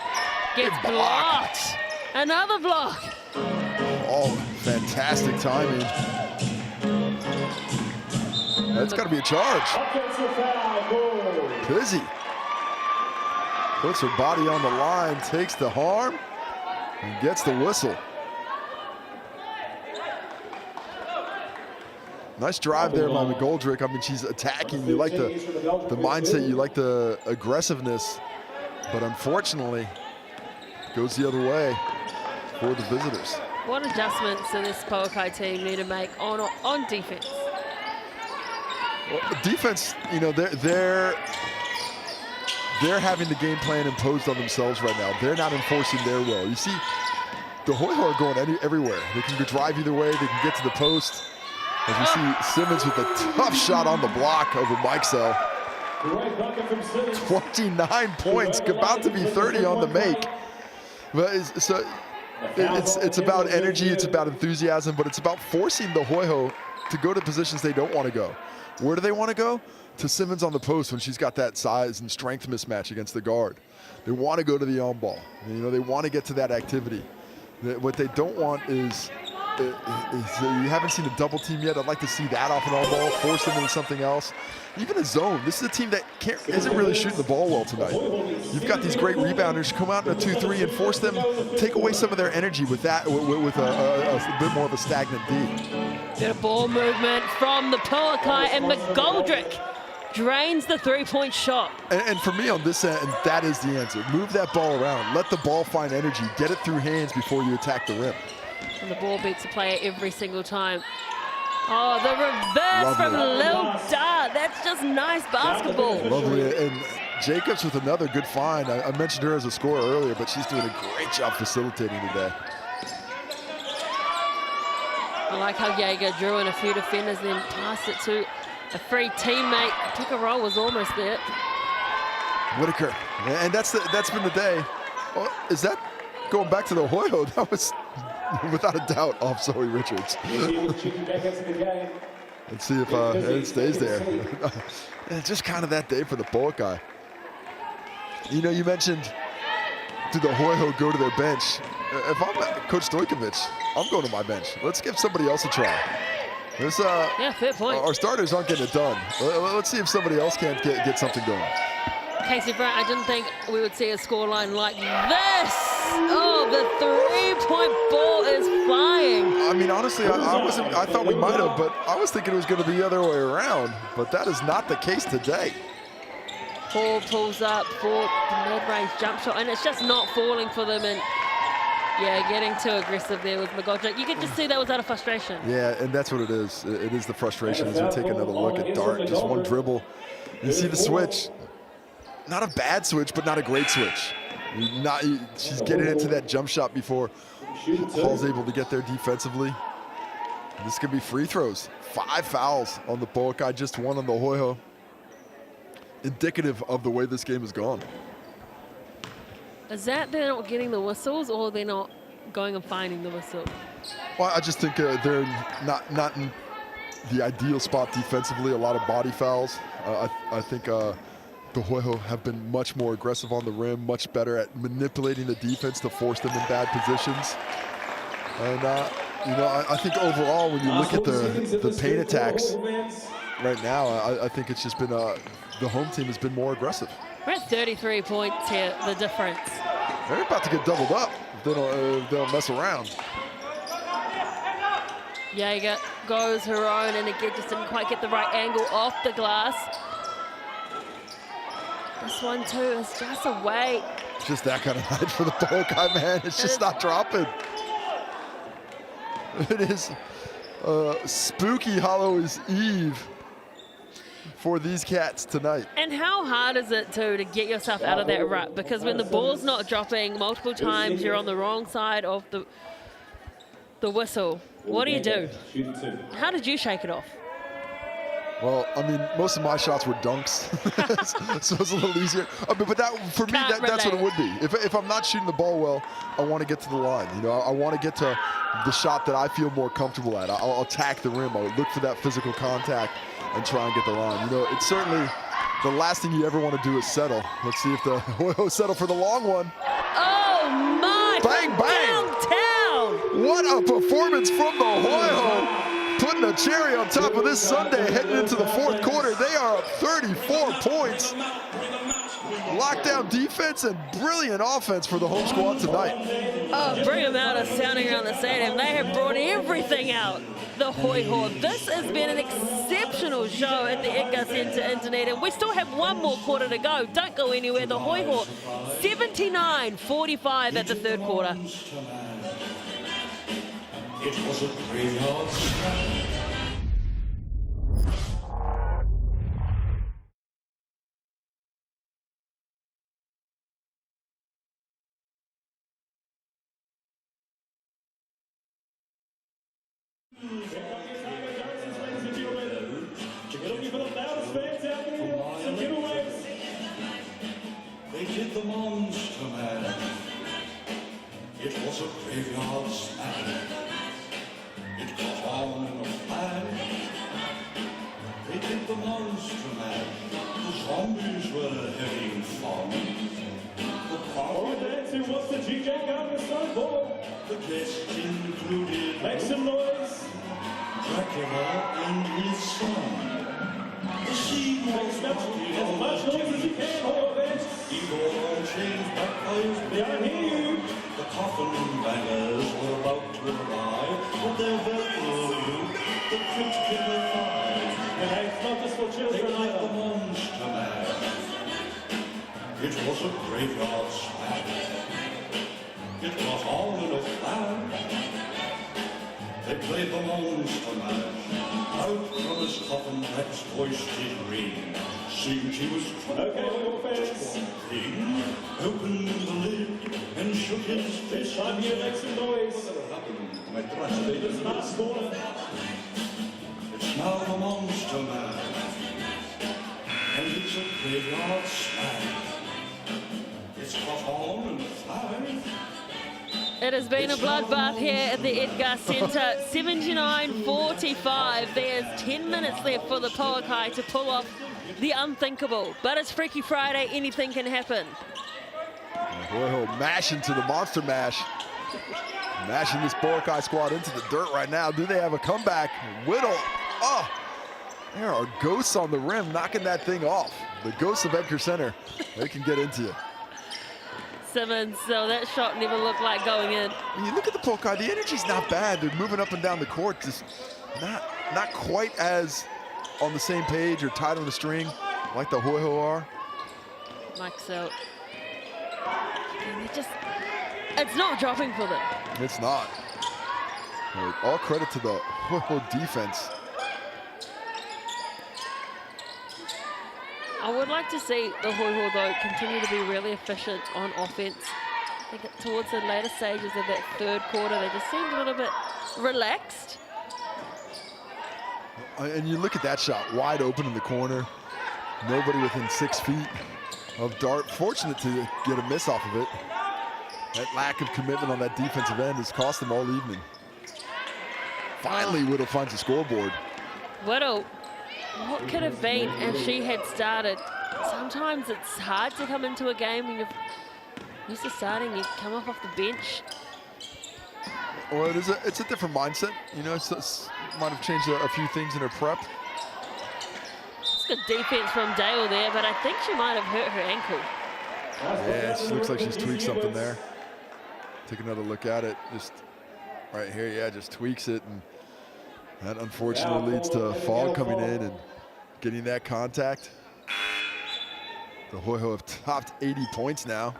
gets blocked. Another block. Oh, fantastic timing. That's got to be a charge. Pizzy puts her body on the line, takes the harm, and gets the whistle. Nice drive there by McGoldrick. I mean, she's attacking. You like the mindset, you like the aggressiveness, but unfortunately, goes the other way for the visitors. What adjustments do this Pouākai team need to make on defense? Well, defense, you know, they're having the game plan imposed on themselves right now. They're not enforcing their will. You see, the Hoiho are going everywhere. They can go drive either way. They can get to the post. As we see Simmons with a tough shot on the block over Mikesell. 29 points, about to be 30 on the make. But it's about energy, it's about enthusiasm, but it's about forcing the Hoiho to go to positions they don't want to go. Where do they want to go? To Simmons on the post when she's got that size and strength mismatch against the guard. They want to go to the on ball. You know, they want to get to that activity. What they don't want is you haven't seen a double team yet. I'd like to see that off an on ball, force them into something else. Even a zone. This is a team that isn't really shooting the ball well tonight. You've got these great rebounders come out in a 2-3 and force them, take away some of their energy with that, with a bit more of a stagnant D. Bit of ball movement from the Pouākai, and McGoldrick drains the three-point shot. And for me on this end, that is the answer. Move that ball around. Let the ball find energy. Get it through hands before you attack the rim. And the ball beats the player every single time. Oh, the reverse from Lil Dart. That's just nice basketball. Lovely. And Jacobs with another good find. I mentioned her as a scorer earlier, but she's doing a great job facilitating today. I like how Jaeger drew in a few defenders, then passed it to a free teammate. Pick and roll was almost there. Whitaker. And that's been the day. Oh, is that going back to the Hoiho? That was without a doubt off Zoe Richards. Let's see if it stays there. It's just kind of that day for the Pouākai. You know, you mentioned, did the Hoiho go to their bench? If I'm Coach Stojkovic, I'm going to my bench. Let's give somebody else a try. Yeah, fair point. Our starters aren't getting it done. Let's see if somebody else can't get something going. Casey Brown, I didn't think we would see a scoreline like this. Oh, the three-point ball is flying. I mean, honestly, I thought we might have, but I was thinking it was going to be the other way around. But that is not the case today. Paul pulls up for the mid-range jump shot, and it's just not falling for them. And yeah, getting too aggressive there with McGoldrick. You could just see that was out of frustration. Yeah, and that's what it is. It is the frustration as we take another look at Dart. Just one dribble. You see the switch. Not a bad switch, but not a great switch. She's getting into that jump shot before Hall's able to get there defensively. This could be free throws. 5 fouls on the Pouākai, just 1 on the Hoiho. Indicative of the way this game has gone. Is that they're not getting the whistles, or they're not going and finding the whistle? Well, I just think they're not in the ideal spot defensively. A lot of body fouls. I think the Hoiho have been much more aggressive on the rim, much better at manipulating the defense to force them in bad positions. And you know, I think overall, when you look at the paint attacks right now, I think it's just been the home team has been more aggressive. We're at 33 points here, the difference. They're about to get doubled up if they don't mess around. Jaeger goes her own, and again just didn't quite get the right angle off the glass. This one too is just away. Just that kind of night for the Pouākai, man. It's just not dropping. It is spooky Halloween's Eve for these cats tonight. And how hard is it too to get yourself out of that rut? Because when the ball's not dropping multiple times, you're on the wrong side of the whistle. What do? How did you shake it off? Well, I mean, most of my shots were dunks, so it's a little easier. I mean, but that, for me, that's what it would be. If I'm not shooting the ball well, I want to get to the line. You know, I want to get to the shot that I feel more comfortable at. I'll attack the rim. I'll look for that physical contact and try and get the line. You know, it's certainly the last thing you ever want to do is settle. Let's see if the Hoiho settle for the long one. Oh my! Bang, bang! Downtown! What a performance from the Hoiho! Putting a cherry on top of this Sunday, heading into the fourth quarter. They are up 34 points. Lockdown defense and brilliant offense for the home squad tonight. Oh, bring them out is sounding around the stadium. They have brought everything out. The Hoiho. This has been an exceptional show at the Edgar Centre in Dunedin. We still have one more quarter to go. Don't go anywhere. The Hoiho 79-45 at the third quarter. It was a graveyard strike. They did the monster man. It was a graveyard smash. It got on in a flash. They did the monster man. The zombies were having fun. The Alright, that's who wants the GJ Gardner side ball. The guests included Make some noise. Dracula and his son. The scene was As much noise as you can, Hoiho bench. Igor on chains back by his Yeah, I hear you. The coffin bangers were about to arrive, but their value, the crypt killer five. And hey, it's not just for They children played the either. monster man. It was a graveyard smash. It got on in a flash. They played the monster mash. Out from his coffin, Pat's voice did ring. Seemed he was Okay, all your fans. thing. Opened the lid and shook his fist. Time here, make some noise. My tragedy It's not smaller. It's now the monster man. And it's a graveyard smash. It's caught on and five. It has been a bloodbath here at the Edgar Centre. 79-45. There's 10 minutes left for the Pouākai to pull off the unthinkable. But it's Freaky Friday, anything can happen. Hoiho mashing to the monster mash. Mashing this Pouākai squad into the dirt right now. Do they have a comeback? Whittle. Oh, there are ghosts on the rim knocking that thing off. The ghosts of Edgar Centre. They can get into you. Simmons, so that shot never looked like going in. When you look at the Pouākai, the energy's not bad. They're moving up and down the court, just not quite as on the same page or tied on the string like the Hoiho are. Mike's out. And it's not dropping for them. It's not. All credit to the Hoiho defense. I would like to see the Hoiho, though, continue to be really efficient on offense. I think towards the later stages of that third quarter, they just seemed a little bit relaxed. And you look at that shot, wide open in the corner. Nobody within 6 feet of Dart. Fortunate to get a miss off of it. That lack of commitment on that defensive end has cost them all evening. Finally, Whittle finds the scoreboard. Whittle, what could have been if she had started? Sometimes it's hard to come into a game when you're used to starting, you come off the bench. Well, it's a different mindset. You know, might have changed a few things in her prep. It's good defense from Dale there, but I think she might have hurt her ankle. Yeah, she looks like she's tweaked something there. Take another look at it. Just right here, yeah, just tweaks it. And that unfortunately leads to fog coming in and getting that contact. The Hoiho have topped 80 points now.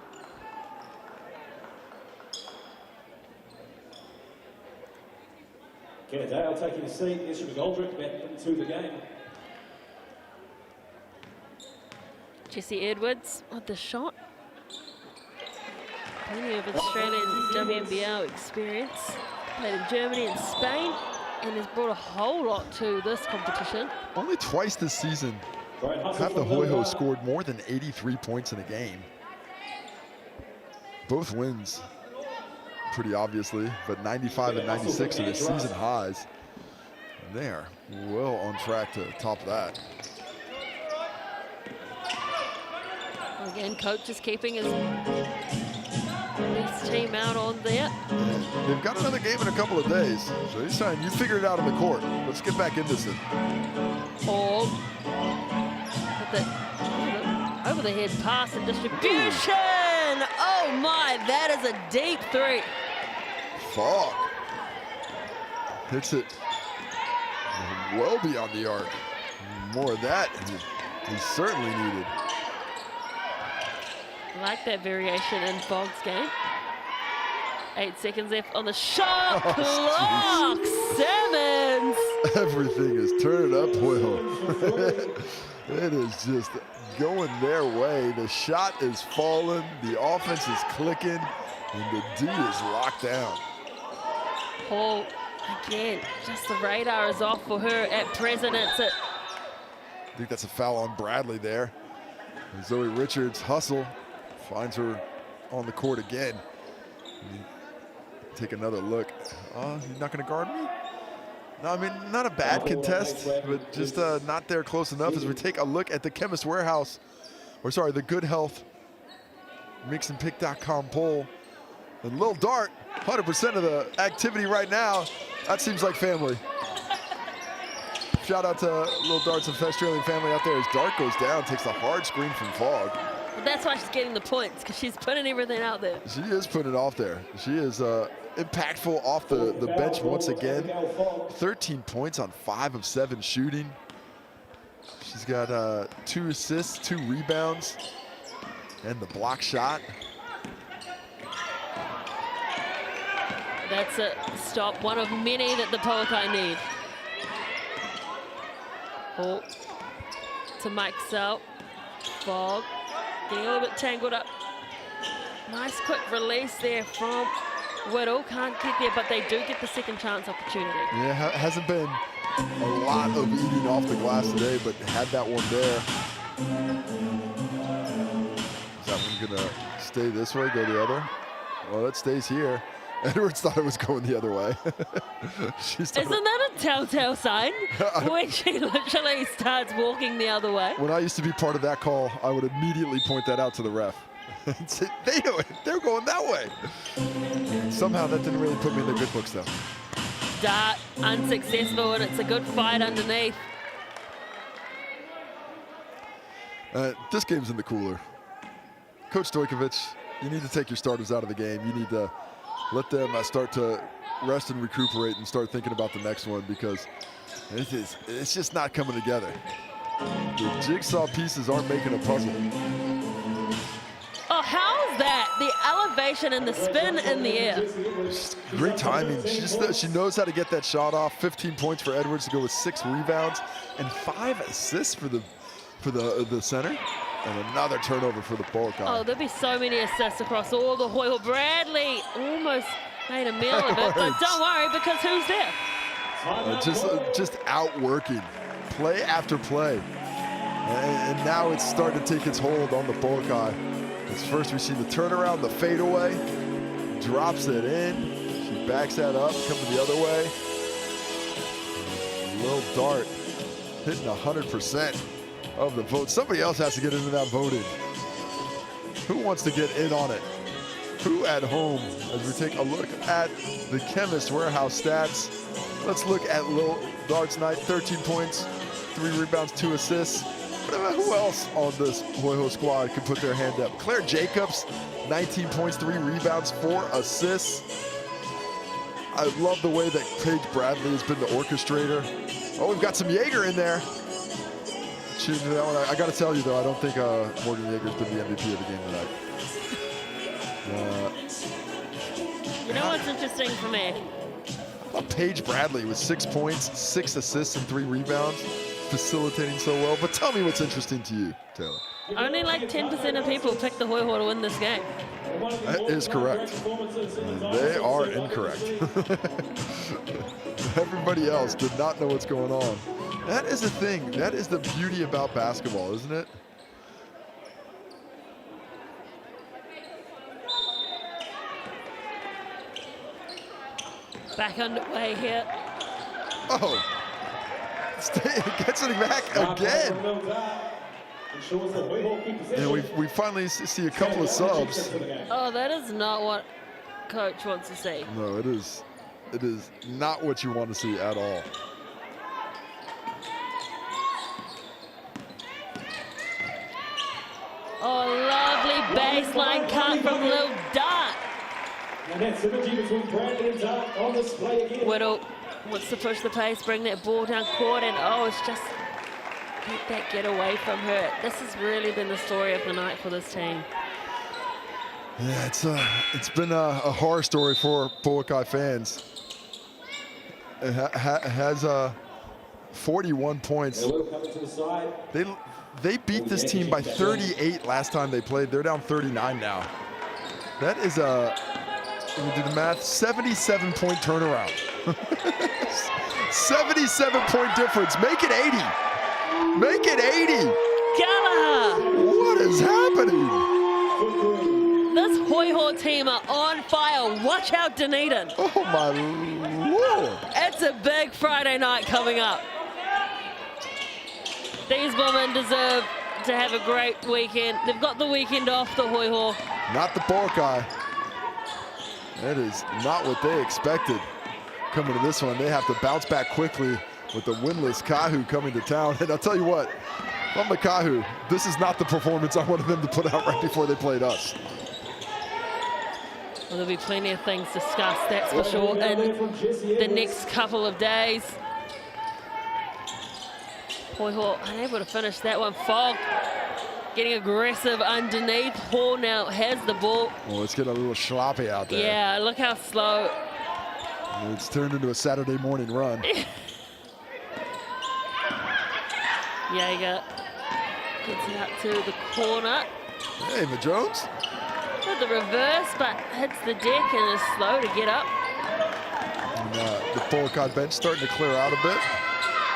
Okay, Dale taking a seat. This is Aldrich back into the game. Jesse Edwards with the shot. Plenty of Australian WNBL experience. Played in Germany and Spain and has brought a whole lot to this competition. Only twice this season have the Hoiho scored more than 83 points in a game. Both wins, pretty obviously, but 95 and 96 are their season highs. And they are well on track to top that. Again, coach is keeping his team out on there. They've got another game in a couple of days, so he's saying, you figure it out on the court. Let's get back into this. Paul with the over the head pass and distribution. Oh my, that is a deep three. Fog hits it well beyond the arc. More of that is certainly needed. Like that variation in Fogg's game. 8 seconds left on the shot clock. Simmons. Everything is turning up, Hoiho. It is just going their way. The shot is falling, the offense is clicking, and the D is locked down. Paul, again, just the radar is off for her at present. I think that's a foul on Bradley there. And Zoe Richards hustle, finds her on the court again. Take another look. Oh, you're not gonna guard me? No, I mean, not a bad contest, but just not there close enough as we take a look at the Chemist Warehouse, or sorry, the Good Health MixandPick.com poll. And Lil Dart, 100% of the activity right now. That seems like family. Shout out to Lil Dart's Australian family out there as Dart goes down, takes the hard screen from Fog. Well, that's why she's getting the points, because she's putting everything out there. She is putting it off there. She is impactful off the bench once again. 13 points on 5 of 7 shooting. She's got 2 assists, 2 rebounds, and the block shot. That's a stop, one of many that the Pouākai need. Ball to Mike Sell. Fog getting a little bit tangled up. Nice quick release there from Whittle. Can't get there, but they do get the second chance opportunity. Yeah, hasn't been a lot of eating off the glass today, but had that one there. Is that one gonna stay this way, go the other? Well, it stays here. Edwards thought it was going the other way. Isn't that a telltale sign when she literally starts walking the other way? When I used to be part of that call, I would immediately point that out to the ref. And say, they know it, they're going that way. Somehow that didn't really put me in the good books though. Dart unsuccessful, and it's a good fight underneath. This game's in the cooler. Coach Stojkovic, you need to take your starters out of the game. You need to let them start to rest and recuperate and start thinking about the next one, because it's just not coming together. The jigsaw pieces aren't making a puzzle. Oh, how's that? The elevation and the spin in the air. Great timing. She knows how to get that shot off. 15 points for Edwards to go with 6 rebounds and 5 assists for the center. And another turnover for the Pouākai. Oh, there'll be so many assists across all the Hoiho. Bradley almost made a meal of it, but don't worry, because who's there? Just outworking play after play. And now it's starting to take its hold on the Pouākai. As first we see the turnaround, the fadeaway, drops it in. She backs that up, coming the other way. Little dart hitting 100% of the vote. Somebody else has to get into that voting. Who wants to get in on it? Who at home? As we take a look at the Chemist Warehouse stats, let's look at Lil Dart's night. 13 points, 3 rebounds, 2 assists. But who else on this Hoiho squad can put their hand up? Claire Jacobs, 19 points, 3 rebounds, 4 assists. I love the way that Paige Bradley has been the orchestrator. Oh, we've got some Jaeger in there. I got to tell you, though, I don't think Morgan Jaeger's been the MVP of the game tonight. You know what's interesting for me? I thought Paige Bradley with 6 points, 6 assists, and 3 rebounds, facilitating so well. But tell me what's interesting to you, Taylor. Only like 10% of people picked the Hoiho to win this game. That is correct. They are incorrect. Everybody else did not know what's going on. That is the thing. That is the beauty about basketball, isn't it? Back underway here. Oh. Gets it back again. And we finally see a couple of subs. Oh, that is not what coach wants to see. No, it is not what you want to see at all. Oh, lovely baseline cut from Lil Dart. And that synergy between Bradley and Dart on display again. Whittle wants to push the pace, bring that ball down court, and oh, it's just let that get away from her. This has really been the story of the night for this team. Yeah, it's been a horror story for Pouākai fans. It has 41 points. They beat this team by 38 last time they played. They're down 39 now. That is when you do the math, 77-point turnaround. 77-point difference. Make it 80. Make it 80. Gallagher! What is happening? This Hoiho team are on fire. Watch out, Dunedin. Oh, my Lord. It's a big Friday night coming up. These women deserve to have a great weekend. They've got the weekend off, the Hoiho. Not the Pouākai. That is not what they expected coming to this one. They have to bounce back quickly with the winless Kahu coming to town. And I'll tell you what, from the Kahu, this is not the performance I wanted them to put out right before they played us. Well, there'll be plenty of things discussed, that's for sure, in the next couple of days. Hoiho unable to finish that one. Fogg getting aggressive underneath. Hall now has the ball. Well, let's get a little sloppy out there. Yeah, look how slow It's turned into a Saturday morning run. Jaeger gets it out to the corner. Hey, Madrones. With the reverse, but hits the deck and is slow to get up. And, the Pouākai bench starting to clear out a bit.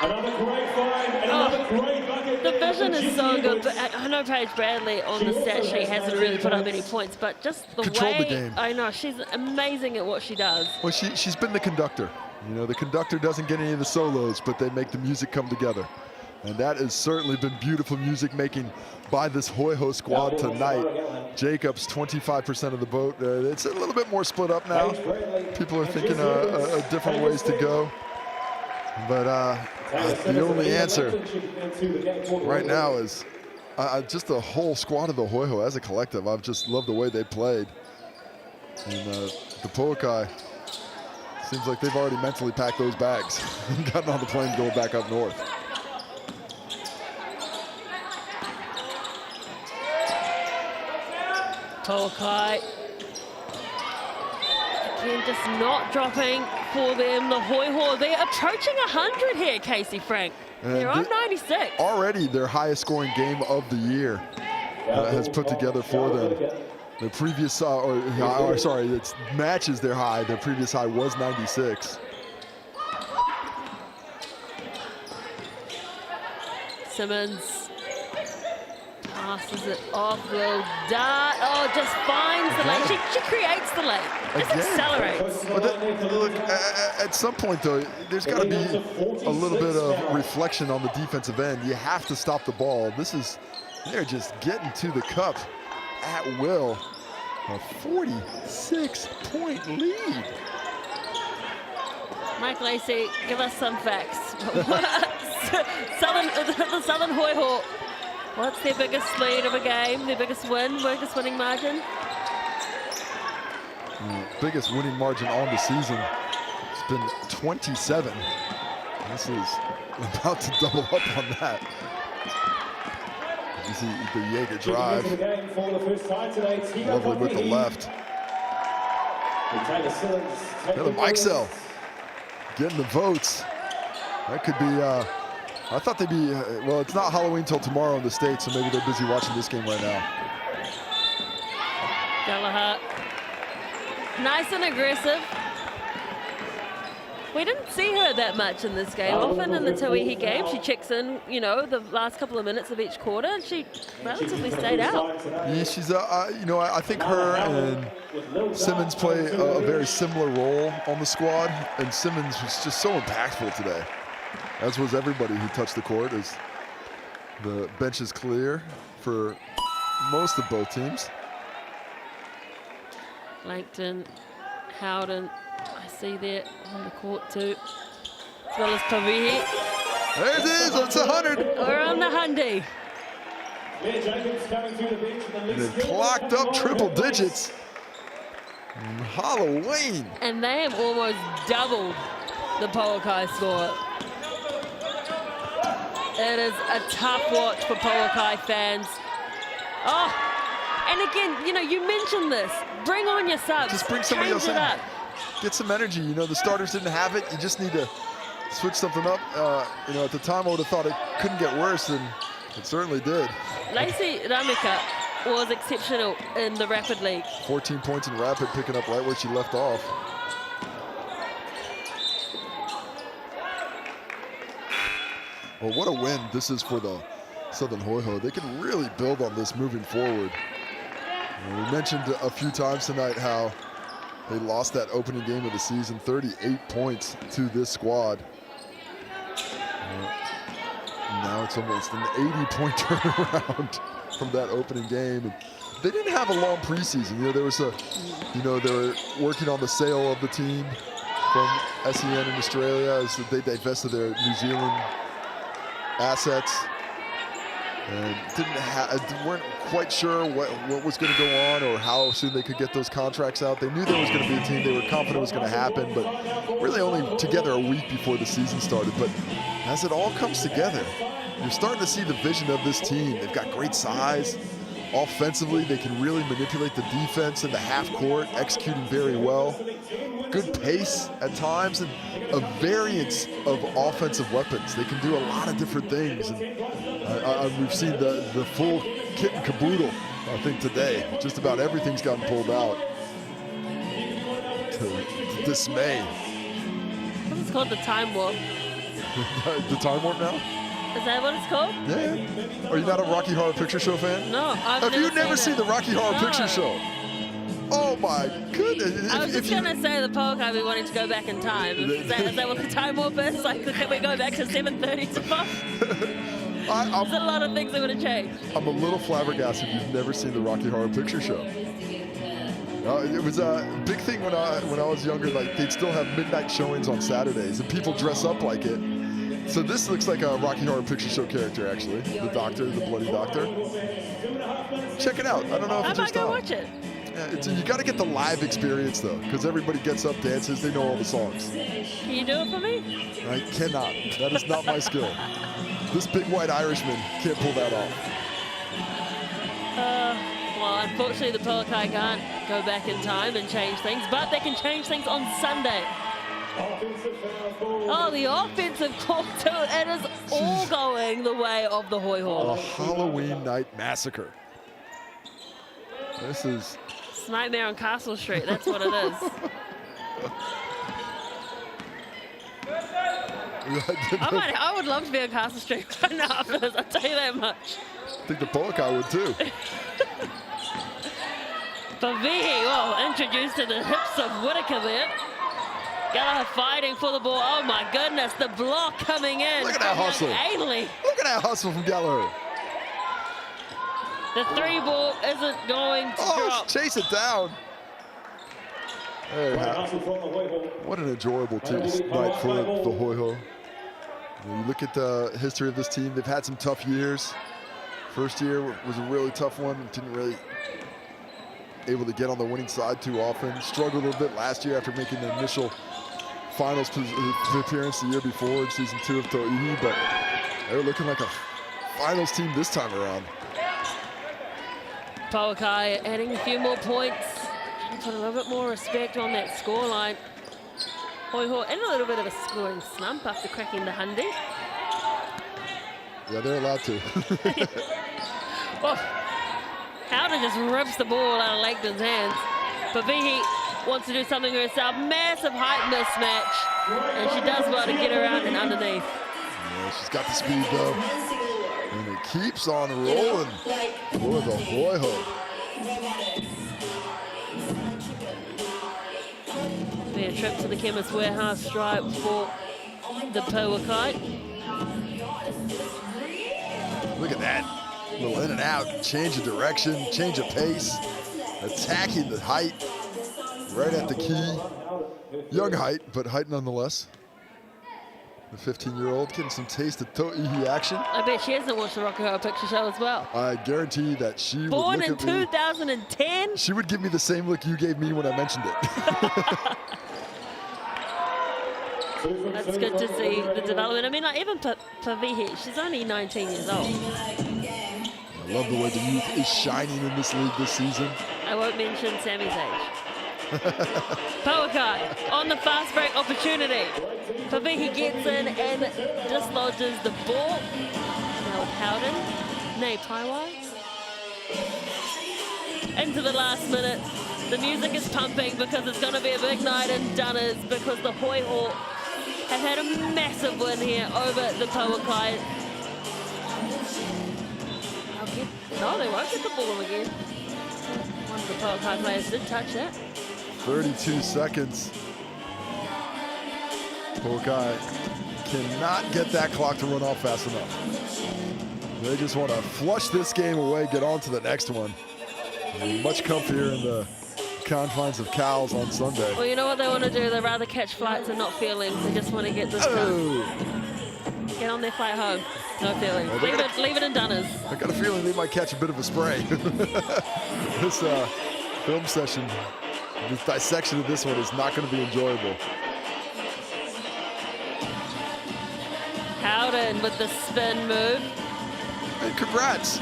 Another great find and another great bucket. The vision is so good, but I know Paige Bradley on the stat sheet hasn't really put up any points, but just the Control way, the game. I know, she's amazing at what she does. Well, she's been the conductor. You know, the conductor doesn't get any of the solos, but they make the music come together. And that has certainly been beautiful music making by this Hoiho squad tonight. Jacobs, 25% of the vote. It's a little bit more split up now. People are thinking different ways to go. But the only answer right now is just the whole squad of the Hoiho as a collective. I've just loved the way they played. And the Pouākai, seems like they've already mentally packed those bags and gotten on the plane going back up north. Pouākai, again, just not dropping for them. The Hoiho, they're approaching 100 here, Casey Frank. They're on 96. Already their highest scoring game of the year has put together for them. The previous, sorry, it matches their high. Their previous high was 96. Simmons passes it off, will dart. Oh, just finds the lane. She creates the lane. Just accelerates. But look, at some point though, there's got to be a little bit of reflection on the defensive end. You have to stop the ball. They're just getting to the cup at will. A 46-point lead. Mike Lacey, give us some facts. The Southern Hoiho, what's their biggest lead of a game, their biggest winning margin? Biggest winning margin on the season. It's been 27. This is about to double up on that. You see the Jaeger drive. Lovely with the left. Taylor Mikesell getting the votes. That could be, I thought they'd be, well, it's not Halloween till tomorrow in the States, so maybe they're busy watching this game right now. Gallagher, nice and aggressive. We didn't see her that much in this game. Often in the Tauihi game, she checks in, you know, the last couple of minutes of each quarter, and she relatively stayed out. Yeah, she's, you know, I think her and Simmons play a very similar role on the squad, and Simmons was just so impactful today, as was everybody who touched the court, as the bench is clear for most of both teams. Langton, Howden, I see there on the court too, as well as Tauihi. There it is, it's 100. We're on the Hundy. And they've clocked up triple digits. Halloween. And they have almost doubled the Pouākai score. It is a tough watch for Pouākai fans. Oh, and again, you know, you mentioned this. Bring on your subs. Just bring somebody else in. Get some energy. You know, the starters didn't have it. You just need to switch something up. You know, at the time I would have thought it couldn't get worse, and it certainly did. Lacey Ramika was exceptional in the Rapid League. 14 points in Rapid, picking up right where she left off. Well, what a win this is for the Southern Hoiho. They can really build on this moving forward. We mentioned a few times tonight how they lost that opening game of the season, 38 points to this squad. Now it's almost an 80-point turnaround from that opening game. And they didn't have a long preseason. You know, there was they were working on the sale of the team from SEN in Australia as they divested their New Zealand assets. And weren't quite sure what was going to go on or how soon they could get those contracts out. They knew there was going to be a team. They were confident it was going to happen, but really only together a week before the season started. But as it all comes together, you're starting to see the vision of this team. They've got great size. Offensively, they can really manipulate the defense in the half court, executing very well. Good pace at times and a variance of offensive weapons. They can do a lot of different things. And we've seen the full kit and caboodle, I think, today. Just about everything's gotten pulled out to dismay. What's it called? The time warp. The time warp now? Is that what it's called? Yeah. Are you not a Rocky Horror Picture Show fan? No, Have you never seen the Rocky Horror Picture Show? Oh my goodness. I was just going to say the Pouākai be wanting to go back in time. Is that what the time warp is? Like, can we go back to 7:30 tomorrow? There's a lot of things that would have changed. I'm a little flabbergasted you've never seen the Rocky Horror Picture Show. It was a big thing when I was younger. Like, they'd still have midnight showings on Saturdays, and people dress up like it. So this looks like a Rocky Horror Picture Show character, actually. The doctor, the bloody doctor. Check it out. I don't know if it's your style. I might go watch it. Yeah, you got to get the live experience, though, because everybody gets up, dances, they know all the songs. Can you do it for me? I cannot. That is not my skill. This big white Irishman can't pull that off. Well, unfortunately, the Pouākai can't go back in time and change things, but they can change things on Sunday. Oh, the offensive call, too. It is all going the way of the Hoiho. A Halloween night massacre. This is... It's Nightmare on Castle Street. That's what it is. I would love to be on Castle Street right now after this, I'll tell you that much. I think the Pouākai would, too. Tauihi, well, introduced to the hips of Whitaker there. Gallagher fighting for the ball. Oh my goodness, the block coming in. Look at that hustle. Ainley. Look at that hustle from Gallagher. The three ball isn't going to drop. Chase it down. What an enjoyable night for the Hoiho. You look at the history of this team, they've had some tough years. First year was a really tough one. Didn't really able to get on the winning side too often. Struggled a little bit last year after making the initial finals appearance the year before in season 2 of Tauihi, but they're looking like a finals team this time around. Pouākai adding a few more points. Put a little bit more respect on that scoreline. Hoiho in a little bit of a scoring slump after cracking the Hundi. Yeah, they're allowed to. Oh, Howden just rips the ball out of Langton's hands. Tauihi wants to do something herself. Massive height mismatch. And she does well to get around and underneath. Yeah, she's got the speed, though. And it keeps on rolling for the Hoiho. Be a trip to the Chemist Warehouse stripe for the Pouākai. Look at that. A little in and out, change of direction, change of pace, attacking the height, right at the key. Young height, but height nonetheless. The 15-year-old getting some taste of Tauihi action. I bet she hasn't watched the Rocky Horror Picture Show as well. I guarantee that she would Born look in at me. 2010? She would give me the same look you gave me when I mentioned it. That's good to see the development. I mean, like, even Tauihi, she's only 19 years old. I love the way the youth is shining in this league this season. I won't mention Sammy's age. Pouākai on the fast break opportunity. Tauihi gets in and dislodges the ball. Now with Howden, Nei Taiwan. Into the last minute. The music is pumping because it's going to be a big night in Dunners because the Hoiho have had a massive win here over the Pouākai. No, they won't get the ball again. One of the Pouākai players did touch that. 32 seconds. Pouākai cannot get that clock to run off fast enough. They just want to flush this game away, get on to the next one. Much comfier in the confines of Cowles on Sunday. Well, you know what they want to do? They'd rather catch flights and not feelings. They just want to get this done. Get on their flight home. No feelings. Well, leave it in Dunners. I got a feeling they might catch a bit of a spray. This film session, this dissection of this one is not going to be enjoyable. Howden with the spin move. Hey, congrats.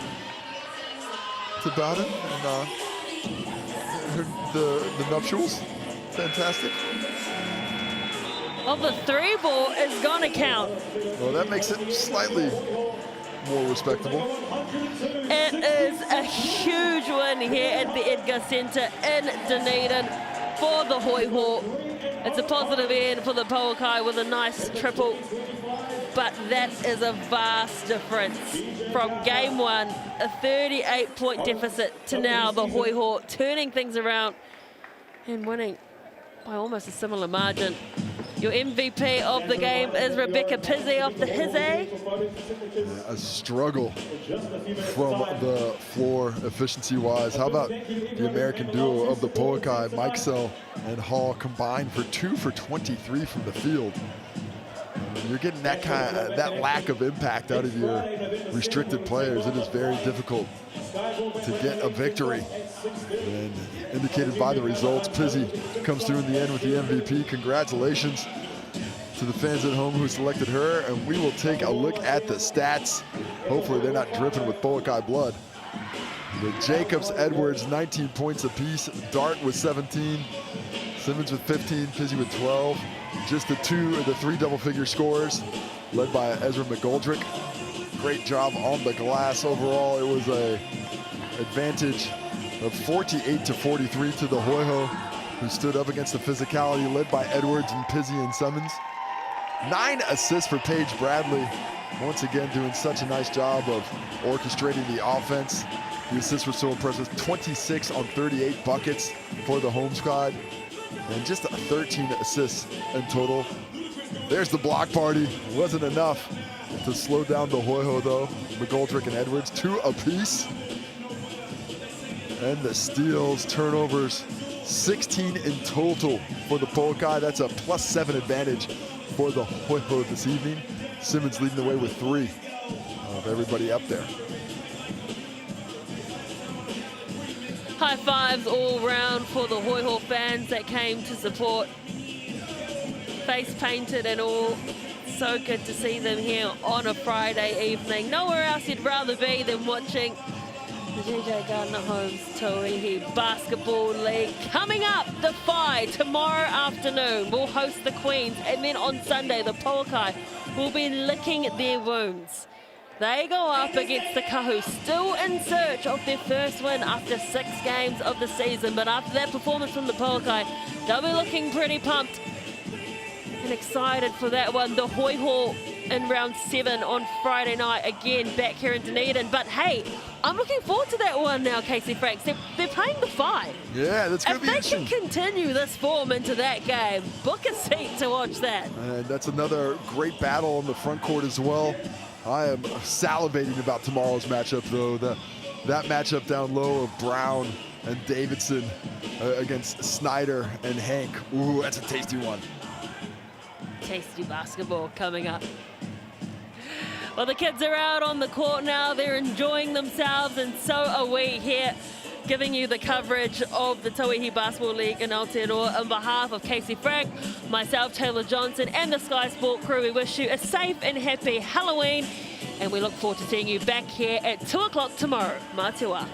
to Bowden and the nuptials. Fantastic. Well, the 3 ball is going to count. Well, that makes it slightly more respectable. It is a huge win here at the Edgar Centre in Dunedin for the Hoiho. It's a positive end for the Pouākai with a nice triple, but that is a vast difference from game 1, a 38-point deficit, to now the Hoiho turning things around and winning by almost a similar margin. Your MVP of the game is Rebecca Pizzi off the Hizzy. A struggle from the floor efficiency-wise. How about the American duo of the Pouākai, Mikesell and Hall, combined for 2 for 23 from the field? You're getting that lack of impact out of your restricted players. It is very difficult to get a victory. And indicated by the results, Pizzi comes through in the end with the MVP. Congratulations to the fans at home who selected her. And we will take a look at the stats. Hopefully they're not dripping with Pouākai blood. The Jacobs, Edwards, 19 points apiece. Dart with 17. Simmons with 15, Pizzi with 12. Just the 3 double-figure scores, led by Ezra McGoldrick. Great job on the glass overall. It was a advantage of 48-43 to the Hoiho, who stood up against the physicality, led by Edwards and Pizzi and Simmons. 9 assists for Paige Bradley, once again doing such a nice job of orchestrating the offense. The assists were so impressive. 26 on 38 buckets for the home squad, and just 13 assists in total. There's the block party. Wasn't enough to slow down the Hoiho, though. McGoldrick and Edwards, 2 apiece. And the steals, turnovers, 16 in total for the Pouākai. That's a +7 advantage for the Hoiho this evening. Simmons leading the way with 3 of everybody up there. High fives all round for the Hoiho fans that came to support. Face painted and all. So good to see them here on a Friday evening. Nowhere else you'd rather be than watching the JJ Gardner Homes Tauihi Basketball League. Coming up, the Phi tomorrow afternoon will host the Queens, and then on Sunday the Pouākai will be licking their wounds. They go up against the Kahu, still in search of their first win after 6 games of the season. But after that performance from the Pouākai, they'll be looking pretty pumped and excited for that one. The Hoiho in round 7 on Friday night, again back here in Dunedin. But hey, I'm looking forward to that one now, Casey Franks. They're playing the Phi. Yeah, that's going to be interesting. If they can continue this form into that game, book a seat to watch that. And that's another great battle on the front court as well. I am salivating about tomorrow's matchup, though. That matchup down low of Brown and Davidson against Snyder and Hank. Ooh, that's a tasty one. Tasty basketball coming up. Well, the kids are out on the court now. They're enjoying themselves, and so are we here, giving you the coverage of the Tauihi Basketball League in Aotearoa. On behalf of Casey Frank, myself, Taylor Johnson, and the Sky Sport crew, we wish you a safe and happy Halloween, and we look forward to seeing you back here at 2 o'clock tomorrow. Mā te wā.